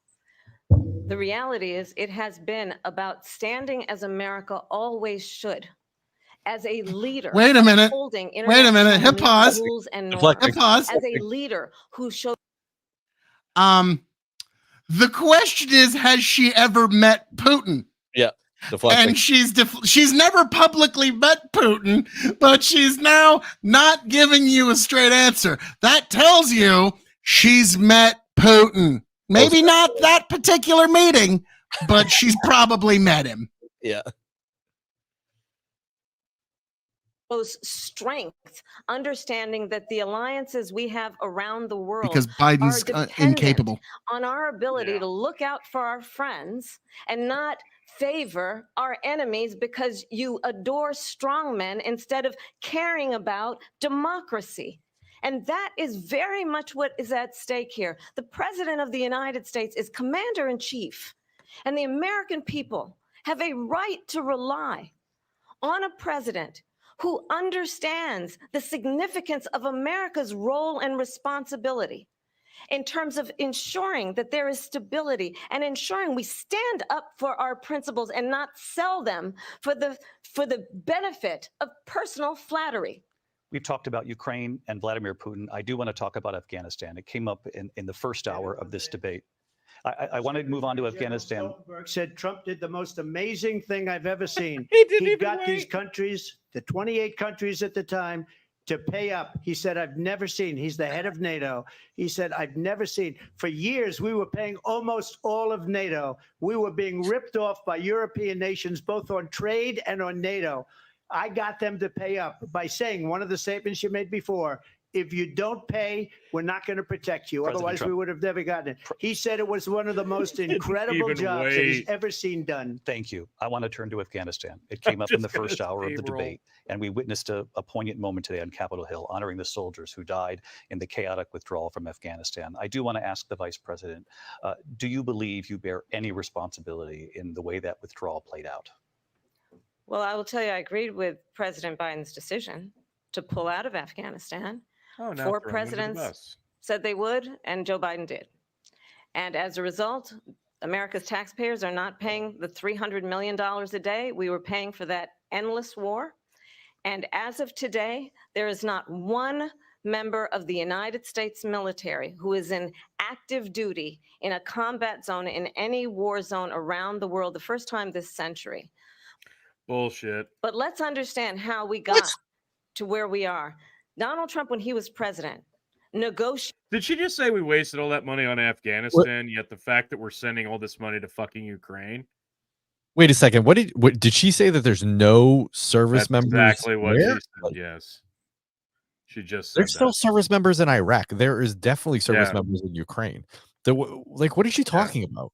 The reality is it has been about standing as America always should, as a leader. Wait a minute. Wait a minute. Hit pause. Rules and norms, Hit pause. as a leader who showed. The question is, has she ever met Putin? Yeah. Deflecting. And she's never publicly met Putin, but she's now not giving you a straight answer. That tells you she's met Putin. Maybe not that particular meeting, but she's probably met him. Yeah. Strength, understanding that the alliances we have around the world because Biden's incapable on our ability to look out for our friends and not favor our enemies because you adore strongmen instead of caring about democracy. And that is very much what is at stake here. The President of the United States is commander in chief, and the American people have a right to rely on a president who understands the significance of America's role and responsibility in terms of ensuring that there is stability and ensuring we stand up for our principles and not sell them for the benefit of personal flattery. We've talked about Ukraine and Vladimir Putin. I do want to talk about Afghanistan. It came up in the first hour of this debate. I want to move on to Afghanistan. Stoltenberg said Trump did the most amazing thing I've ever seen. He got these countries, the 28 countries at the time, to pay up. He said, I've never seen, he's the head of NATO. He said, I've never seen. For years, we were paying almost all of NATO. We were being ripped off by European nations, both on trade and on NATO. I got them to pay up by saying one of the statements you made before, if you don't pay, we're not going to protect you. President Otherwise, Trump. we would have never gotten it. He said it was one of the most incredible even jobs that he's wait. ever seen done. Thank you. I want to turn to Afghanistan. It came up in the just gonna first hour of the steamroll. debate, and we witnessed a poignant moment today on Capitol Hill, honoring the soldiers who died in the chaotic withdrawal from Afghanistan. I do want to ask the Vice President, do you believe you bear any responsibility in the way that withdrawal played out? Well, I will tell you, I agreed with President Biden's decision to pull out of Afghanistan. Oh, now Four throw him under the presidents bus. said they would, and Joe Biden did. And as a result, America's taxpayers are not paying the $300 million a day we were paying for that endless war. And as of today, there is not one member of the United States military who is in active duty in a combat zone in any war zone around the world, the first time this century. Bullshit. But let's understand how we got to where we are. Donald Trump, when he was president, negotiated. Did she just say we wasted all that money on Afghanistan, yet the fact that we're sending all this money to fucking Ukraine? Wait a second. What did she say, that there's no service That's members? exactly what she where? said. Yes. She just said There's still that. service members in Iraq. There is definitely service Yeah. members in Ukraine. Like, what is she talking about?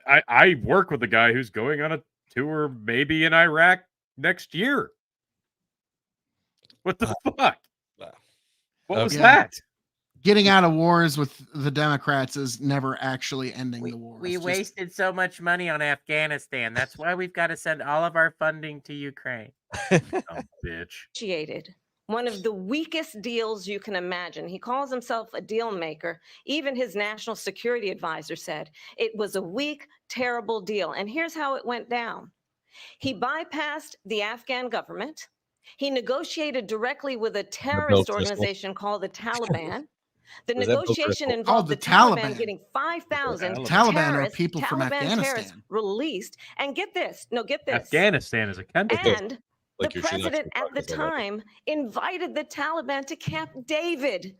I work with a guy who's going on a tour maybe in Iraq next year. What the fuck? What was Okay. that? Getting out of wars with the Democrats is never actually ending the war. We It's just- wasted so much money on Afghanistan. That's why we've got to send all of our funding to Ukraine. Oh, bitch. negotiated one of the weakest deals you can imagine. He calls himself a deal maker. Even his national security advisor said it was a weak, terrible deal. And here's how it went down. He bypassed the Afghan government. He negotiated directly with a terrorist Crystal. organization called the Taliban. The Was that Bill negotiation Kristol? involved the the Taliban Taliban. getting 5,000 The Taliban are terrorists, people from Taliban terrorists Afghanistan. released. And get this, get this. Afghanistan is a country. And Like the you're shooting president actually at the talking about that. time invited the Taliban to Camp David,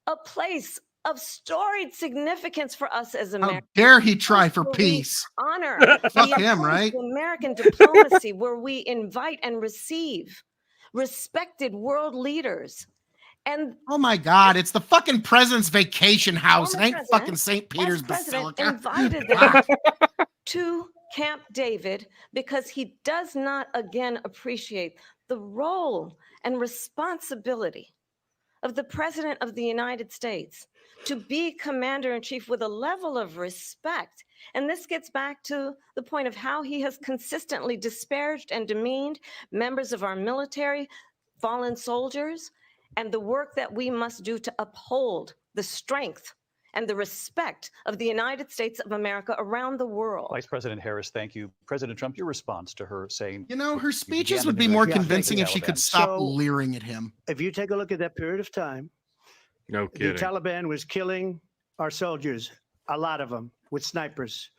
a place of storied significance for us as How Americans. dare he try for Where we peace? honor Fuck the him, approach right? to American diplomacy, where we invite and receive respected world leaders. And Oh my God! It's the fucking president's vacation house. It the ain't president, fucking St. as Peter's president, Basilica. invited them to Camp David because he does not again appreciate the role and responsibility of the President of the United States to be commander in chief with a level of respect. And this gets back to the point of how he has consistently disparaged and demeaned members of our military, fallen soldiers, and the work that we must do to uphold the strength and the respect of the United States of America around the world. Vice President Harris, thank you. President Trump, your response to her saying, You know, her you speeches began would the be more negotiations with convincing the if she could Taliban. stop So- leering at him. If you take a look at that period of time, No the kidding. Taliban was killing our soldiers, a lot of them, with snipers.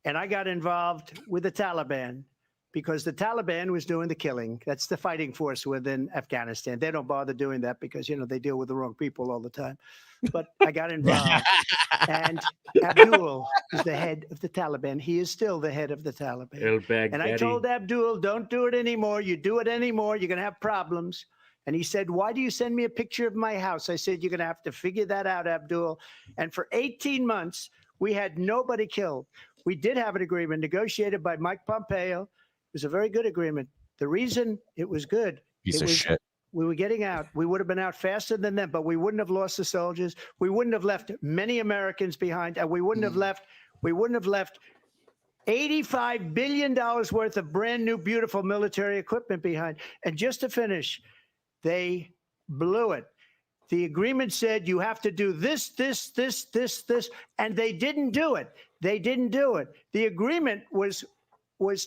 And I got involved with the Taliban because the Taliban was doing the killing. That's the fighting force within Afghanistan. They don't bother doing that because, they deal with the wrong people all the time. But I got involved. And Abdul is the head of the Taliban. He is still the head of the Taliban. El Baghdadi. And I told Abdul, don't do it anymore. You do it anymore, you're going to have problems. And he said, why do you send me a picture of my house? I said, you're going to have to figure that out, Abdul. And for 18 months, we had nobody killed. We did have an agreement negotiated by Mike Pompeo. It was a very good agreement. The reason it was good, Piece it of was- shit. we were getting out. We would have been out faster than them, but we wouldn't have lost the soldiers. We wouldn't have left many Americans behind, and we wouldn't have left $85 billion worth of brand new, beautiful military equipment behind. And just to finish, they blew it. The agreement said you have to do this, and they didn't do it. They didn't do it. The agreement was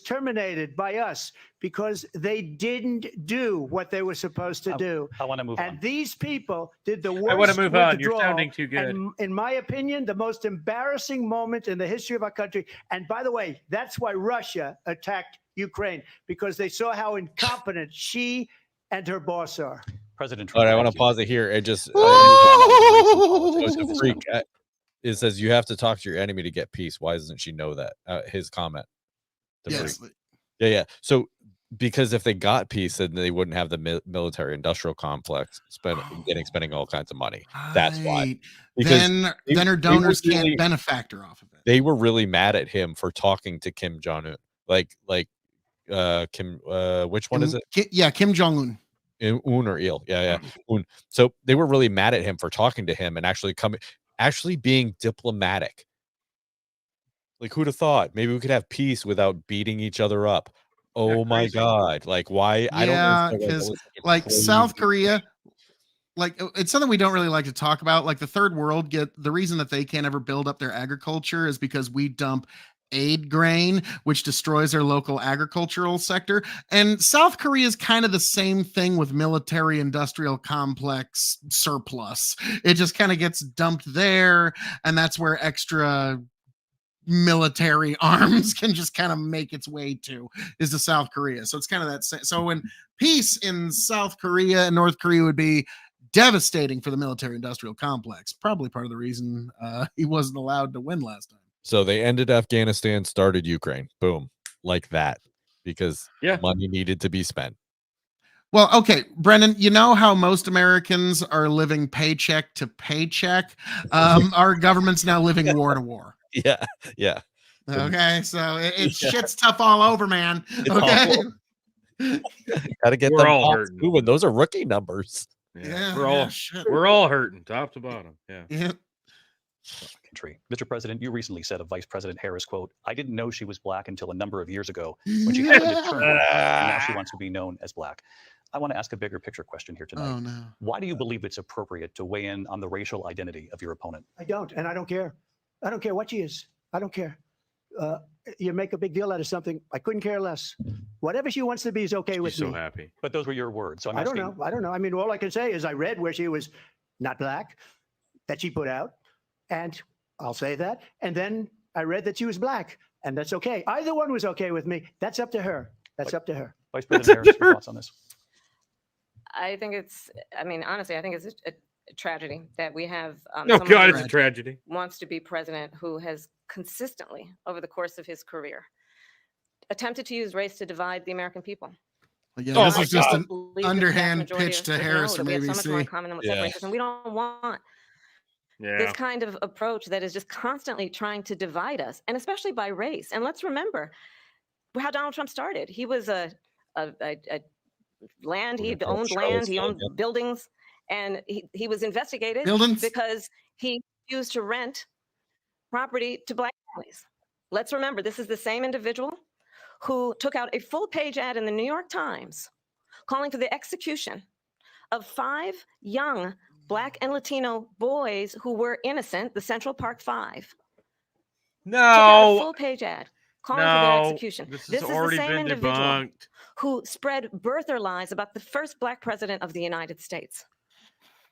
terminated by us because they didn't do what they were supposed to do. I want to move And on. these people did the worst. I want to move on. You're withdrawal. sounding too good. And in my opinion, the most embarrassing moment in the history of our country. And by the way, that's why Russia attacked Ukraine, because they saw how incompetent she and her boss are. President All Trump, right, I want thank to you. pause it here. It just it was a freak. It says you have to talk to your enemy to get peace. Why doesn't she know that? His comment. The Yes. freak. Yeah. So because if they got peace, then they wouldn't have the military-industrial complex spending all kinds of money. That's why. Because then her donors can't benefactor off of it. They were really mad at him for talking to Kim Jong-un. Kim, which one is it? Kim Jong-un. Un or Il. Yeah. Un. So they were really mad at him for talking to him and actually being diplomatic. Like, who'd have thought? Maybe we could have peace without beating each other up. Oh my God. Like, why? I don't know. Because like South Korea, like it's something we don't really like to talk about. Like the third world the reason that they can't ever build up their agriculture is because we dump aid grain, which destroys their local agricultural sector. And South Korea is kind of the same thing with military industrial complex surplus. It just kind of gets dumped there, and that's where extra military arms can just kind of make its way to, is to South Korea. So it's kind of that. So when peace in South Korea and North Korea would be devastating for the military industrial complex, probably part of the reason he wasn't allowed to win last time. So they ended Afghanistan, started Ukraine. Boom. Like that. Because money needed to be spent. Well, okay, Brendan, you know how most Americans are living paycheck to paycheck? Our government's now living war to war. Yeah. Okay, so it's shit's tough all over, man. Okay. Gotta get them all moving. Those are rookie numbers. Yeah, we're all hurting, top to bottom. Yeah. Country. Mr. President, you recently said of Vice President Harris, quote, "I didn't know she was black until a number of years ago when she happened to turn black, and now she wants to be known as black." I want to ask a bigger picture question here tonight. Oh, no. Why do you believe it's appropriate to weigh in on the racial identity of your opponent? I don't, and I don't care. I don't care what she is. I don't care. You make a big deal out of something. I couldn't care less. Whatever she wants to be is okay with me. So happy. But those were your words. So I don't know. I mean, all I can say is I read where she was not black, that she put out, and I'll say that. And then I read that she was black, and that's okay. Either one was okay with me. That's up to her. That's up to her. Vice President Harris, your thoughts on this? I think honestly, I think it's a tragedy that we have God, it's a tragedy. Wants to be president who has consistently, over the course of his career, attempted to use race to divide the American people. Yeah, this is just an underhand pitch to Harris from ABC. So much more in common than what separates us, and we don't want this kind of approach that is just constantly trying to divide us, and especially by race. And let's remember how Donald Trump started. He was a land, he owned land, he owned buildings, and he was investigated because he refused to rent property to black families. Let's remember, this is the same individual who took out a full-page ad in the New York Times calling for the execution of 5 young Black and Latino boys who were innocent, the Central Park 5. No. Took out a full-page ad calling for their execution. This has already been debunked. Who spread birther lies about the first black president of the United States.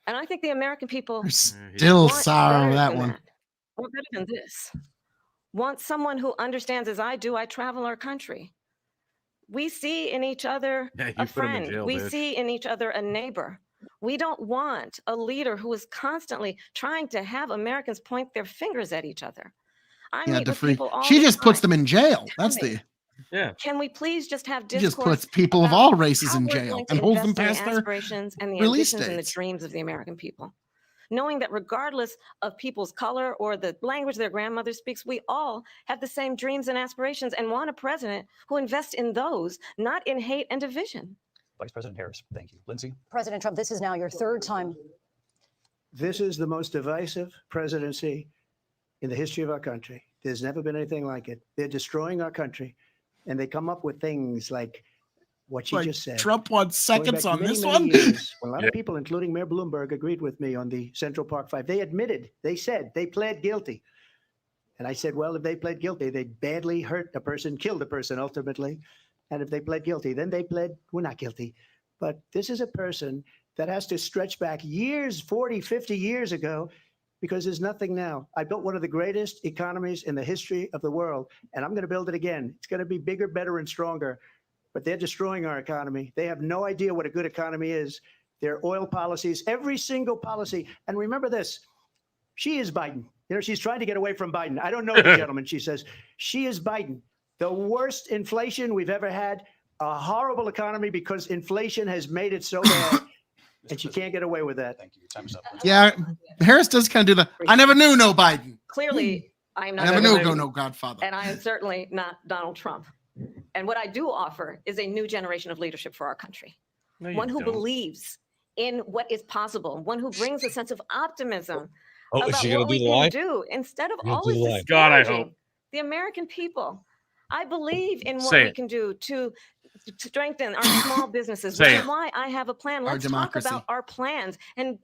And I think the American people are still sour over that one. Want better than this. Want someone who understands, as I do, I travel our country. We see in each other a friend. We see in each other a neighbor. We don't want a leader who is constantly trying to have Americans point their fingers at each other. I meet with people all She the just time. puts them in jail. That's the... Can we please just have He discourse? just puts people of all races in how we're jail going to and holds them invest in past the their aspirations and the release ambitions and the dates. dreams of the American people. Knowing that regardless of people's color or the language their grandmother speaks, we all have the same dreams and aspirations and want a president who invests in those, not in hate and division. Vice President Harris, thank you. Lindsay? President Trump, this is now your 3rd time. This is the most divisive presidency in the history of our country. There's never been anything like it. They're destroying our country, and they come up with things like what you just said. Trump wants seconds on this many one. Years, when a lot of people, including Mayor Bloomberg, agreed with me on the Central Park 5. They said they pled guilty. And I said, well, if they pled guilty, they badly hurt a person, killed a person ultimately. And if they pled guilty, then they pled, we're not guilty. But this is a person that has to stretch back years, 40, 50 years ago, because there's nothing now. I built one of the greatest economies in the history of the world, and I'm going to build it again. It's going to be bigger, better, and stronger. But they're destroying our economy. They have no idea what a good economy is. Their oil policies, every single policy. And remember this, she is Biden. You know, she's trying to get away from Biden. I don't know the gentleman, she says. She is Biden. The worst inflation we've ever had, a horrible economy because inflation has made it so bad, and she can't get away with that. Thank you. Time's up. Yeah, Harris does kind of do the. I never knew no Biden. Clearly, I am I not. never knew no Godfather. And I am certainly not Donald Trump. And what I do offer is a new generation of leadership for our country. No, you One who don't. believes in what is possible, one who brings a sense of optimism Oh, is about she gonna what we do the can line? do instead of You gonna do always the line? God, I disparaging hope. the American people. I believe in what Say we it. can do to strengthen our small businesses, Say which it. is why I have a plan. Our Let's talk democracy. about our plans and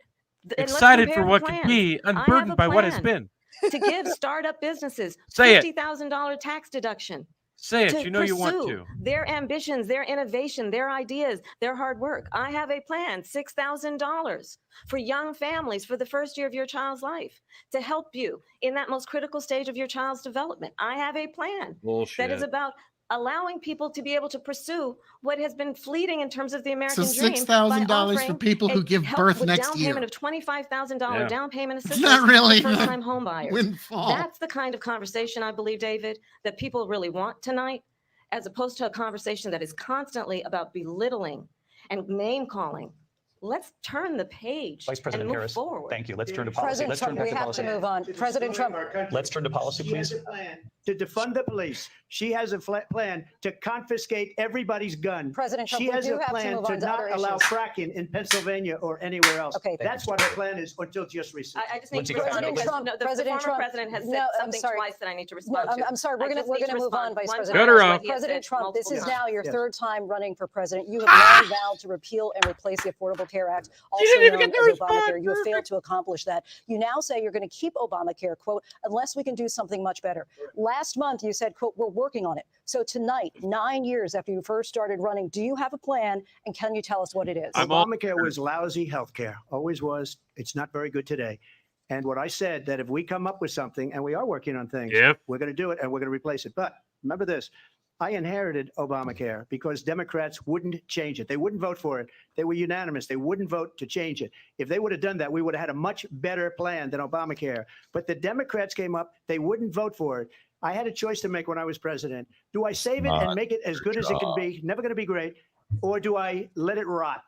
let's Excited compare for the what could plans. be, I have a unburdened by what has plan been. to give startup businesses Say it. $50,000 tax deduction. Say it. To You know you want pursue to. their ambitions, their innovation, their ideas, their hard work. I have a plan, $6,000 for young families for the first year of your child's life to help you in that most critical stage of your child's development. I have a plan Bullshit. that is about allowing people to be able to pursue what has been fleeting in terms of the American So dream. $6,000 for offering people a who give help birth with next down year. payment of $25,000 Yeah. down payment It's assistance not really for the first-time home buyers. windfall. That's the kind of conversation I believe, David, that people really want tonight, as opposed to a conversation that is constantly about belittling and name calling. Let's turn the page Vice President and move Harris, forward. thank you. Let's turn to policy. President Let's turn Trump, back we to have to policy. move on. President Trump. Let's turn to policy, She has please. a plan to defund the police. She has a plan to confiscate everybody's gun. President Trump, She we has do a have to plan move to on to not other allow issues. fracking in Pennsylvania or anywhere else. Okay. That's what her plan is until just recently. I just need Lindsey to respond Graham. because President Trump, the President former Trump, president has said no, I'm something sorry. twice that I need to No, respond to. I'm sorry. We're I gonna just need to move on, respond. Vice One President. time Shut her is what up. he has President said Trump, this multiple is times. now your Yes. third time running for president. You have long vowed to repeal and replace the Affordable Care Act, also didn't even known get the as Obamacare. response. You have failed to accomplish that. You now say you're going to keep Obamacare, quote, unless we can do something much better. Last month, you said, quote, we're working on it. So tonight, 9 years after you first started running, do you have a plan, and can you tell us what it is? Obamacare was lousy health care, always was. It's not very good today. And what I said, that if we come up with something, and we are working on things, Yep. we're going to do it and we're going to replace it. But remember this, I inherited Obamacare because Democrats wouldn't change it. They wouldn't vote for it. They were unanimous. They wouldn't vote to change it. If they would have done that, we would have had a much better plan than Obamacare. But the Democrats came up, they wouldn't vote for it. I had a choice to make when I was president. Do I save it and make it as good as it can be, never going to be great, or do I let it rot?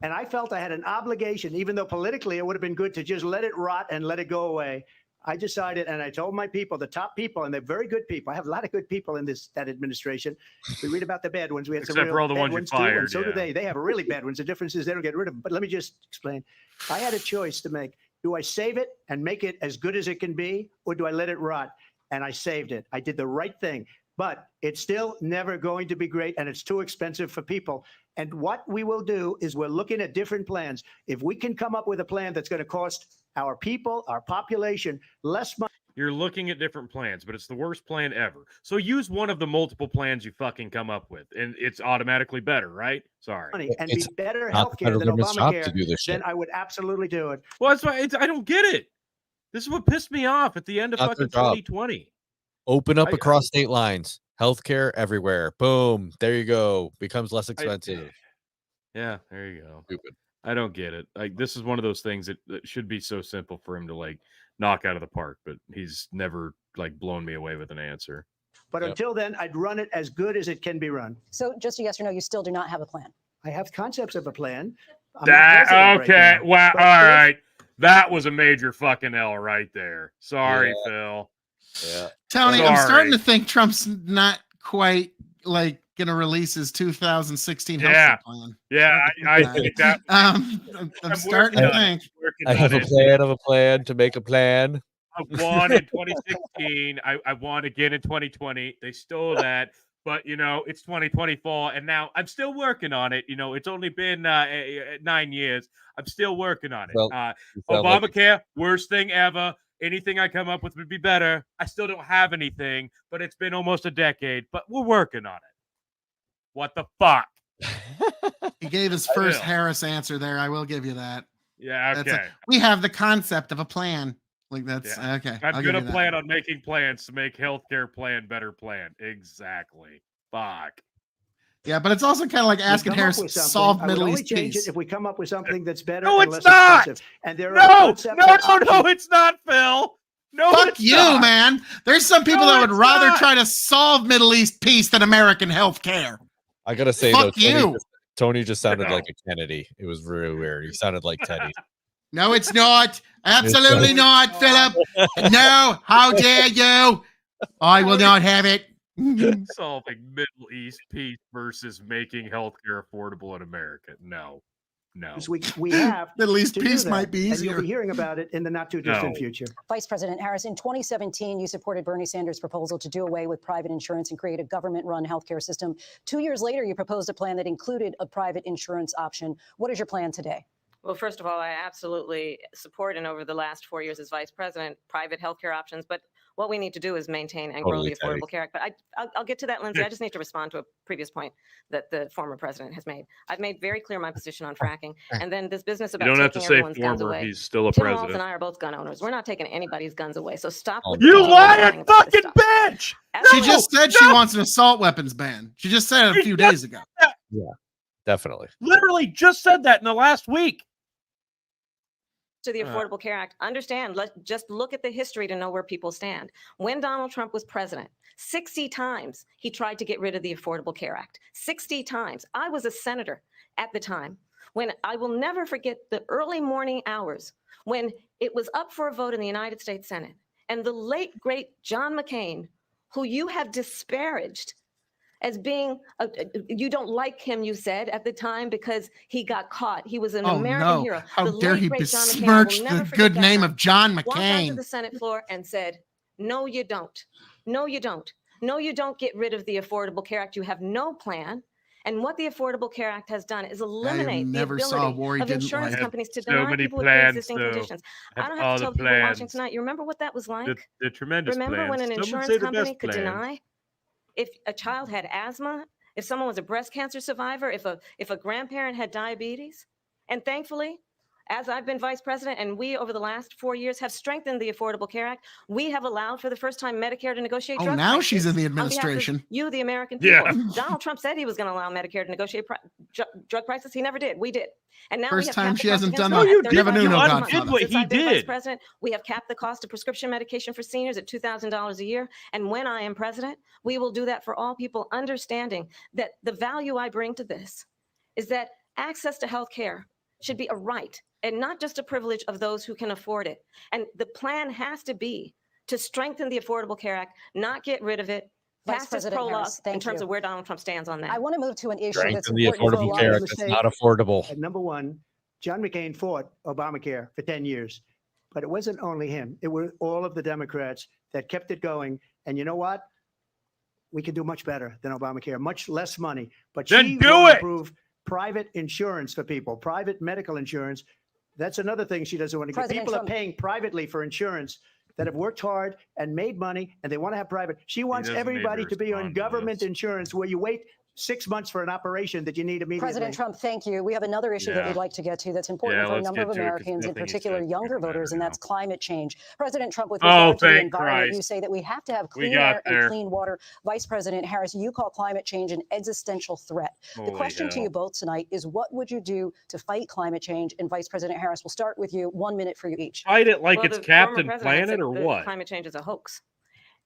And I felt I had an obligation, even though politically it would have been good to just let it rot and let it go away. I decided, and I told my people, the top people, and they're very good people. I have a lot of good people in that administration. We read about the bad ones. We had some Except real for all the bad ones you ones too, fired, and so do yeah. they. They have really bad ones. The difference is they don't get rid of them. But let me just explain. I had a choice to make. Do I save it and make it as good as it can be, or do I let it rot? And I saved it. I did the right thing. But it's still never going to be great, and it's too expensive for people. And what we will do is we're looking at different plans. If we can come up with a plan that's going to cost our people, our population, less money. You're looking at different plans, but it's the worst plan ever. So use one of the multiple plans you fucking come up with, and it's automatically better, right? Sorry. And It's be better not the healthcare than federal government's job to Obamacare, do this then shit. I would absolutely do it. Well, that's why I don't get it. This is what pissed me off at the end of Not their fucking job. 2020. Open up I- across state lines. Healthcare everywhere. Boom. There you go. Becomes less expensive. Yeah, there you go. Stupid. I don't get it. Like, this is one of those things that should be so simple for him to like knock out of the park, but he's never like blown me away with an answer. But Yep. until then, I'd run it as good as it can be run. So just a yes or no, you still do not have a plan. I have concepts of a plan. I'm not That president right okay. now. Well, But all if- right. That was a major fucking L right there. Sorry, Yeah. Phil. Yeah. Tony, I'm starting Sorry. to think Trump's not quite like going to release his 2016 Yeah. healthcare plan. Yeah, I think that I'm I'm starting working to on it. think. Working I have on a it. plan of a plan to make a plan. I won in 2016. I won again in 2020. They stole that. But, you know, it's 2024, and now I'm still working on it. You know, it's only been 9 years. I'm still working on it. Well, you sound like- Obamacare, worst thing ever. Anything I come up with would be better. I still don't have anything, but it's been almost a decade. But we're working on it. What the fuck? He gave his I first will. Harris answer there. I will give you that. Yeah, That's okay. we have the concept of a plan. Like that's Yeah. okay. I'm I'll give gonna you that. plan on making plans to make healthcare plan better plan. Exactly. Fuck. Yeah, but it's also kind of like We asking come up Harris with to something. solve I would Middle only East change peace. it if we come up with something that's better No, and it's less not. expensive. And there are No, concepts and options. it's not, Phil. No, Fuck it's you, not. man. There's some people No, that would it's rather not. try to solve Middle East peace than American health care. I gotta say Fuck though, you. Tony just sounded like a Kennedy. It was really weird. He sounded like Teddy. No, it's not. Absolutely not, Philip. No, how dare you? I will not have it. Solving Middle East peace versus making healthcare affordable in America. No. We have Middle East to do peace that, might be and easier. you'll be hearing about it in the not too distant future. Vice President Harris, in 2017, you supported Bernie Sanders' proposal to do away with private insurance and create a government-run healthcare system. 2 years later, you proposed a plan that included a private insurance option. What is your plan today? Well, first of all, I absolutely support, and over the last 4 years as vice president, private healthcare options. But what we need to do is maintain and grow the Affordable Care Act. But I'll get to that, Lindsay. I just need to respond to a previous point that the former president has made. I've made very clear my position on fracking, and then this business about You don't have to taking say everyone's guns former. away. He's still a Tim Walz president. and I are both gun owners. We're not taking anybody's guns away. So stop. With You the lying about this fucking stuff. bitch! She just said she wants an assault weapons ban. She just said it a few days ago. Yeah, definitely. Literally just said that in the last week. To the Affordable Care Act, understand, just look at the history to know where people stand. When Donald Trump was president, 60 times he tried to get rid of the Affordable Care Act. 60 times. I was a senator at the time when I will never forget the early morning hours when it was up for a vote in the United States Senate. And the late, great John McCain, who you have disparaged as being, you don't like him, you said at the time, because he got caught. He was an American hero. How The dare late, he great John McCain, I will besmirch never the forget good that name night. of John Walked onto McCain. the Senate floor and said, no, you don't. No, you don't. No, you don't get rid of the Affordable Care Act. You have no plan. And what the Affordable Care Act has done is eliminate the never saw a ability war he of didn't insurance like. companies to So deny many people with plans, pre-existing though. conditions. I Have don't all have to the tell people watching plans. tonight. You remember what that was like? The tremendous Remember plans. when an Some would insurance say the company best could plans. deny if a child had asthma, if someone was a breast cancer survivor, if a grandparent had diabetes? And thankfully, as I've been vice president, and we over the last 4 years have strengthened the Affordable Care Act, we have allowed for the first time Medicare to negotiate drug now prices she's in the on behalf of administration. you, the American people. Yeah. Donald Trump said he was going to allow Medicare to negotiate drug prices. He never did. We did. And now First we have time capped she the cost hasn't against done them that. at Never knew no $35 a Godfather. month. Did what Since he I've been vice did. president, we have capped the cost of prescription medication for seniors at $2,000 a year. And when I am president, we will do that for all people, understanding that the value I bring to this is that access to health care should be a right and not just a privilege of those who can afford it. And the plan has to be to strengthen the Affordable Care Act, not get rid of it. Vice Past its President prologue Harris, in thank terms you. of where Donald Trump stands on that. I want to move to an issue that's Strengthen the important for a Affordable lot Care of Act. It's not affordable. Number one, John McCain fought Obamacare for 10 years, but it wasn't only him. It were all of the Democrats that kept it going. And you know what? We can do much better than Obamacare, much less money. But Then she do will it! improve private insurance for people, private medical insurance. That's another thing she doesn't want to get. President People Trump- are paying privately for insurance that have worked hard and made money, and they want to have private. She wants doesn't need everybody to to be on respond to government this. insurance where you wait 6 months for an operation that you need immediately. President Trump, thank you. We have another issue that Yeah. we'd like to get to that's important Yeah, for a let's number of get to it, 'cause Americans, in nothing he particular said younger doesn't matter voters, and now. that's climate change. President Trump, with Oh, regard to the thank environment, you Christ. say that we have to have We clean got air there. and clean water. Vice President Harris, you call climate change an existential threat. The Holy question to hell. you both tonight is, what would you do to fight climate change? And Vice President Harris, we'll start with you. 1 minute for you each. Fight it like Well, it's the former Captain president Planet said or that what? Climate change is a hoax.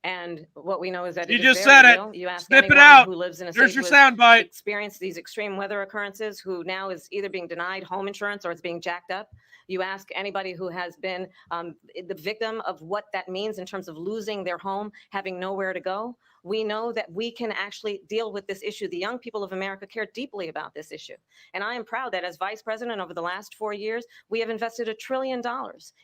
And what we know is that You it is just very said it. real. You ask Snip it anyone out. who lives in a There's state your who has soundbite. experienced these extreme weather occurrences, who now is either being denied home insurance or it's being jacked up. You ask anybody who has been the victim of what that means in terms of losing their home, having nowhere to go. We know that we can actually deal with this issue. The young people of America care deeply about this issue. And I am proud that as vice president over the last 4 years, we have invested $1 trillion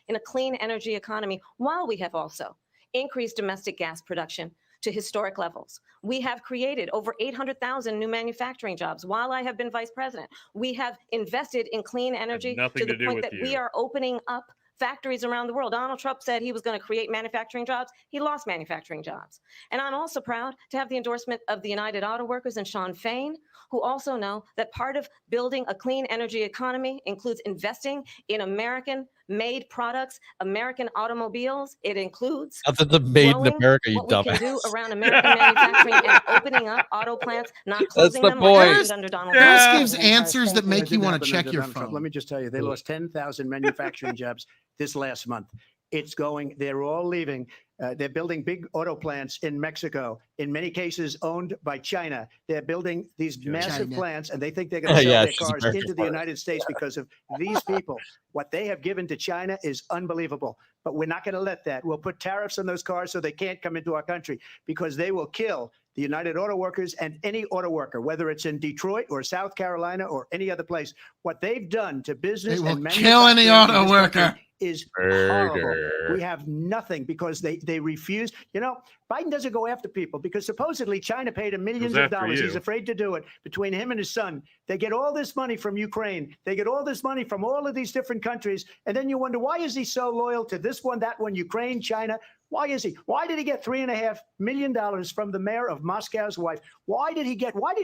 in a clean energy economy, while we have also increased domestic gas production to historic levels. We have created over 800,000 new manufacturing jobs while I have been vice president. We have invested in clean energy nothing to the to do point with that you. we are opening up factories around the world. Donald Trump said he was going to create manufacturing jobs. He lost manufacturing jobs. And I'm also proud to have the endorsement of the United Auto Workers and Sean Fain, who also know that part of building a clean energy economy includes investing in American-made products, American automobiles. It includes Nothing the made in growing America, you what we can do dumbass. around American manufacturing and opening up auto plants, not closing the them like point. happened under Donald Harris Trump. gives answers that make you Didn't want happen to check under your Donald Trump. phone. Let me just tell you, they lost 10,000 manufacturing jobs this last month. It's going, they're all leaving. They're building big auto plants in Mexico, in many cases owned by China. They're building these massive plants, and they think they're going to sell their cars into the United States because of these people. What they have given to China is unbelievable. But we're not going to let that. We'll put tariffs on those cars so they can't come into our country, because they will kill the United Auto Workers and any auto worker, whether it's in Detroit or South Carolina or any other place. What they've done to business and manufacturing kill any auto worker is horrible. We have nothing because they refuse. You know, Biden doesn't go after people because supposedly China paid him millions of dollars. He's afraid to do it. Between him and his son, they get all this money from Ukraine. They get all this money from all of these different countries. And then you wonder, why is he so loyal to this one, that one, Ukraine, China? Why is he? Why did he get $3.5 million from the mayor of Moscow's wife? Why did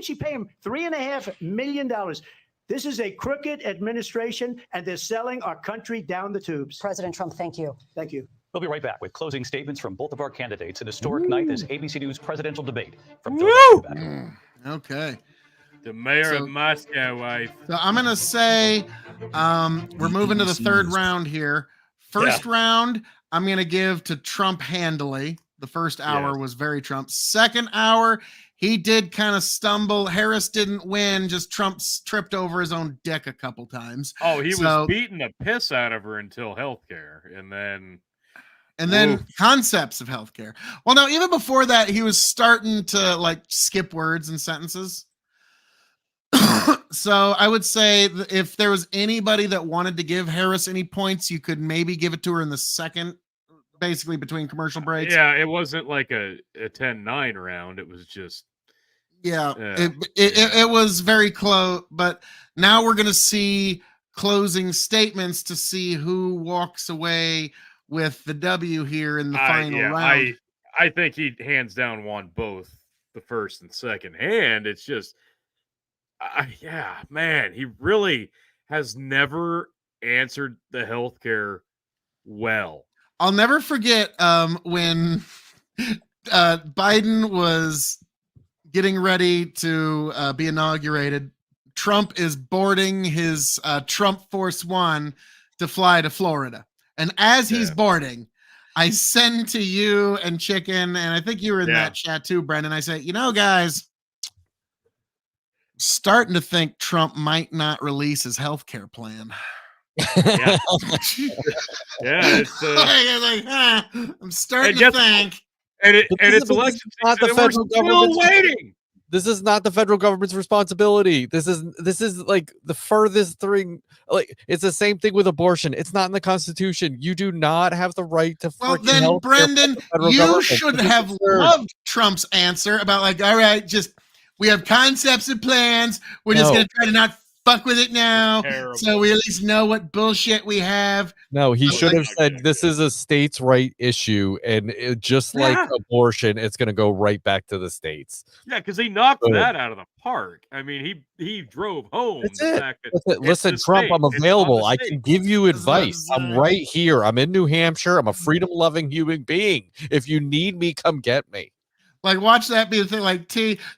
she pay him $3.5 million? This is a crooked administration, and they're selling our country down the tubes. President Trump, thank you. Thank you. We'll be right back with closing statements from both of our candidates. An historic night, this ABC News presidential debate from Philadelphia. Okay. The mayor of Moscow wife. So I'm going to say we're moving to the third round here. First round, I'm going to give to Trump handily. The first hour was very Trump. Second hour, he did kind of stumble. Harris didn't win. Just Trump tripped over his own dick a couple times. Oh, he was beating the piss out of her until healthcare. And then concepts of healthcare. Well, no, even before that, he was starting to like skip words and sentences. So I would say that if there was anybody that wanted to give Harris any points, you could maybe give it to her in the second, basically between commercial breaks. Yeah, it wasn't like a 10-9 round. It was just it was very close. But now we're going to see closing statements to see who walks away with the W here in the final round. I think he hands down won both the first and second hand. It's just man, he really has never answered the healthcare well. I'll never forget when Biden was getting ready to be inaugurated. Trump is boarding his Trump Force One to fly to Florida. And as he's boarding, I send to you and Chicken, and I think you were in that chat too, Brendan. I say, guys, starting to think Trump might not release his healthcare plan. I'm starting to think. And it's election not the federal government waiting. This is not the federal government's responsibility. This is like the furthest thing. Like it's the same thing with abortion. It's not in the Constitution. You do not have the right to. Well, then, Brendan, you should have loved Trump's answer about like, all right, we have concepts and plans. We're just going to try to not fuck with it now. So we at least know what bullshit we have. No, he should have said this is a states' right issue. And just like abortion, it's going to go right back to the states. Yeah, because he knocked that out of the park. I mean, he drove home. That's it. Listen, Trump, I'm available. I can give you advice. I'm right here. I'm in New Hampshire. I'm a freedom-loving human being. If you need me, come get me. Like, watch that be the thing. Like,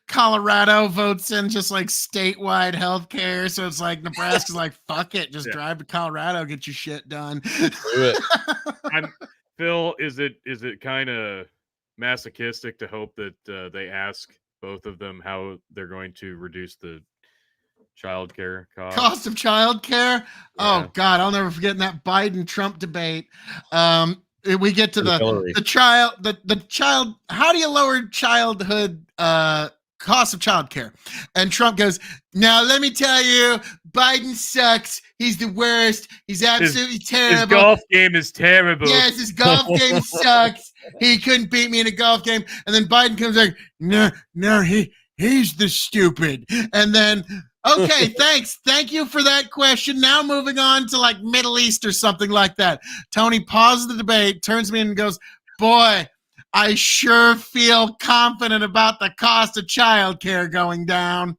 Colorado votes in just like statewide health care. So it's like Nebraska's like, fuck it. Just drive to Colorado, get your shit done. Do it. Phil, is it kind of masochistic to hope that they ask both of them how they're going to reduce the childcare cost of childcare? Oh, God, I'll never forget in that Biden-Trump the get to the child. How do you lower childhood cost of childcare? And Trump goes, now let me tell you, Biden sucks. He's the worst. He's absolutely terrible. His golf game is terrible. Yes, his golf game sucks. He couldn't beat me in a golf game. And then Biden comes like, no, he's the stupid. And then, okay, thanks. Thank you for that question. Now moving on to like Middle East or something like that. Tony pauses the debate, turns to me and goes, boy, I sure feel confident about the cost of childcare going down.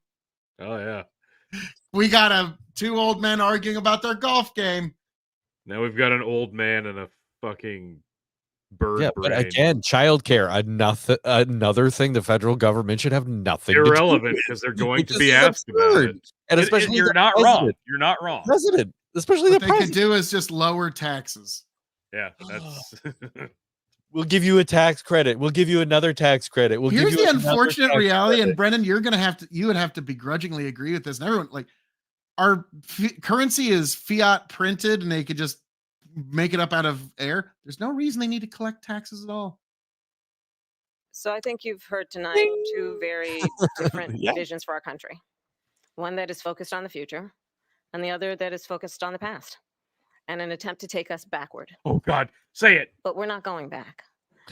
Oh, yeah. We got two old men arguing about their golf game. Now we've got an old man and a fucking bird brain. But again, childcare, another thing the federal government should have nothing irrelevant because they're going to be asked about it. And especially you're not wrong. You're not wrong. President, especially what the they president. could do is just lower taxes. Yeah, that's We'll give you a tax credit. We'll give you another tax credit. We'll Here's give you the another unfortunate tax reality, credit. and Brennan, you would have to begrudgingly agree with this. And everyone, like, our currency is fiat printed, and they could just make it up out of air. There's no reason they need to collect taxes at all. So I think you've heard tonight two very different Yeah. visions for our country. One that is focused on the future, and the other that is focused on the past, and an attempt to take us backward. Oh God, say it. But we're not going back.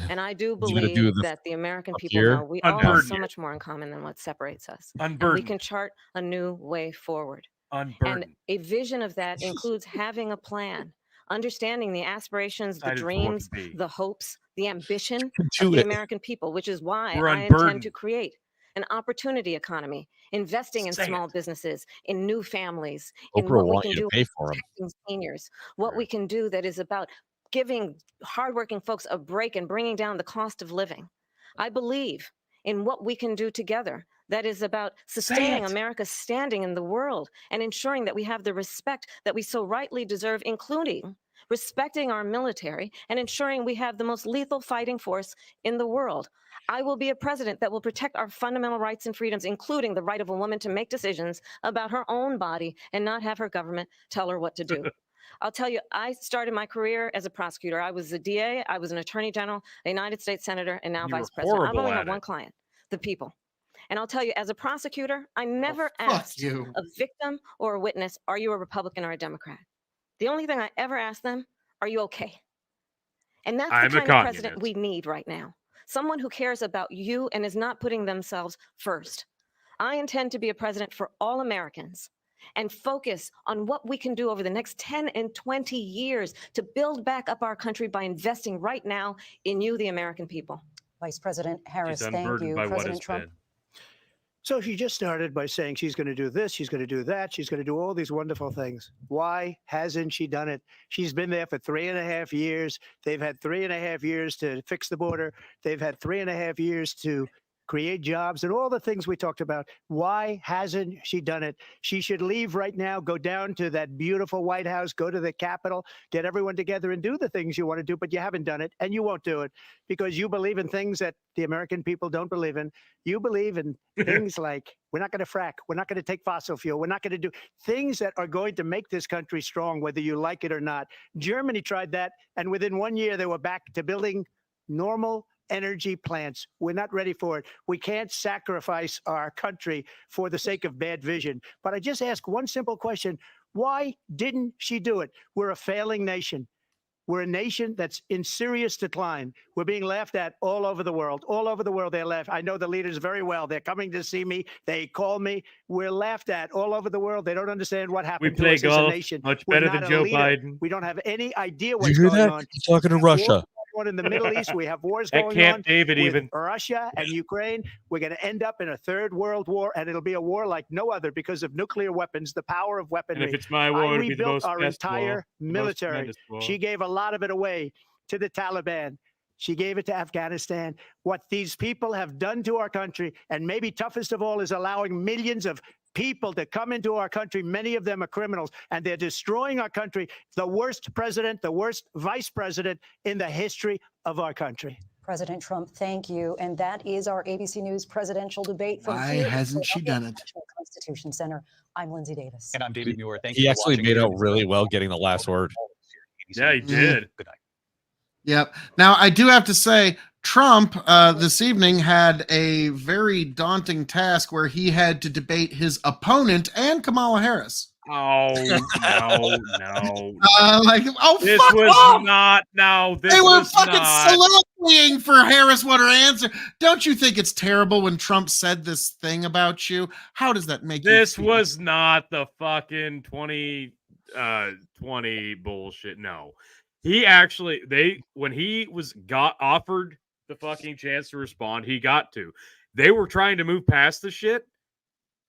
And I do You gotta do believe the that the American up people here. know we all have Unburden so it. much more in common than what separates us. And we Unburden. can chart a new way forward. And Unburden. a vision of that includes having a plan, understanding the aspirations, the Excited for what dreams, could be. the hopes, the ambition Do of the it. American people, which is why We're I intend to unburdened. create an opportunity economy, investing in Say small it. businesses, in new families, in Oprah what we want can you to do pay for them. protecting seniors, what Right. we can do that is about giving hardworking folks a break and bringing down the cost of living. I believe in what we can do together that is about sustaining it. America's standing in the world and ensuring that we have the respect that we so rightly deserve, including respecting our military and ensuring we have the most lethal fighting force in the world. I will be a president that will protect our fundamental rights and freedoms, including the right of a woman to make decisions about her own body and not have her government tell her what to do. I'll tell you, I started my career as a prosecutor. I was a DA, I was an attorney general, a United States senator, and now You were vice president. I've horrible only had at one it. client, the people. And I'll tell you, as a prosecutor, I never Fuck asked you. a victim or a witness, are you a Republican or a Democrat? The only thing I ever asked them, are you okay? And that's I'm the a kind of president communist. we need right now. Someone who cares about you and is not putting themselves first. I intend to be a president for all Americans and focus on what we can do over the next 10 and 20 years to build back up our country by investing right now in you, the American people. Vice President Harris, She's thank unburdened you. by what President has Trump. been. So she just started by saying she's going to do this, she's going to do that, she's going to do all these wonderful things. Why hasn't she done it? She's been there for 3.5 years. They've had 3.5 years to fix the border. They've had 3.5 years to create jobs and all the things we talked about. Why hasn't she done it? She should leave right now, go down to that beautiful White House, go to the Capitol, get everyone together and do the things you want to do, but you haven't done it and you won't do it because you believe in things that the American people don't believe in. You believe in things like we're not going to frack, we're not going to take fossil fuel, we're not going to do things that are going to make this country strong, whether you like it or not. Germany tried that, and within 1 year, they were back to building normal energy plants. We're not ready for it. We can't sacrifice our country for the sake of bad vision. But I just ask one simple question. Why didn't she do it? We're a failing nation. We're a nation that's in serious decline. We're being laughed at all over the world. All over the world, they're laughed. I know the leaders very well. They're coming to see me. They call me. We're laughed at all over the world. They don't understand what We happened to play us as a golf nation. much We're better not than a Joe leader. Biden. We don't have any idea Did what's you hear going that? on. He's talking to Russia. On in the Middle East, we have wars At going Camp on David, with even. Russia and Ukraine. We're going to end up in a third world war, and it'll be a war like no other because of nuclear weapons, the power of And weaponry. if it's my I war, it'll be the rebuilt most our best entire war, the most military. tremendous war. She gave a lot of it away to the Taliban. She gave it to Afghanistan. What these people have done to our country, and maybe toughest of all, is allowing millions of people to come into our country. Many of them are criminals, and they're destroying our country. The worst president, the worst vice president in the history of our country. President Trump, thank you. And that is our ABC News presidential debate from Why here at hasn't she Philadelphia done it? National Constitution Center. I'm Lindsay Davis. And I'm David Muir. Thank He you for actually watching made out News. really well getting the last word. Yeah, he did. Good night. Yep. Now, I do have to say, Trump this evening had a very daunting task where he had to debate his opponent and Kamala Harris. Oh, no, no. This This was not, no, this They were was fucking not. soliloquying for Harris what her answer. Don't you think it's terrible when Trump said this thing about you? How does that make you This feel? was not the fucking 2020 bullshit. No. He actually, when he got offered the fucking chance to respond, he got to. They were trying to move past the shit,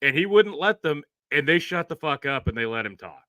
and he wouldn't let them, and they shut the fuck up and they let him talk.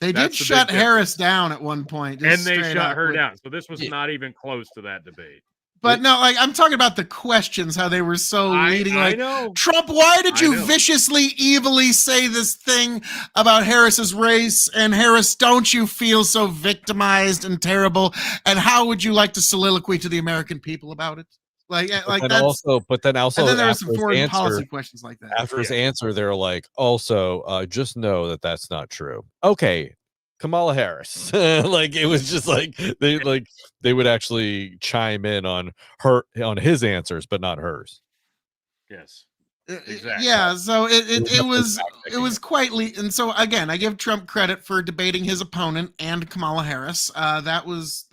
They That's did the shut big Harris down at one point. And just they straight shut up her with- down. So this was Yeah. not even close to that debate. But no, like I'm talking about the questions, how they were so leading. Like, I know. Trump, why did you know. viciously, evilly say this thing about Harris's race? And Harris, don't you feel so victimized and terrible? And how would you like to soliloquy to the American people about it? Like But that's. then also, And then there were after some his foreign policy answer, questions like that. after his answer, they're like, also, just know that that's not true. Okay, Kamala Harris. Like it was just like they would actually chime in on his answers, but not hers. Yes. Exactly. Yeah, so it was fact-checking quite and so again, I give Trump credit for debating his opponent and Kamala Harris. That was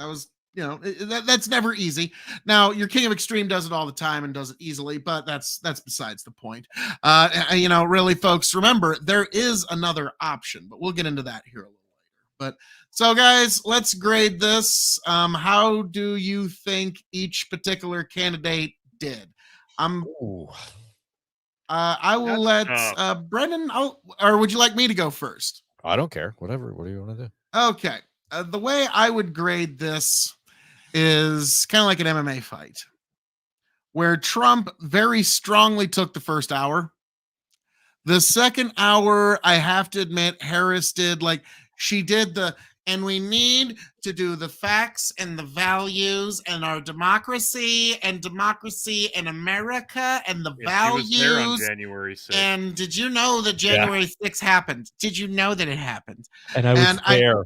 that's never easy. Now your King of Extreme does it all the time and does it easily, but that's besides the point. Really, folks, remember there is another option, but we'll get into that here a little later. But so, guys, let's grade this. How do you think each particular candidate did? I will let Brendan. Or would you like me to go first? I don't care. Whatever. What do you want to do? Okay. The way I would grade this is kind of like an MMA fight, where Trump very strongly took the first hour. The second hour, I have to admit, Harris did she did and we need to do the facts and the values and our democracy in America and the values. She was there on January 6th. And did you know that January 6th happened? Did you know that it happened? And I was there.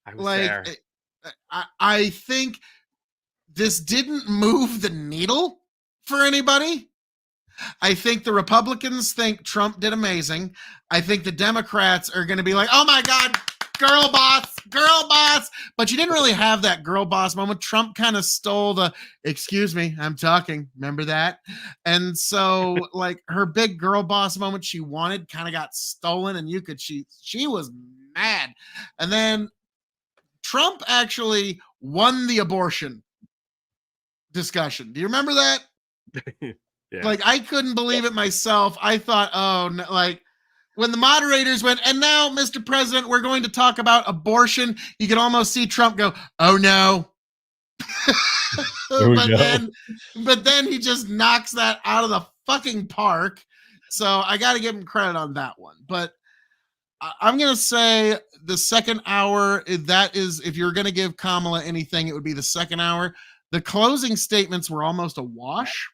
I was there. I think this didn't move the needle for anybody. I think the Republicans think Trump did amazing. I think the Democrats are going to be like, oh my God, girl boss. But you didn't really have that girl boss moment. Trump kind of stole the, excuse me, I'm talking. Remember that? And so her big girl boss moment she wanted kind of got stolen, and she was mad. And then Trump actually won the abortion discussion. Do you remember that? Yeah. I couldn't believe it myself. I thought, oh, no, when the moderators went, and now, Mr. President, we're going to talk about abortion. You could almost see Trump go, oh no. But then he just knocks that out of the fucking park. So I got to give him credit on that one. But I'm going to say the second hour, that is, if you're going to give Kamala anything, it would be the second hour. The closing statements were almost a wash.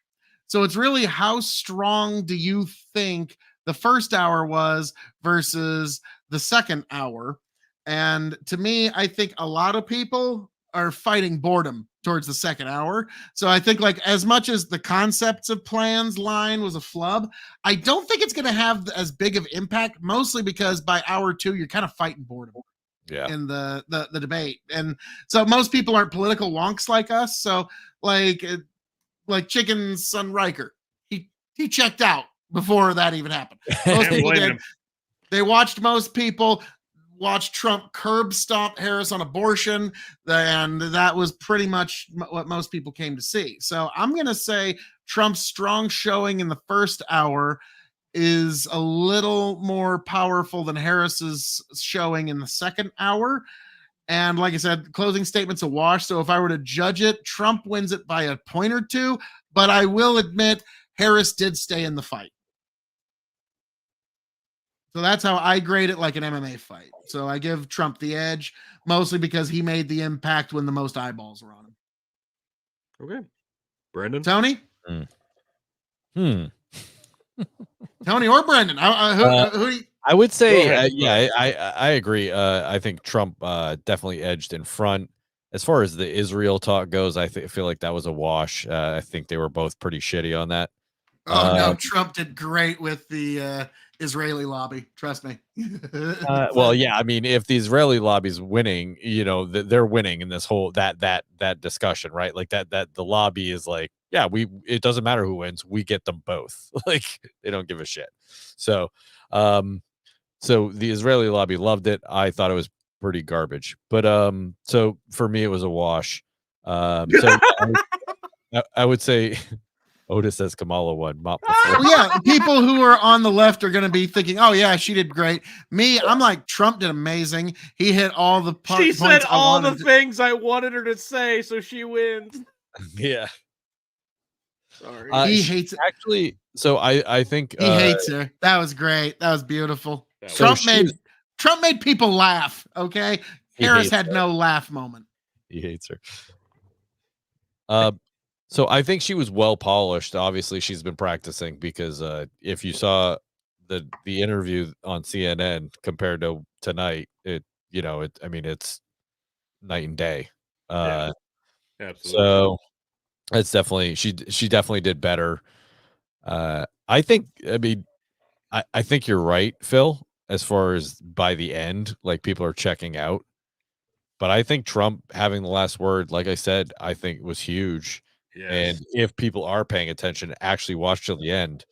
So it's really how strong do you think the first hour was versus the second hour? And to me, I think a lot of people are fighting boredom towards the second hour. So I think as much as the concepts of plans line was a flub, I don't think it's going to have as big of impact, mostly because by hour two, you're kind of fighting boredom. Yeah. In the debate. And so most people aren't political wonks like us. So like Chicken's son Riker, he checked out before that even happened. Most people did. Most people watched Trump curb stomp Harris on abortion, and that was pretty much what most people came to see. So I'm going to say Trump's strong showing in the first hour is a little more powerful than Harris's showing in the second hour. And like I said, closing statement's a wash. So if I were to judge it, Trump wins it by a point or two. But I will admit, Harris did stay in the fight. So that's how I grade it, like an MMA fight. So I give Trump the edge, mostly because he made the impact when the most eyeballs were on him. Okay. Brendan? Tony? Tony or Brendan? Who do you... I would say, I agree. I think Trump definitely edged in front. As far as the Israel talk goes, I feel like that was a wash. I think they were both pretty shitty on that. Oh, no, Trump did great with the Israeli lobby. Trust me. Well, yeah, I mean, if the Israeli lobby's winning, they're winning in this whole that discussion, right? Like that the lobby is like, yeah, it doesn't matter who wins, we get them both. Like they don't give a shit. So the Israeli lobby loved it. I thought it was pretty garbage, but so for me it was a wash. So I would say Otis says Kamala won. Well, yeah, people who are on the left are going to be thinking, "Oh yeah, she did great." Me, I'm like, Trump did amazing. He hit all the She said all the things I wanted her to say, so she wins. Yeah. Sorry. He hates it. Actually, so I think He hates her. That was great. That was beautiful. Trump made people laugh. Okay, Harris had no laugh moment. He hates her. So I think she was well polished. Obviously, she's been practicing because if you saw the interview on CNN compared to tonight, it's night and day. Absolutely. So it's definitely she definitely did better. I think I think you're right, Phil, as far as by the end, like people are checking out. But I think Trump having the last word, like I said, I think was huge. Yes. And if people are paying attention, actually watch till the end,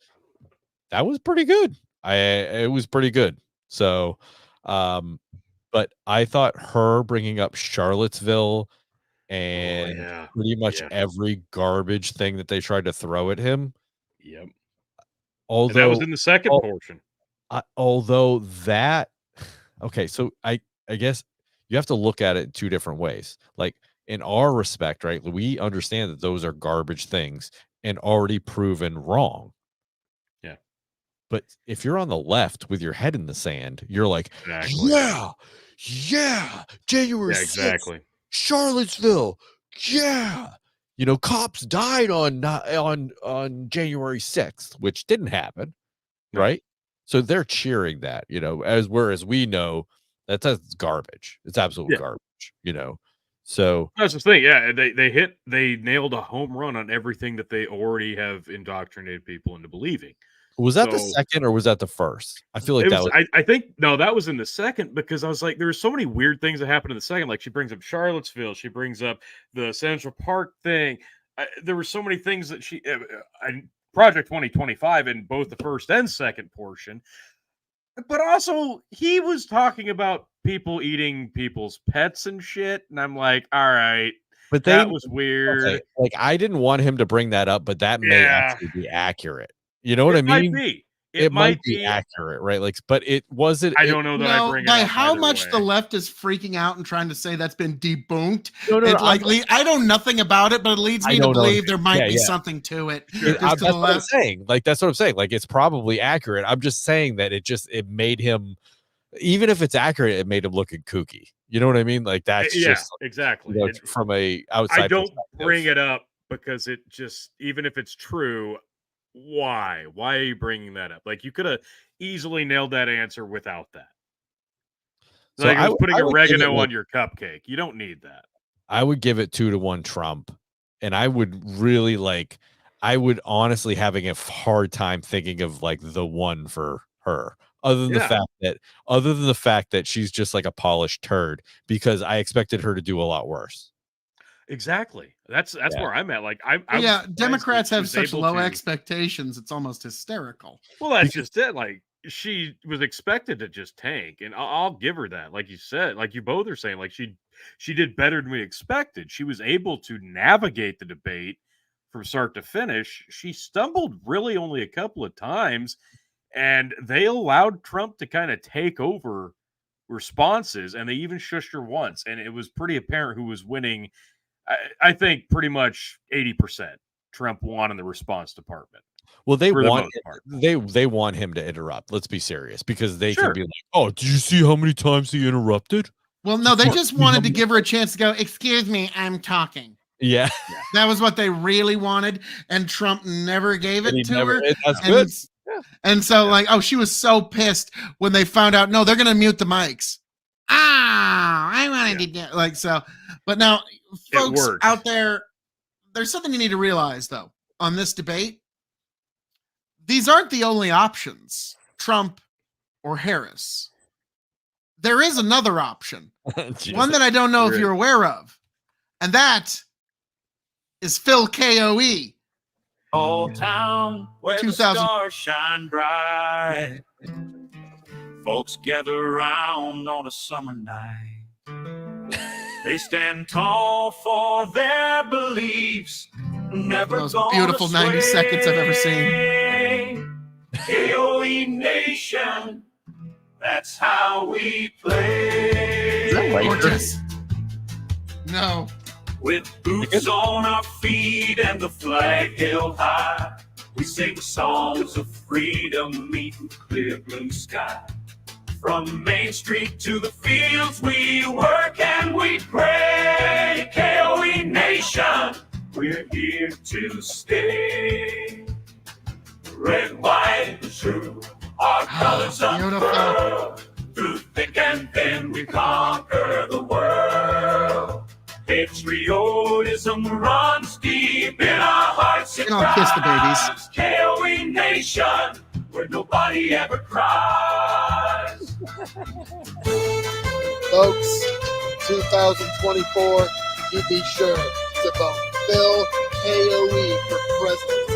that was pretty good. It was pretty good. So, but I thought her bringing up Charlottesville and pretty much every garbage thing that they tried to throw at him. Yep. Although that was in the second portion. Although that, okay, so I guess you have to look at it in two different ways. Like in our respect, right? We understand that those are garbage things and already proven wrong. Yeah. But if you're on the left with your head in the sand, you're like, yeah, January 6th, exactly. Charlottesville, yeah. Cops died on January 6th, which didn't happen, right? So they're cheering that, whereas we know that's garbage. It's absolute garbage, So that's the thing. Yeah, they nailed a home run on everything that they already have indoctrinated people into believing. Was that the second or was that the first? I feel like that was. I think no, that was in the second because I was like, there's so many weird things that happened in the second. Like she brings up Charlottesville, she brings up the Central Park thing. There were so many things that she Project 2025 in both the first and second portion. But also, he was talking about people eating people's pets and shit, and I'm like, all right, but that was weird. Okay. Like I didn't want him to bring that up, but that may actually be accurate. You know what I mean? Might be. It might be accurate, right? Like, but it wasn't. I don't know that I bring it by up how much way. the left is freaking out and trying to say that's been debunked. I know nothing about it, but it leads me to believe there might be something to it. That's what I'm saying. Like, that's what I'm saying. Like, it's probably accurate. I'm just saying that it made him, even if it's accurate, it made him looking kooky. You know what I mean? Like, that's just exactly from a outside. I don't bring it up because it just, even if it's true. Why are you bringing that up? Like you could have easily nailed that answer without that. So like I was putting oregano on your cupcake. You don't need that. I would give it 2-1 Trump, and I would really I would honestly having a hard time thinking of like the one for her, other than the fact that she's just like a polished turd, because I expected her to do a lot worse. Exactly. That's where I'm at. Like Democrats have such low expectations. It's almost hysterical. Well, that's just it. Like she was expected to just tank, and I'll give her that. Like you said, like you both are saying, like she did better than we expected. She was able to navigate the debate from start to finish. She stumbled really only a couple of times, and they allowed Trump to kind of take over responses, and they even shushed her once, and it was pretty apparent who was winning. I think pretty much 80% Trump won in the response department. Well, they want him to interrupt. Let's be serious, because they can be like, "Oh, did you see how many times he interrupted?" Well, no, they just wanted to give her a chance to go, "Excuse me, I'm talking." Yeah. That was what they really wanted, and Trump never gave it to her. That's good. And so, she was so pissed when they found out, no, they're going to mute the mics. I wanted to do so. But now, folks out there, there's something you need to realize, though, on this debate. These aren't the only options, Trump or Harris. There is another option, one that I don't know if you're aware of, and that is Phil KOE. Old town where the stars shine bright. Folks gather around on a summer night. They stand tall for their beliefs. Never the most beautiful 90 seconds I've ever seen. KOE Nation, that's how we play. Is that gorgeous? No. With boots on our feet and the flag held high, we sing songs of freedom meeting clear blue sky. From Main Street to the fields, we work and we pray. KOE Nation, we're here to stay. Red, white, and true, our colors unfurl. Through thick and thin, we conquer the world. Patriotism runs deep in our hearts. And I'll kiss the babies. KOE Nation, where nobody ever cries. Folks, 2024, you be sure to vote Phil KOE for president.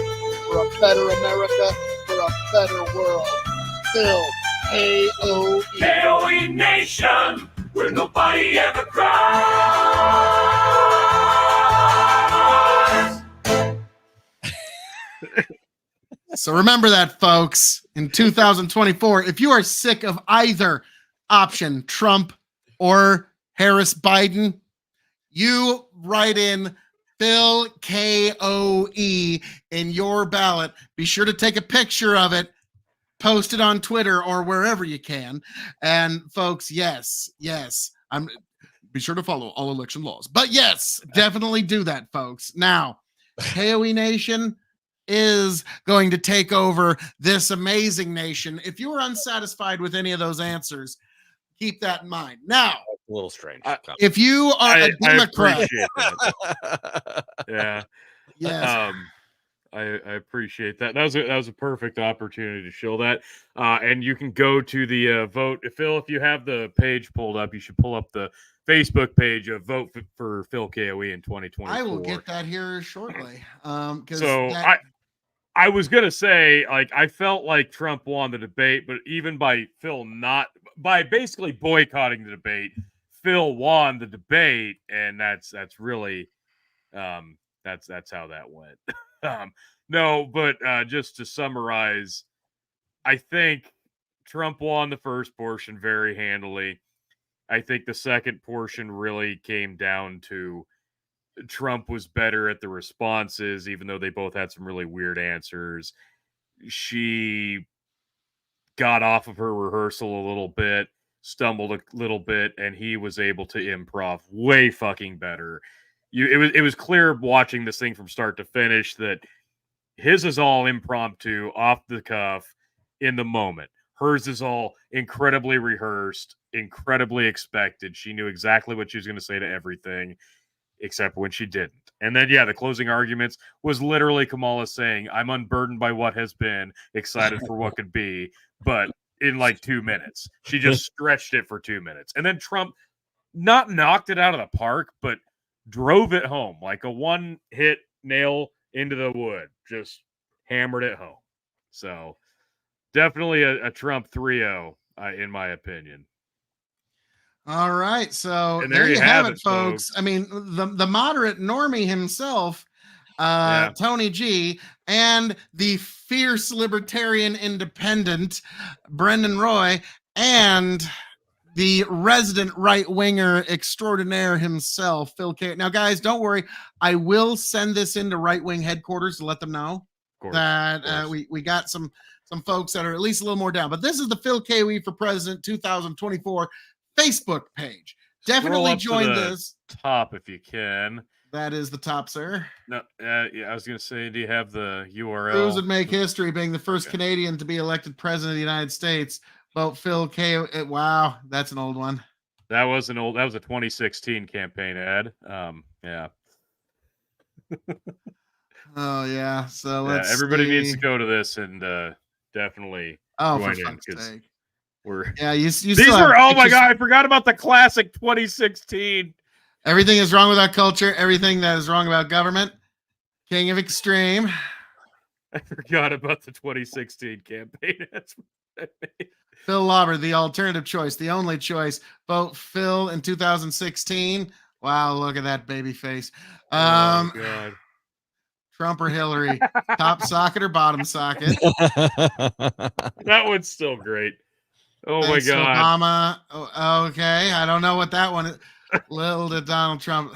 For a better America, for a better world. Phil KOE. KOE Nation, where nobody ever cries. So remember that, folks, in 2024, if you are sick of either option, Trump or Harris Biden, you write in Phil KOE in your ballot. Be sure to take a picture of it, post it on Twitter or wherever you can. And folks, yes, be sure to follow all election laws. But yes, definitely do that, folks. Now, KOE Nation is going to take over this amazing nation. If you are unsatisfied with any of those answers, keep that in mind. Now, a little strange. If you are a Democrat, I appreciate that. Yeah. Yes. I appreciate that. That was a perfect opportunity to show that. And you can go to the vote. Phil, if you have the page pulled up, you should pull up the Facebook page of Vote for Phil KOE in 2024. I will get that here shortly. I was gonna say, like, I felt like Trump won the debate, but even by basically boycotting the debate, Phil won the debate, and that's really that's how that went. No, but just to summarize, I think Trump won the first portion very handily. I think the second portion really came down to Trump was better at the responses, even though they both had some really weird answers. She got off of her rehearsal a little bit, stumbled a little bit, and he was able to improv way fucking better. It was clear watching this thing from start to finish that his is all impromptu, off the cuff, in the moment. Hers is all incredibly rehearsed, incredibly expected. She knew exactly what she was going to say to everything, except when she didn't. And then, the closing arguments was literally Kamala saying, I'm unburdened by what has been, excited for what could be, but in like 2 minutes. She just stretched it for 2 minutes. And then Trump not knocked it out of the park, but drove it home like a one-hit nail into the wood. Just hammered it home. So definitely a Trump 3-0, in my opinion. All right, so and there you have it, folks. I mean, the moderate normie himself, Tony G, and the fierce libertarian independent, Brendan Roy, and the resident right-winger extraordinaire himself, Phil K. Now, guys, don't worry. I will send this into right-wing headquarters to let them know that we got some folks that are at least a little more down. But this is the Phil KOE for President 2024 Facebook page. Definitely join this. Top if you can. That is the top, sir. No, I was going to say, do you have the URL? Cruz would make history being the first Canadian to be elected president of the United States. Vote Phil KOE. Wow, that's an old one. That was a 2016 campaign ad. Yeah. Oh yeah. So let's everybody see. needs to go to this and definitely join in because these were my god, I forgot about the classic 2016. Everything is wrong with our culture. Everything that is wrong about government. King of Extreme. I forgot about the 2016 campaign. That's what I made. Phil Lauber, the alternative choice, the only choice. Vote Phil in 2016. Wow, look at that baby face. Oh god. Trump or Hillary? Top socket or bottom socket? That one's still great. Oh Thanks, my god. Obama. Oh, okay. I don't know what that one is. Little did Donald Trump.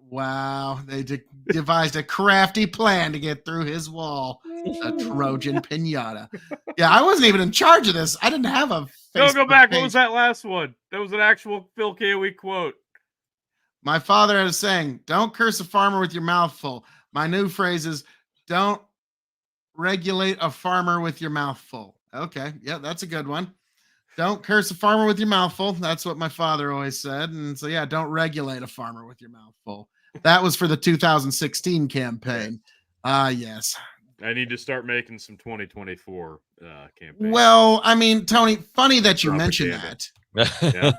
Wow. They devised a crafty plan to get through his wall. A Trojan pinata. Yeah, I wasn't even in charge of this. I didn't have a Facebook Go back. page. What was that last one? That was an actual Phil KOE quote. My father had a saying, don't curse a farmer with your mouth full. My new phrase is, don't regulate a farmer with your mouth full. Okay, yeah, that's a good one. Don't curse a farmer with your mouth full. That's what my father always said. And so, yeah, don't regulate a farmer with your mouth full. That was for the 2016 campaign. Yes. I need to start making some 2024 campaigns. Well, I mean, Tony, funny that you mentioned that. Yeah.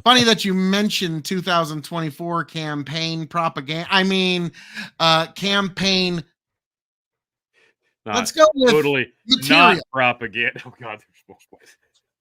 Funny that you mentioned 2024 campaign propaganda. I mean, campaign. Let's go with totally material. Not propaganda. Oh God,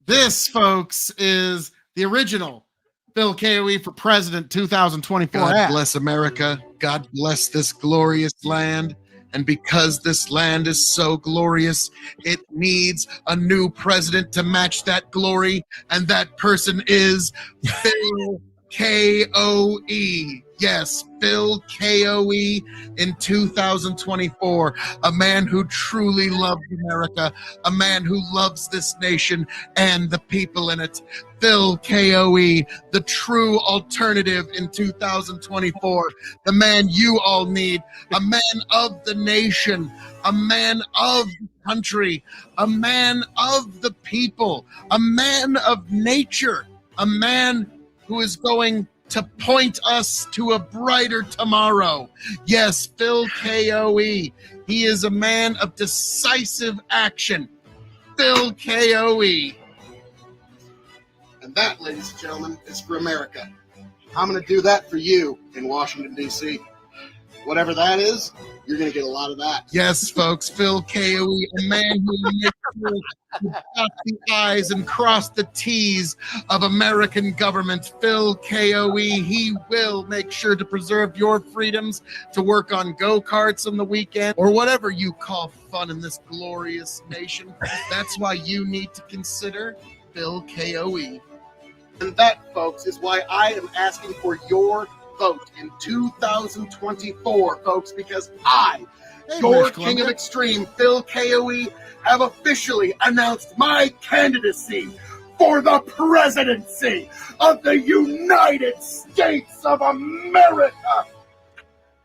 this, folks, is the original Phil KOE for President 2024. God bless America. God bless this glorious land. And because this land is so glorious, it needs a new president to match that glory. And that person is Phil KOE. Yes, Phil KOE in 2024. A man who truly loves America. A man who loves this nation and the people in it. Phil KOE, the true alternative in 2024. The man you all need. A man of the nation. A man of the country. A man of the people. A man of nature. A man who is going to point us to a brighter tomorrow. Yes, Phil KOE. He is a man of decisive action. Phil KOE. And that, ladies and gentlemen, is for America. I'm going to do that for you in Washington, D.C. Whatever that is, you're going to get a lot of that. Yes, folks, Phil KOE, a man who will make sure to dot the I's and cross the T's of American government. Phil KOE, he will make sure to preserve your freedoms to work on go-karts on the weekend or whatever you call fun in this glorious nation. That's why you need to consider Phil KOE. And that, folks, is why I am asking for your vote in 2024, folks, because I, your King of Extreme, Phil KOE, have officially announced my candidacy for the presidency of the United States of America.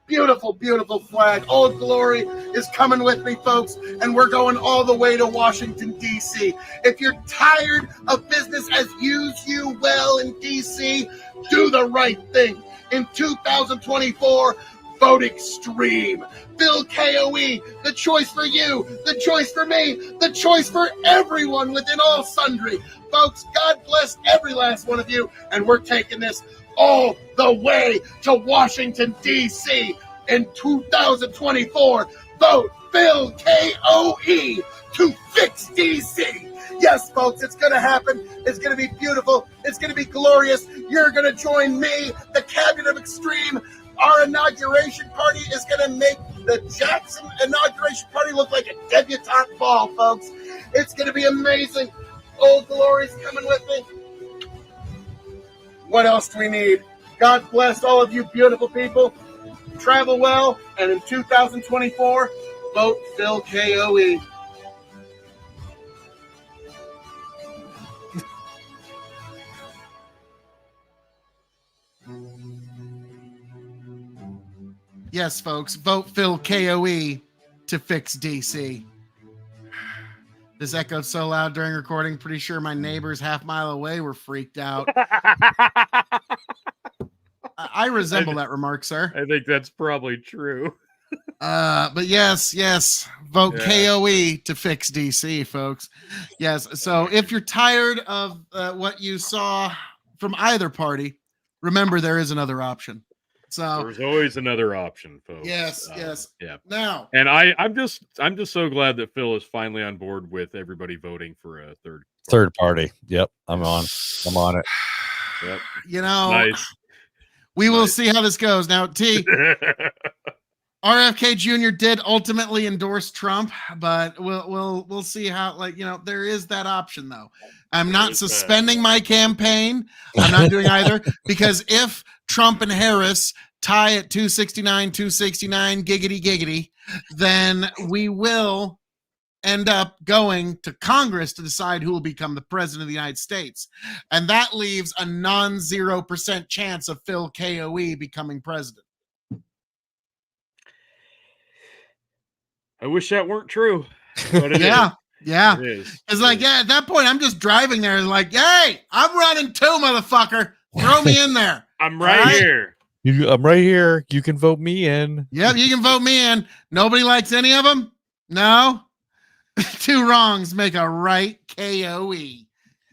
Beautiful, beautiful flag. Old Glory is coming with me, folks, and we're going all the way to Washington, D.C. If you're tired of business as usual in D.C., do the right thing. In 2024, vote extreme. Phil KOE, the choice for you, the choice for me, the choice for everyone within all sundry. Folks, God bless every last one of you, and we're taking this all the way to Washington, D.C. in 2024. Vote Phil KOE to fix D.C. Yes, folks, it's going to happen. It's going to be beautiful. It's going to be glorious. You're going to join me, the Cabinet of Extreme. Our inauguration party is going to make the Jackson inauguration party look like a debutante ball, folks. It's going to be amazing. Old Glory's coming with me. What else do we need? God bless all of you beautiful people. Travel well, and in 2024, vote Phil KOE. Yes, folks, vote Phil KOE to fix DC. This echoed so loud during recording, pretty sure my neighbors half mile away were freaked out. I resemble that remark, sir. I think that's probably true. But yes, vote KOE to fix DC, folks. Yes, so if you're tired of what you saw from either party, remember there is another option. So there's always another option, folks. Yes. Yeah. Now, and I'm just so glad that Phil is finally on board with everybody voting for a third party. Yep, I'm on it. Yep. You know, nice. We will see how this goes. Now, T. RFK Jr. did ultimately endorse Trump, but we'll see how, there is that option though. I'm not suspending my campaign. I'm not doing either, because if Trump and Harris tie at 269, giggity, giggity, then we will end up going to Congress to decide who will become the president of the United States. And that leaves a non-0% chance of Phil KOE becoming president. I wish that weren't true. But it Yeah. is. Yeah. It is. It's like, yeah, at that point, I'm just driving there like, hey, I'm running too, motherfucker. Throw me in there. I'm right here. I'm right here. You can vote me in. Yep, you can vote me in. Nobody likes any of them? No? Two wrongs make a right KOE.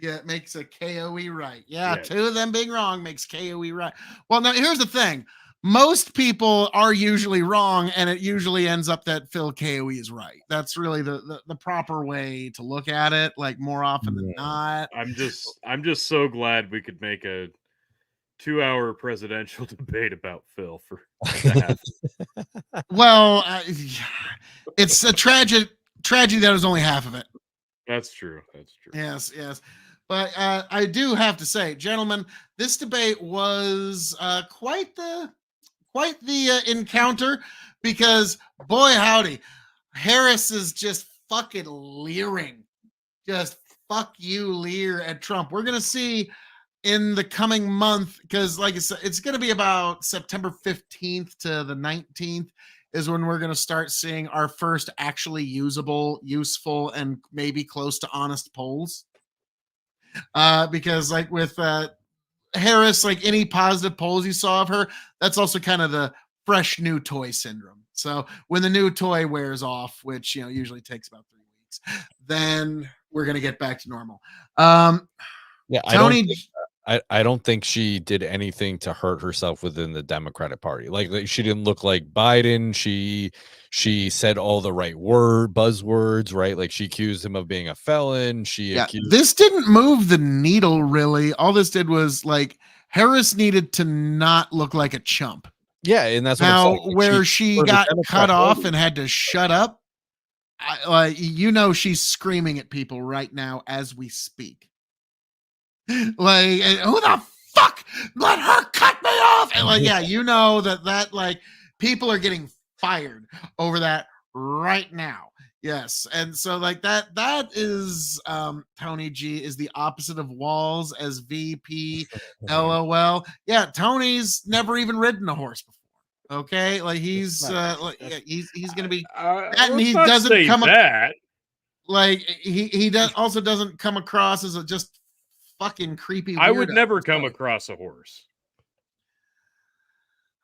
Yeah, it makes a KOE right. Yeah, two of them being wrong makes KOE right. Well, now here's the thing. Most people are usually wrong, and it usually ends up that Phil KOE is right. That's really the proper way to look at it, like more often than not. I'm just so glad we could make a 2-hour presidential debate about Phil for that. Well, it's a tragedy that was only half of it. That's true. That's true. Yes. But I do have to say, gentlemen, this debate was quite the encounter, because boy howdy, Harris is just fucking leering, just fuck you leer at Trump. We're gonna see in the coming month, because like I said, it's gonna be about September 15th to the 19th is when we're gonna start seeing our first actually useful, and maybe close to honest polls. Because like with Harris, like any positive polls you saw of her, that's also kind of the fresh new toy syndrome. So when the new toy wears off, which usually takes about 3 weeks, then we're gonna get back to normal. Yeah, Tony, I don't think she did anything to hurt herself within the Democratic Party. Like she didn't look like Biden. She said all the right buzzwords, right? Like she accused him of being a felon. This didn't move the needle really. All this did was like Harris needed to not look like a chump. Yeah, and that's what now I'm saying. where she got cut off and had to shut up. She's screaming at people right now as we speak. Like, who the fuck let her cut me off? And like, yeah, that like people are getting fired over that right now. Yes. And so like that is Tony G is the opposite of Walls as VP. LOL. Yeah, Tony's never even ridden a horse before. Okay, like he's gonna be and he doesn't come that. Like he doesn't come across as a just fucking creepy weirdo. I would never come across a horse.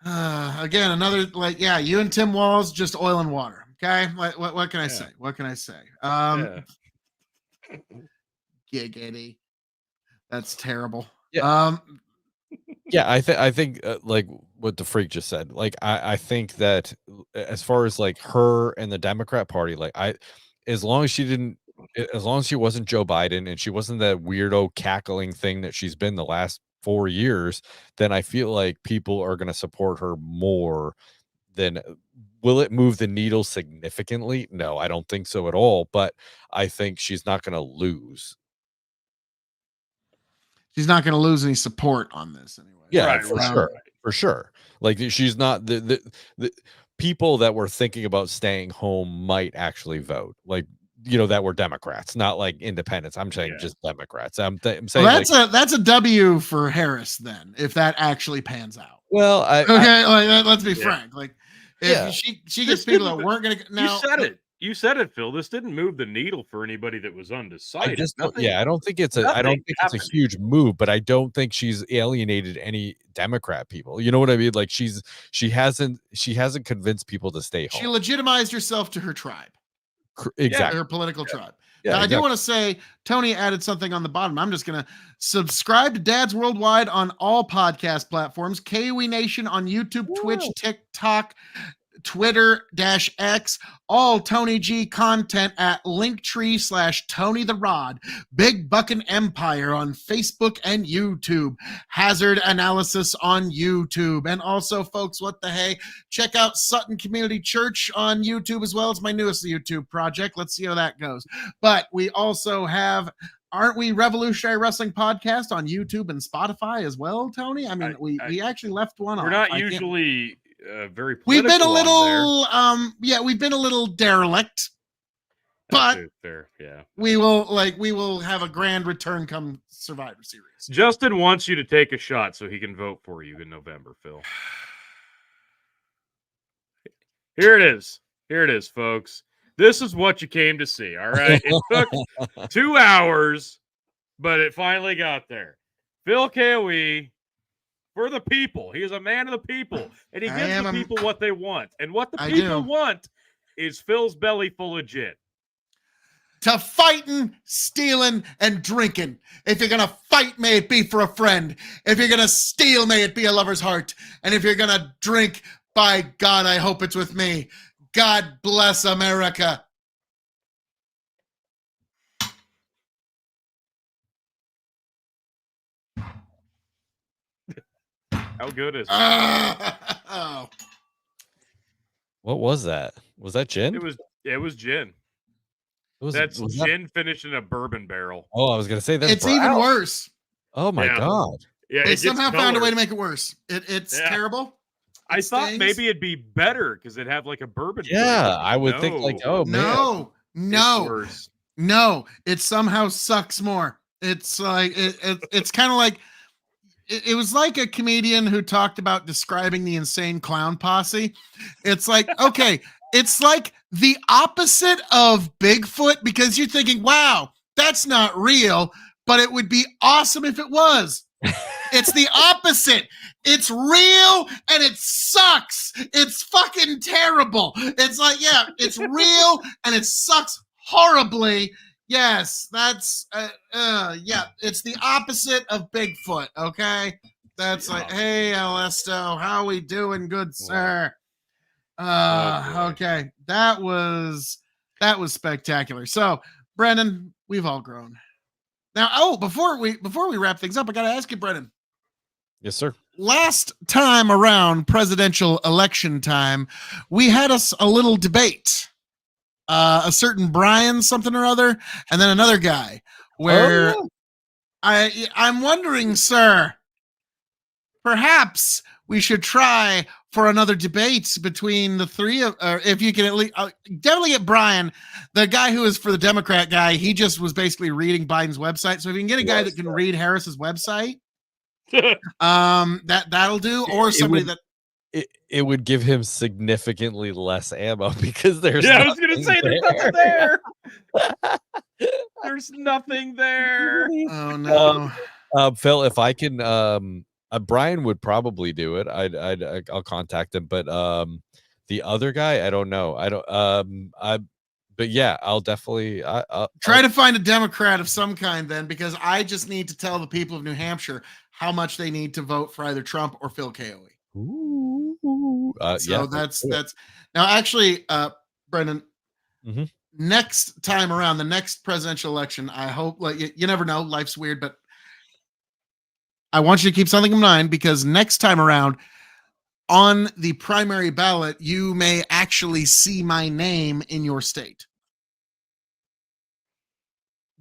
Again, another you and Tim Walz, just oil and water. Okay, what can I say? What can I say? Giggity. That's terrible. Yeah. I think like what the freak just said. Like I think that as far as like her and the Democrat Party, like as long as she wasn't Joe Biden and she wasn't that weirdo cackling thing that she's been the last 4 years, then I feel like people are going to support her more than. Will it move the needle significantly? No, I don't think so at all. But I think she's not going to lose. She's not going to lose any support on this anyway. Yeah, right, for sure. Like she's not the people that were thinking about staying home might actually vote. Like that were Democrats, not like independents. I'm saying just Democrats. I'm saying that's a W for Harris then, if that actually pans out. Well, let's be frank. Like. If she gets people that weren't going to. Now you said it, Phil. This didn't move the needle for anybody that was undecided. I don't think it's a huge move, but I don't think she's alienated any Democrat people. You know what I mean? Like she hasn't convinced people to stay home. She legitimized herself to her tribe. Exactly. Her political tribe. Yeah, now, I do want to say Tony added something on the bottom. I'm just going to subscribe to Dads Worldwide on all podcast platforms. KOE Nation on YouTube, Twitch, TikTok, Twitter-X, all Tony G content at Linktree/Tony the Rod, Big Buckin' Empire on Facebook and YouTube, Hazard Analysis on YouTube, and also, folks, what the hey, check out Sutton Community Church on YouTube as well. It's my newest YouTube project. Let's see how that goes. But we also have aren't we Revolutionary Wrestling Podcast on YouTube and Spotify as well, Tony? I mean, we actually left one off. We're not usually very political. We've been a little we've been a little derelict. But fair, yeah. We will have a grand return come Survivor Series. Justin wants you to take a shot so he can vote for you in November, Phil. Here it is. Here it is, folks. This is what you came to see, all right? It took 2 hours, but it finally got there. Phil KOE, for the people. He is a man of the people, and he gives the people what they want. And what the people want is Phil's belly full of gin. To fighting, stealing, and drinking. If you're going to fight, may it be for a friend. If you're going to steal, may it be a lover's heart. And if you're going to drink, by God, I hope it's with me. God bless America. How good is it? What was that? Was that gin? It was gin. That's gin finished in a bourbon barrel. Oh, I was gonna say that. It's even worse. Oh my God. Yeah, they somehow found a way to make it worse. It's terrible. I thought maybe it'd be better because it'd have like a bourbon. Yeah, I would think like, oh man. No, it somehow sucks more. It's like it's kind of like it was like a comedian who talked about describing the insane clown posse. It's like, okay, it's like the opposite of Bigfoot because you're thinking, wow, that's not real, but it would be awesome if it was. It's the opposite. It's real and it sucks. It's fucking terrible. It's like, yeah, it's real and it sucks horribly. Yes, that's yeah, it's the opposite of Bigfoot, okay? That's like, hey, Alesto, how we doing, good sir? Okay. That was spectacular. So, Brendan, we've all grown. Now, before we wrap things up, I got to ask you, Brendan. Yes, sir. Last time around presidential election time, we had a little debate. A certain Brian something or other, and then another guy where I'm wondering, sir, perhaps we should try for another debate between the three of, or if you can at least definitely get Brian, the guy who is for the Democrat guy. He just was basically reading Biden's website. So if you can get a guy that can read Harris's website, that'll do. Or somebody that. It would give him significantly less ammo because there's I was gonna say there's nothing there. There's nothing there. Oh no. Phil, if I can Brian would probably do it. I'll contact him, but the other guy, I don't know. But yeah, I'll definitely try to find a Democrat of some kind then, because I just need to tell the people of New Hampshire how much they need to vote for either Trump or Phil KOE. So that's now actually, Brendan, next time around, the next presidential election, I hope, like, you never know, life's weird, but I want you to keep something in mind, because next time around on the primary ballot, you may actually see my name in your state.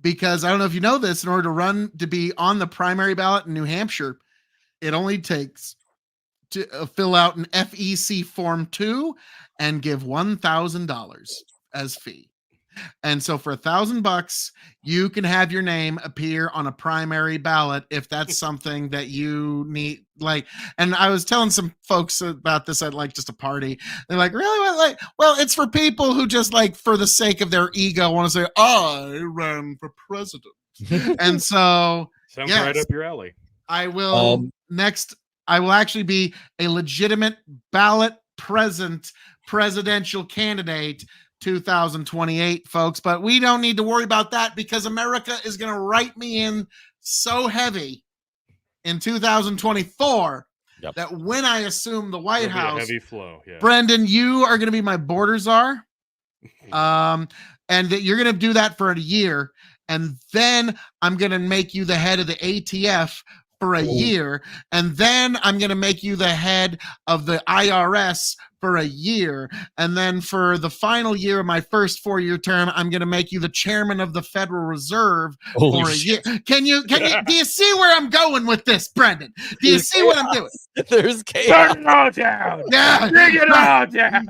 Because I don't know if you know this, in order to be on the primary ballot in New Hampshire, it only takes to fill out an FEC Form 2 and give $1,000 as fee. And so for $1,000, you can have your name appear on a primary ballot if that's something that you need. Like, and I was telling some folks about this at like just a party. They're like, really? Well, it's for people who just like, for the sake of their ego, want to say, I ran for president. And so, sounds right up your alley. I will I will actually be a legitimate ballot presidential candidate 2028, folks. But we don't need to worry about that, because America is going to write me in so heavy in 2024 that when I assume the White House, heavy flow. Yeah. Brendan, you are going to be my border czar. And that you're going to do that for a year. And then I'm going to make you the head of the ATF for a year, and then I'm going to make you the head of the IRS for a year, and then for the final year of my first 4-year term, I'm going to make you the chairman of the Federal Reserve Holy for a shit. year. Can you do you see where I'm going with this, Brendan? Do you see what I'm doing? There's chaos. Burn it all down. Yeah. Bring it all down.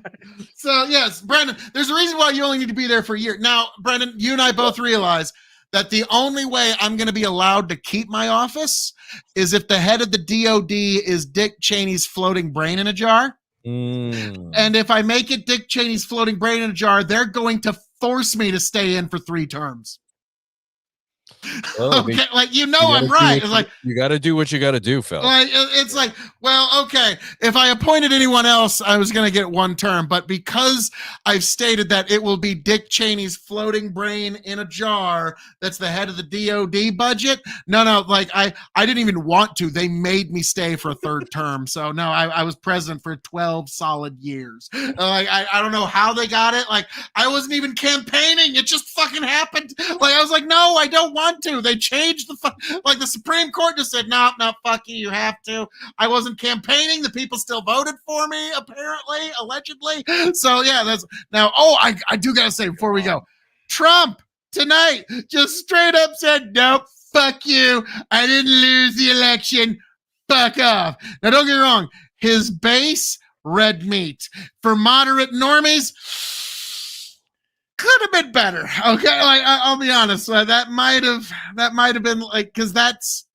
So yes, Brendan, there's a reason why you only need to be there for a year. Now, Brendan, you and I both realize that the only way I'm going to be allowed to keep my office is if the head of the DOD is Dick Cheney's floating brain in a jar. And if I make it Dick Cheney's floating brain in a jar, they're going to force me to stay in for 3 terms. Well, Okay, like I'm right. It's like you got to do what you got to do, Phil. Like it's like, well, okay. If I appointed anyone else, I was going to get 1 term, but because I've stated that it will be Dick Cheney's floating brain in a jar, that's the head of the DOD budget. No, like I didn't even want to. They made me stay for a 3rd term, so no, I was president for 12 solid years. Like I don't know how they got it. Like I wasn't even campaigning. It just fucking happened. Like I was like, no, I don't want to. They changed like the Supreme Court just said, no, fuck you, you have to. I wasn't campaigning. The people still voted for me, apparently, allegedly. So yeah, that's now. Oh, I do gotta say before we go, Trump tonight just straight up said, nope, fuck you. I didn't lose the election. Fuck off. Now don't get me wrong, his base, red meat. For moderate normies, could have been better. Okay, like I'll be honest. That might have been like, because that's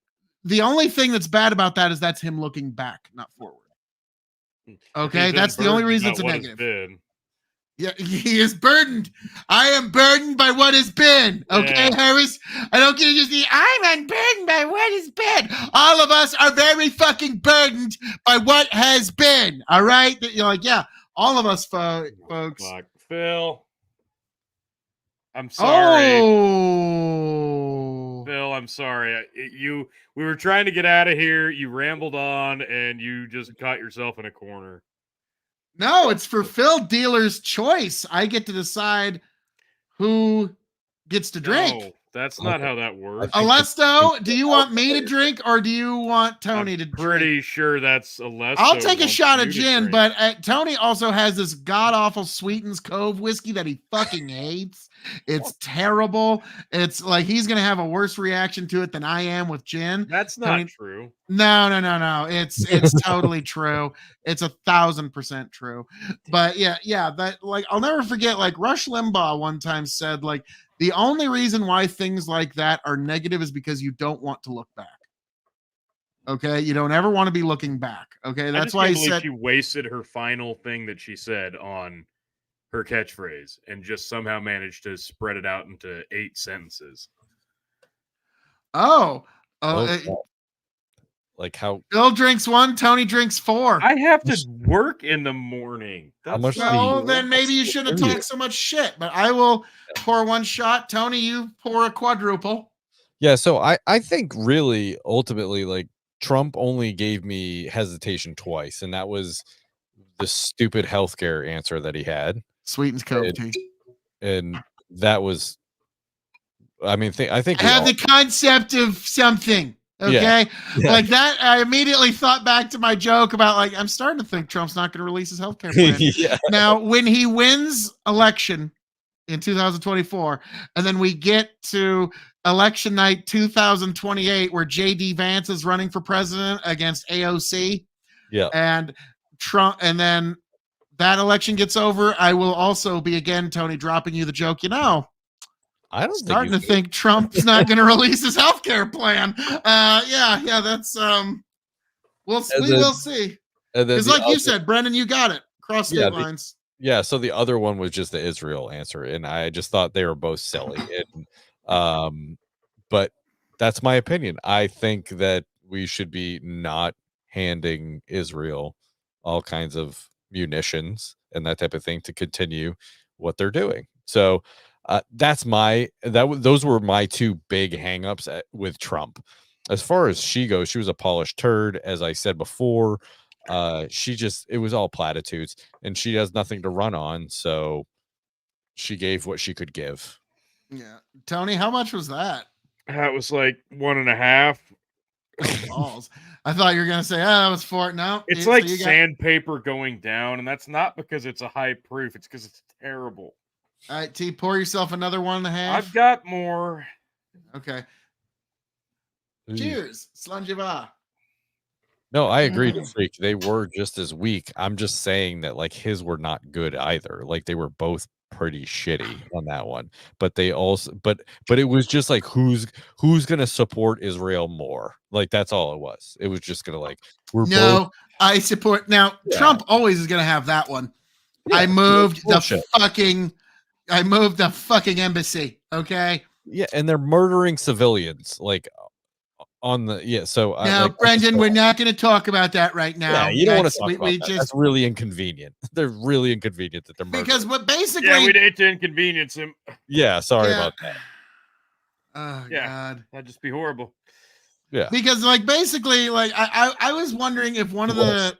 the only thing that's bad about that is that's him looking back, not forward. Okay, that's the only reason it's a negative. Yeah, he is burdened. I am burdened by what has been. Okay, yeah. Harris? I don't get to just be, I'm unburdened by what has been. All of us are very fucking burdened by what has been. All right? You're like, yeah, all of us, folks. Fuck, Phil. I'm sorry. Oh. Phil, I'm sorry. We were trying to get out of here. You rambled on, and you just caught yourself in a corner. No, it's for Phil Dealer's choice. I get to decide who gets to drink. No, that's not how that works. Alesto, do you want me to drink or do you want Tony to drink? Pretty sure that's Alesto. I'll take a shot of gin, but Tony also has this god-awful Sweetens Cove whiskey that he fucking hates. It's terrible. It's like he's going to have a worse reaction to it than I am with gin. That's not true. No. It's totally true. It's 1,000% true. But yeah, that, like, I'll never forget, like, Rush Limbaugh one time said, like, the only reason why things like that are negative is because you don't want to look back. Okay, you don't ever want to be looking back. Okay, that's why he said she wasted her final thing that she said on her catchphrase and just somehow managed to spread it out into 8 sentences. Like how Bill drinks 1, Tony drinks 4. I have to work in the morning. Then maybe you shouldn't have talked so much shit. But I will pour 1 shot. Tony, you pour a quadruple. Yeah, so I think really ultimately, like, Trump only gave me hesitation twice, and that was the stupid healthcare answer that he had. Sweetens Cove tea. And that was, I mean, I think I have the concept of something. Okay. Yeah. Like that, I immediately thought back to my joke about, like, I'm starting to think Trump's not going to release his healthcare plan. Yeah. Now, when he wins election in 2024, and then we get to election night 2028, where JD Vance is running for president against AOC. Yeah. And Trump, and then that election gets over, I will also be again, Tony, dropping you the joke. I don't starting to think Trump's not going to release his healthcare plan. Yeah, that's we will see. It's like you said, Brendan, you got it. Cross state lines. Yeah, so the other one was just the Israel answer, and I just thought they were both silly. And but that's my opinion. I think that we should be not handing Israel all kinds of munitions and that type of thing to continue what they're doing. So those were my 2 big hangups with Trump. As far as she goes, she was a polished turd, as I said before. It was all platitudes, and she has nothing to run on, so she gave what she could give. Yeah. Tony, how much was that? That was like 1.5. Balls. I thought you were gonna say, "Oh, that was for it." No, It's like sandpaper going down, and that's not because it's a high proof. It's because it's terrible. All right, T, pour yourself another 1.5. I've got more. Okay. Cheers, Slanjiva. No, I agree, Freak. They were just as weak. I'm just saying that like his were not good either. Like they were both pretty shitty on that one. But they also but it was just like who's gonna support Israel more? Like that's all it was. It was just gonna like both. I support now. Yeah. Trump always is gonna have that one. Yeah, I moved the fucking embassy. Okay. Yeah, and they're murdering civilians like on the so now, Brendan, we're not going to talk about that right now. Yeah, you don't want to talk about that. That's really inconvenient. They're really inconvenient that they're murdering. Because what basically, yeah, we'd hate to inconvenience him. Yeah, sorry about that. Oh yeah, God, that'd just be horrible. Yeah, because like basically, like I was wondering if one of the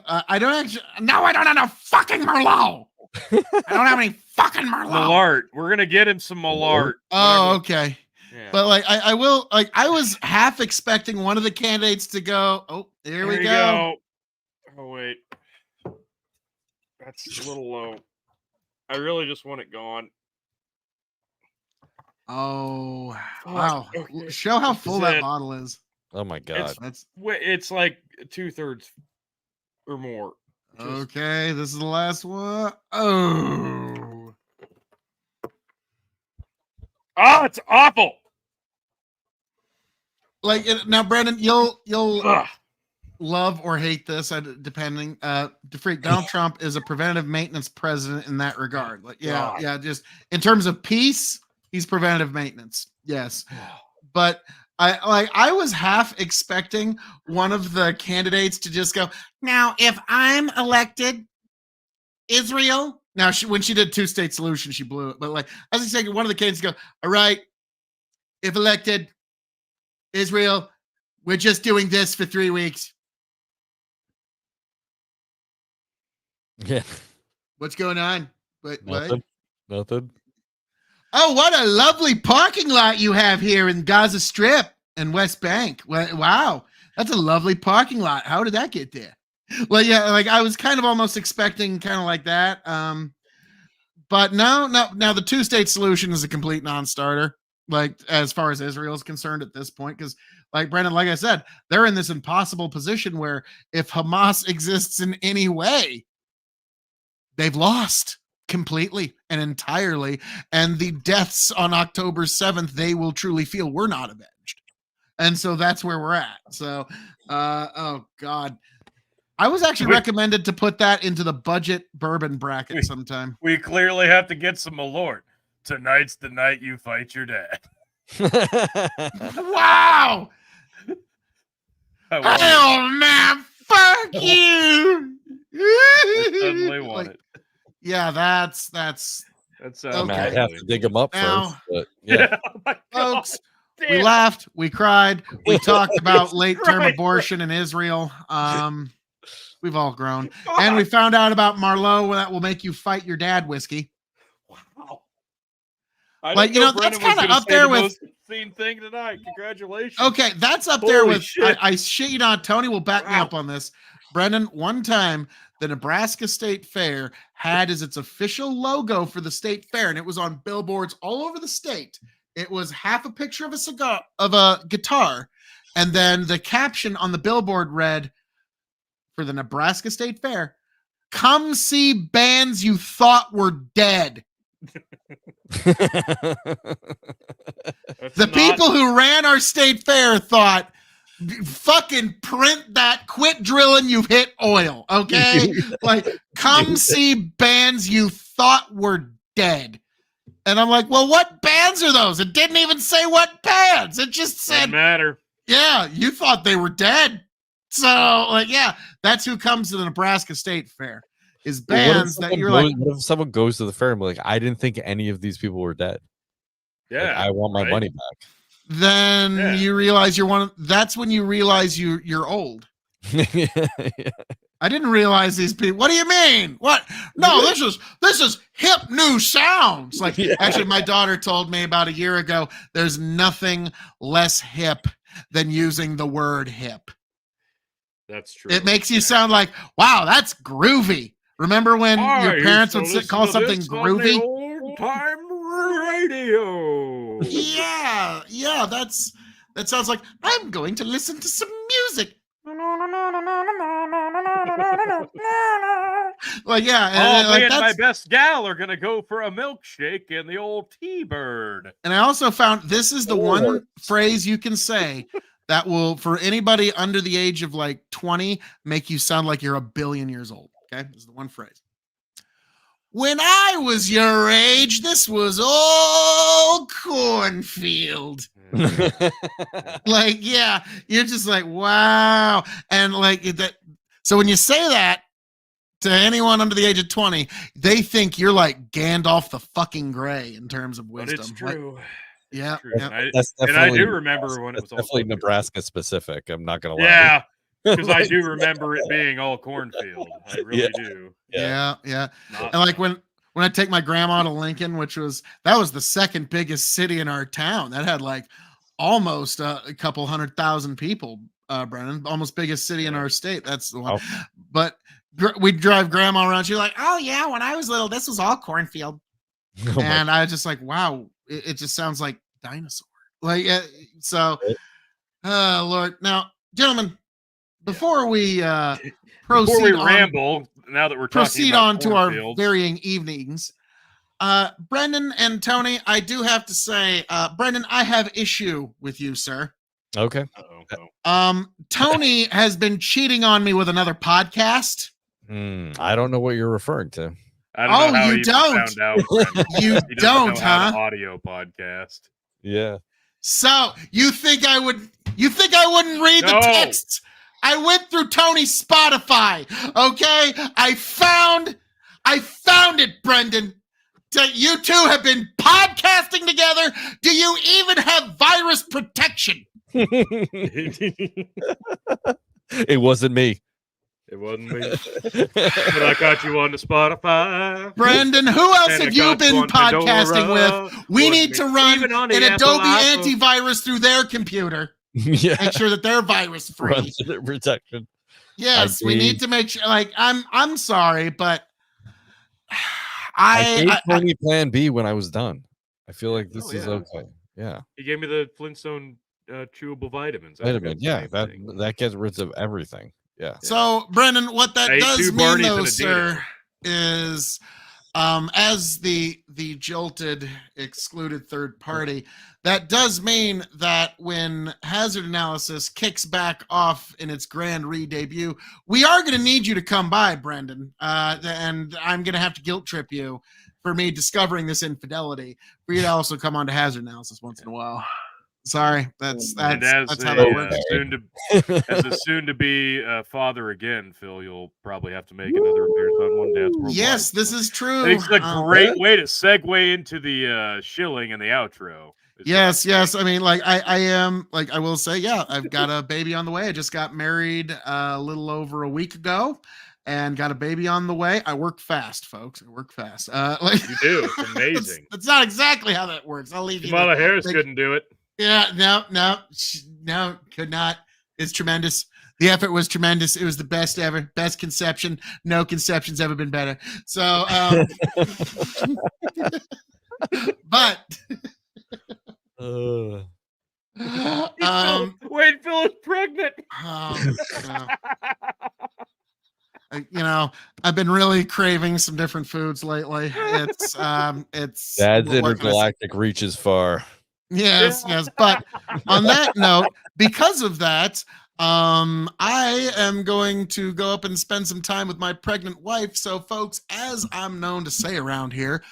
I don't actually no, I don't have no fucking Merlot. I don't have any fucking Merlot. Malart, we're gonna get him some Malart. Oh, okay. Yeah. But like I will like I was half expecting one of the candidates to go. Oh, there we go. Oh wait, that's a little low. I really just want it gone. Oh wow! Okay. Show how full that bottle is. Oh my God, it's like 2/3 or more. Okay, this is the last one. Oh, it's awful. Like now, Brandon, you'll love or hate this, depending. Donald Trump is a preventative maintenance president in that regard. Like, yeah. Just in terms of peace, he's preventative maintenance. Yes, but I was half expecting one of the candidates to just go, now, if I'm elected, Israel. Now, when she did 2-state solution, she blew it. But like, I was expecting one of the candidates to go, all right, if elected, Israel, we're just doing this for 3 weeks. Yeah. What's going on? Nothing. Oh, what a lovely parking lot you have here in Gaza Strip and West Bank. Wow. That's a lovely parking lot. How did that get there? Well, yeah, like I was kind of almost expecting kind of like that. But no. Now the 2-state solution is a complete non-starter. Like as far as Israel is concerned at this point, because like Brendan, like I said, they're in this impossible position where if Hamas exists in any way, they've lost completely and entirely. And the deaths on October 7th, they will truly feel were not avenged. And so that's where we're at. So, oh God. I was actually recommended to put that into the budget bourbon bracket sometime. We clearly have to get some Malort. Tonight's the night you fight your dad. Wow! Oh man, fuck you! I suddenly want it. Yeah, that's okay. I might have to dig them up first. But yeah, folks, we laughed, we cried, we talked about late-term abortion in Israel. We've all grown, and we found out about Merlot that will make you fight your dad whiskey. Wow. Like, you know, that's kind of up there with same thing tonight. Congratulations. Okay, that's up there with I shit you not. Tony will back me up on this. Brendan, one time the Nebraska State Fair had as its official logo for the state fair, and it was on billboards all over the state. It was half a picture of a guitar, and then the caption on the billboard read, for the Nebraska State Fair, "Come see bands you thought were dead." The people who ran our state fair thought, fucking print that, quit drilling, you've hit oil, okay? Like, come see bands you thought were dead. And I'm like, well, what bands are those? It didn't even say what bands. It just said, doesn't matter. Yeah, you thought they were dead. So, like, yeah, that's who comes to the Nebraska State Fair. Is bands that you're like, what if someone goes to the fair and be like, I didn't think any of these people were dead. Yeah, like, I want my money back. Then you realize that's when you realize you're old. Yeah. I didn't realize these people. What do you mean? What? No, this is hip new sounds. Like, actually, my daughter told me about a year ago, there's nothing less hip than using the word hip. That's true. It makes you sound like, wow, that's groovy. Remember when your parents would call something groovy? Old time radio. Yeah, that sounds like I'm going to listen to some music. Like, yeah, me and my best gal are gonna go for a milkshake in the old T-Bird. And I also found this is the one phrase you can say that will, for anybody under the age of like 20, make you sound like you're a billion years old. Okay, this is the one phrase. When I was your age, this was all cornfield. Like, yeah, you're just like, wow. And like that. So when you say that to anyone under the age of 20, they think you're like Gandalf the fucking Grey in terms of wisdom. But it's true. Like, yeah. And I do remember when it was definitely Nebraska specific. I'm not gonna lie. Yeah, because I do remember it being all cornfield. I really do. Yeah. And like when I take my grandma to Lincoln, that was the second biggest city in our town. That had like almost a couple 100,000 people. Brennan, almost biggest city in our state. That's the one. Oh. But we'd drive grandma around. She's like, oh yeah, when I was little, this was all cornfield. And I was just like, wow, it just sounds like dinosaur. Like, Lord. Now, gentlemen, before we ramble, now that we're proceed on to our varying evenings, Brendan and Tony, I do have to say, Brendan, I have issue with you, sir. Okay. Tony has been cheating on me with another podcast. I don't know what you're referring to. I don't know how you don't. Found out, you don't, huh? Audio podcast. Yeah. So you think I wouldn't read the texts? I went through Tony's Spotify. Okay, I found it, Brendan. You two have been podcasting together. Do you even have virus protection? It wasn't me. It wasn't me. But I got you on the Spotify. Brendan, who else have you been podcasting with? We need to run an Adobe antivirus through their computer. Yeah. Make sure that they're virus free. Protection. Yes, we need to make sure. Like, I'm sorry, but I gave Tony Plan B when I was done. I feel like this is okay. Yeah. He gave me the Flintstone chewable vitamins. Yeah, that gets rid of everything. Yeah. So, Brendan, what that does mean, though, sir, is as the jilted, excluded third party, that does mean that when Hazard Analysis kicks back off in its grand re-debut, we are going to need you to come by, Brendan, and I'm going to have to guilt trip you for me discovering this infidelity, for you to also come on to Hazard Analysis once in a while. Sorry, that's how that works. As a soon-to-be father again, Phil, you'll probably have to make another appearance on One Dad's Worldwide. Yes, this is true. It's a great way to segue into the shilling and the outro. Yes. I mean, like I am, like I will say, yeah, I've got a baby on the way. I just got married a little over a week ago, and got a baby on the way. I work fast, folks. I work fast. Like you do. It's amazing. That's not exactly how that works. I'll leave you. Kamala Harris couldn't do it. Yeah, no, could not. It's tremendous. The effort was tremendous. It was the best ever. Best conception. No conception's ever been better. So, but wait, Phil is pregnant. You know, I've been really craving some different foods lately. It's Dad's intergalactic reaches far. Yes. But on that note, because of that, I am going to go up and spend some time with my pregnant wife. So, folks, as I'm known to say around here,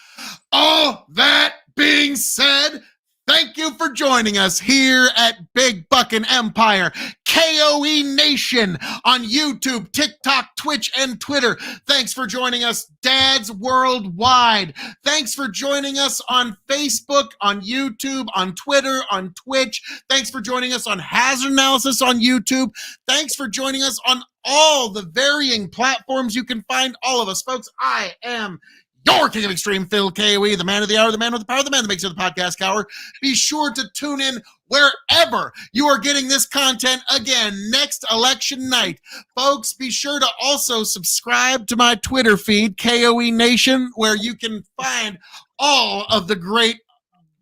all that being said, thank you for joining us here at Big Buckin' Empire, KOE Nation on YouTube, TikTok, Twitch, and Twitter. Thanks for joining us, Dads Worldwide. Thanks for joining us on Facebook, on YouTube, on Twitter, on Twitch. Thanks for joining us on Hazard Analysis on YouTube. Thanks for joining us on all the varying platforms you can find all of us. Folks, I am your king of extreme, Phil KOE, the man of the hour, the man with the power, the man that makes it the podcast hour. Be sure to tune in wherever you are getting this content again next election night. Folks, be sure to also subscribe to my Twitter feed, KOE Nation, where you can find all of the great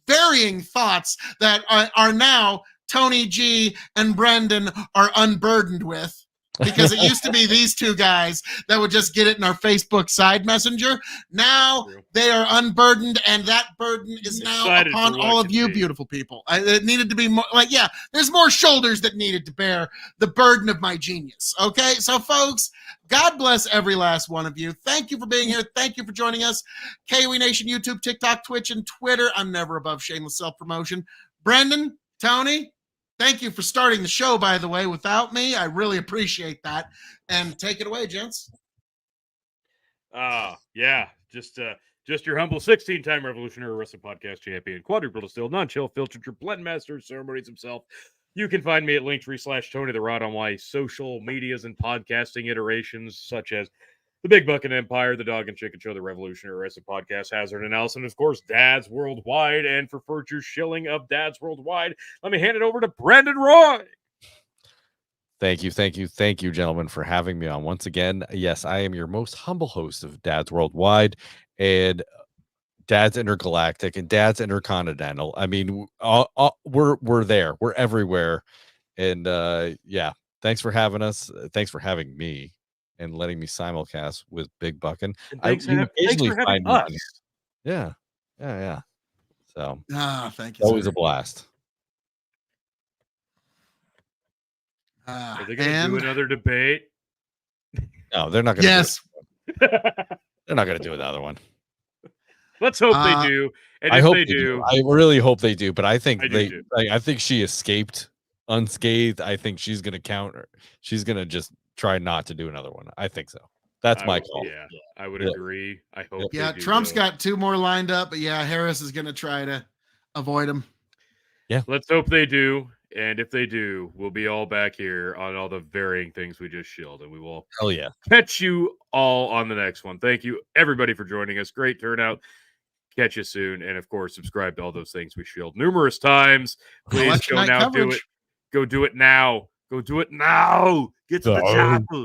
varying thoughts that are now Tony G and Brendan are unburdened with. Because it used to be these two guys that would just get it in our Facebook side messenger. Now they are unburdened, and that burden is now upon all of you beautiful people. It needed to be more like, yeah, there's more shoulders that needed to bear the burden of my genius. Okay, so folks, God bless every last one of you. Thank you for being here. Thank you for joining us. KOE Nation, YouTube, TikTok, Twitch, and Twitter. I'm never above shameless self-promotion. Brendan, Tony, thank you for starting the show, by the way, without me. I really appreciate that. And take it away, gents. Yeah, just your humble 16-time Revolutionary Wrestling Podcast champion, quadruple distilled, non-chill, filtered, your blend master of ceremonies himself. You can find me at Linktree/Tony the Rod on my social medias and podcasting iterations, such as the Big Bucket Empire, the Dog and Chicken Show, the Revolutionary Wrestling Podcast, Hazard and Allison, of course, Dads Worldwide. And for Furture Schilling of Dads Worldwide, let me hand it over to Brandon Roy. Thank you, gentlemen, for having me on once again. Yes, I am your most humble host of Dads Worldwide and Dads Intergalactic and Dads Intercontinental. I mean, we're there, we're everywhere, and yeah, thanks for having us. Thanks for having me and letting me simulcast with Big Buckin. Thanks for having us. Yeah. So, thank you. Always a blast. Are they going to do another debate? No, they're not going to. Yes. They're not going to do another one. Let's hope they do. And I if hope they do, I really hope they do. But I think do I think she escaped unscathed. I think she's going to counter. She's going to just try not to do another one. I think so. That's my call. Yeah, I would agree. I hope. Yeah, they do, Trump's though. got two more lined up, but yeah, Harris is going to try to avoid them. Yeah. Let's hope they do. And if they do, we'll be all back here on all the varying things we just shilled. And we will catch you all on the next one. Thank you, everybody, for joining us. Great turnout. Catch you soon. And, of course, subscribe to all those things we shilled numerous times. Please go now. Do it. Go do it now. Go do it now. Get to the chapel.